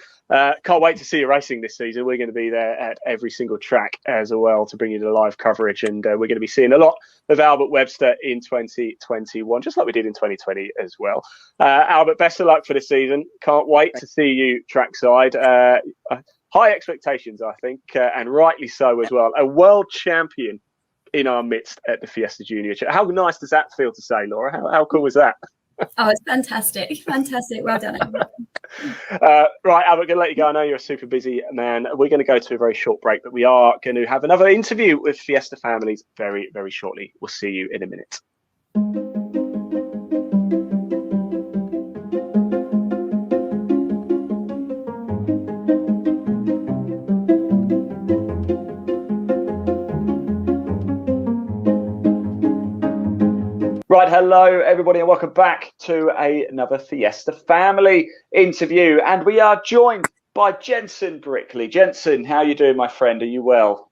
Can't wait to see you racing this season. We're going to be there at every single track as well to bring you the live coverage, and we're going to be seeing a lot of Albert Webster in 2021, just like we did in 2020 as well. Albert, best of luck for the season. Can't wait to see you trackside. High expectations, I think, and rightly so as well. A world champion in our midst at the Fiesta Junior. How nice does that feel to say, Laura? How cool was that? Oh, it's fantastic. Fantastic. Well done. Right, Albert, going to let you go. I know you're a super busy man. We're going to go to a very short break, but we are going to have another interview with Fiesta Families very, very shortly. We'll see you in a minute. Right, hello everybody, and welcome back to another Fiesta Family interview. And we are joined by Jensen Brickley. Jensen, how are you doing, my friend? Are you well?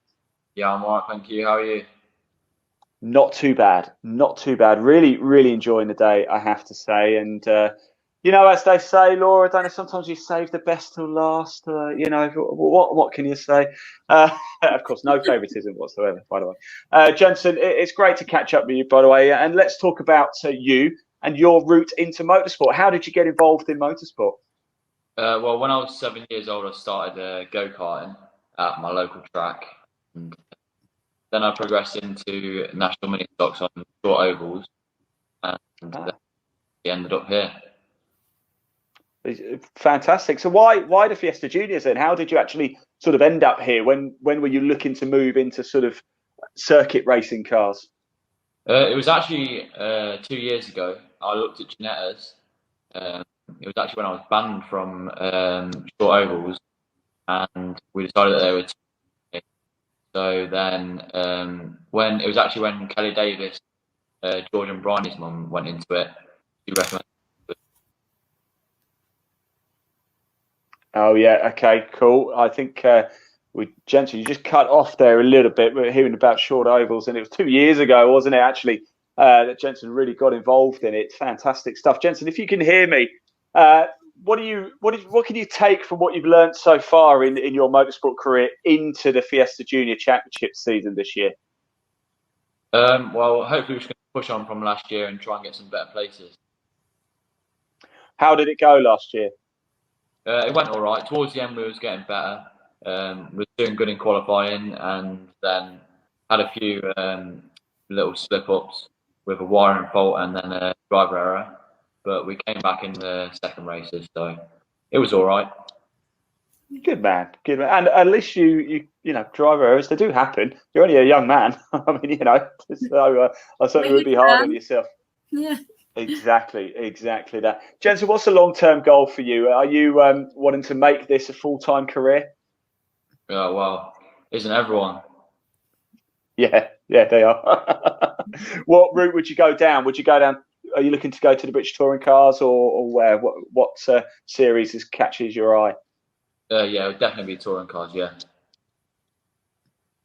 Yeah, I'm all right, thank you. How are you? Not too bad, not too bad. Really, really enjoying the day, I have to say. And you know, as they say, Laura, I don't know, sometimes you save the best till last. You know, what can you say? Of course, no favouritism whatsoever, by the way. Jensen, it's great to catch up with you, by the way. And let's talk about you and your route into motorsport. How did you get involved in motorsport? Well, when I was 7 years old, I started go-karting at my local track. And then I progressed into national mini stocks on short ovals. And then we ended up here. Fantastic. So why the Fiesta Juniors then? How did you actually sort of end up here? When were you looking to move into sort of circuit racing cars? It was actually 2 years ago. I looked at Ginettas. It was actually when I was banned from short ovals, and we decided that they were too. So then when Kelly Davis, George and Bryony's mum went into it, she recommended. Oh yeah, okay, cool. I think Jensen, you just cut off there a little bit. We're hearing about short ovals, and it was 2 years ago, wasn't it? Actually, that Jensen really got involved in it. Fantastic stuff, Jensen. If you can hear me, what can you take from what you've learned so far in your motorsport career into the Fiesta Junior Championship season this year? Well, hopefully we're just going to push on from last year and try and get some better places. How did it go last year? It went all right. Towards the end, we was getting better. We were doing good in qualifying, and then had a few little slip-ups with a wiring fault and then a driver error. But we came back in the second races, so it was all right. Good man, good man. And at least you know, driver errors, they do happen. You're only a young man. I mean, you know, so I certainly would be hard on yourself. Yeah. Exactly that. Jensen, what's the long-term goal for you? Are you wanting to make this a full-time career? Yeah, well, isn't everyone? Yeah, they are. What route would you go down? Would you go down? Are you looking to go to the British Touring Cars or where? What series catches your eye? Yeah, it would definitely be touring cars. Yeah.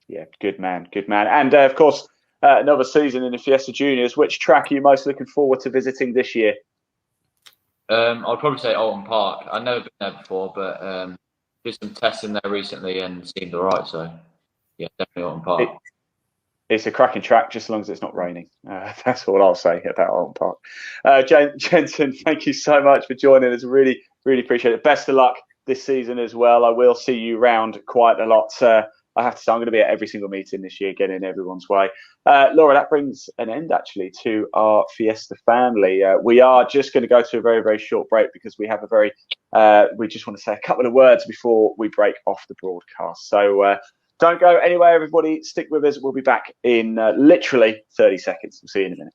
Yeah, good man. And of course, another season in the Fiesta Juniors. Which track are you most looking forward to visiting this year? I'd probably say Alton Park. I've never been there before, but did some testing there recently and seemed all right. So, yeah, definitely Alton Park. It's a cracking track, just as long as it's not raining. That's all I'll say about Alton Park. Jensen, thank you so much for joining us. Really, really appreciate it. Best of luck this season as well. I will see you round quite a lot. I have to say, I'm going to be at every single meeting this year, getting in everyone's way. Laura, that brings an end, actually, to our Fiesta family. We are just going to go to a very, very short break because we have we just want to say a couple of words before we break off the broadcast. So don't go anywhere, everybody. Stick with us. We'll be back in literally 30 seconds. We'll see you in a minute.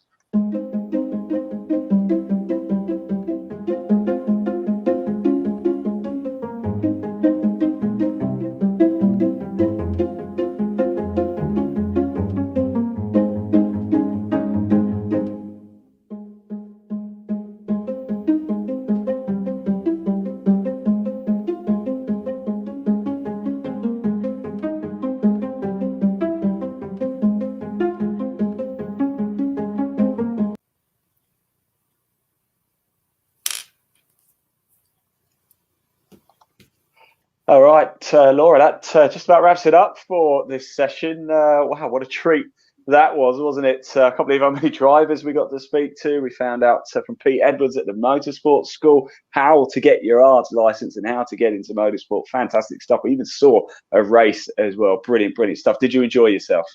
All right, Laura, that just about wraps it up for this session. Wow, what a treat that was, wasn't it? I can't believe how many drivers we got to speak to. We found out from Pete Edwards at the Motorsports School how to get your ARDS license and how to get into motorsport. Fantastic stuff. We even saw a race as well. Brilliant, brilliant stuff. Did you enjoy yourself?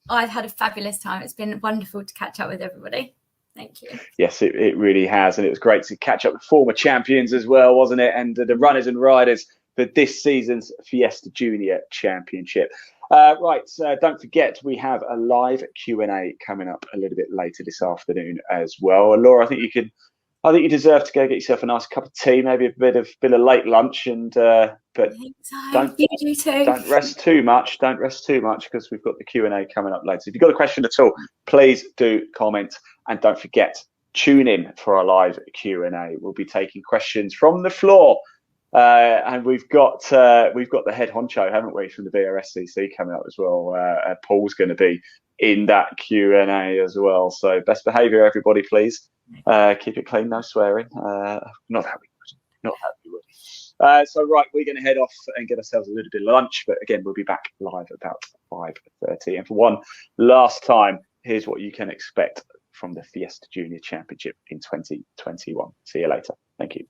I've had a fabulous time. It's been wonderful to catch up with everybody. Thank you. Yes, it really has. And it was great to catch up with former champions as well, wasn't it? And the runners and riders for this season's Fiesta Junior Championship. Right, don't forget we have a live Q&A coming up a little bit later this afternoon as well. Laura, I think you deserve to go get yourself a nice cup of tea, maybe a bit of late lunch, and but don't rest too much. Don't rest too much because we've got the Q&A coming up later. If you've got a question at all, please do comment, and don't forget, tune in for our live Q&A. We'll be taking questions from the floor. And we've got the head honcho, haven't we, from the BRSCC coming up as well. Paul's going to be in that Q&A as well. So best behaviour, everybody, please. Keep it clean, no swearing. Not that we would. So right, we're going to head off and get ourselves a little bit of lunch. But again, we'll be back live about 5:30. And for one last time, here's what you can expect from the Fiesta Junior Championship in 2021. See you later. Thank you.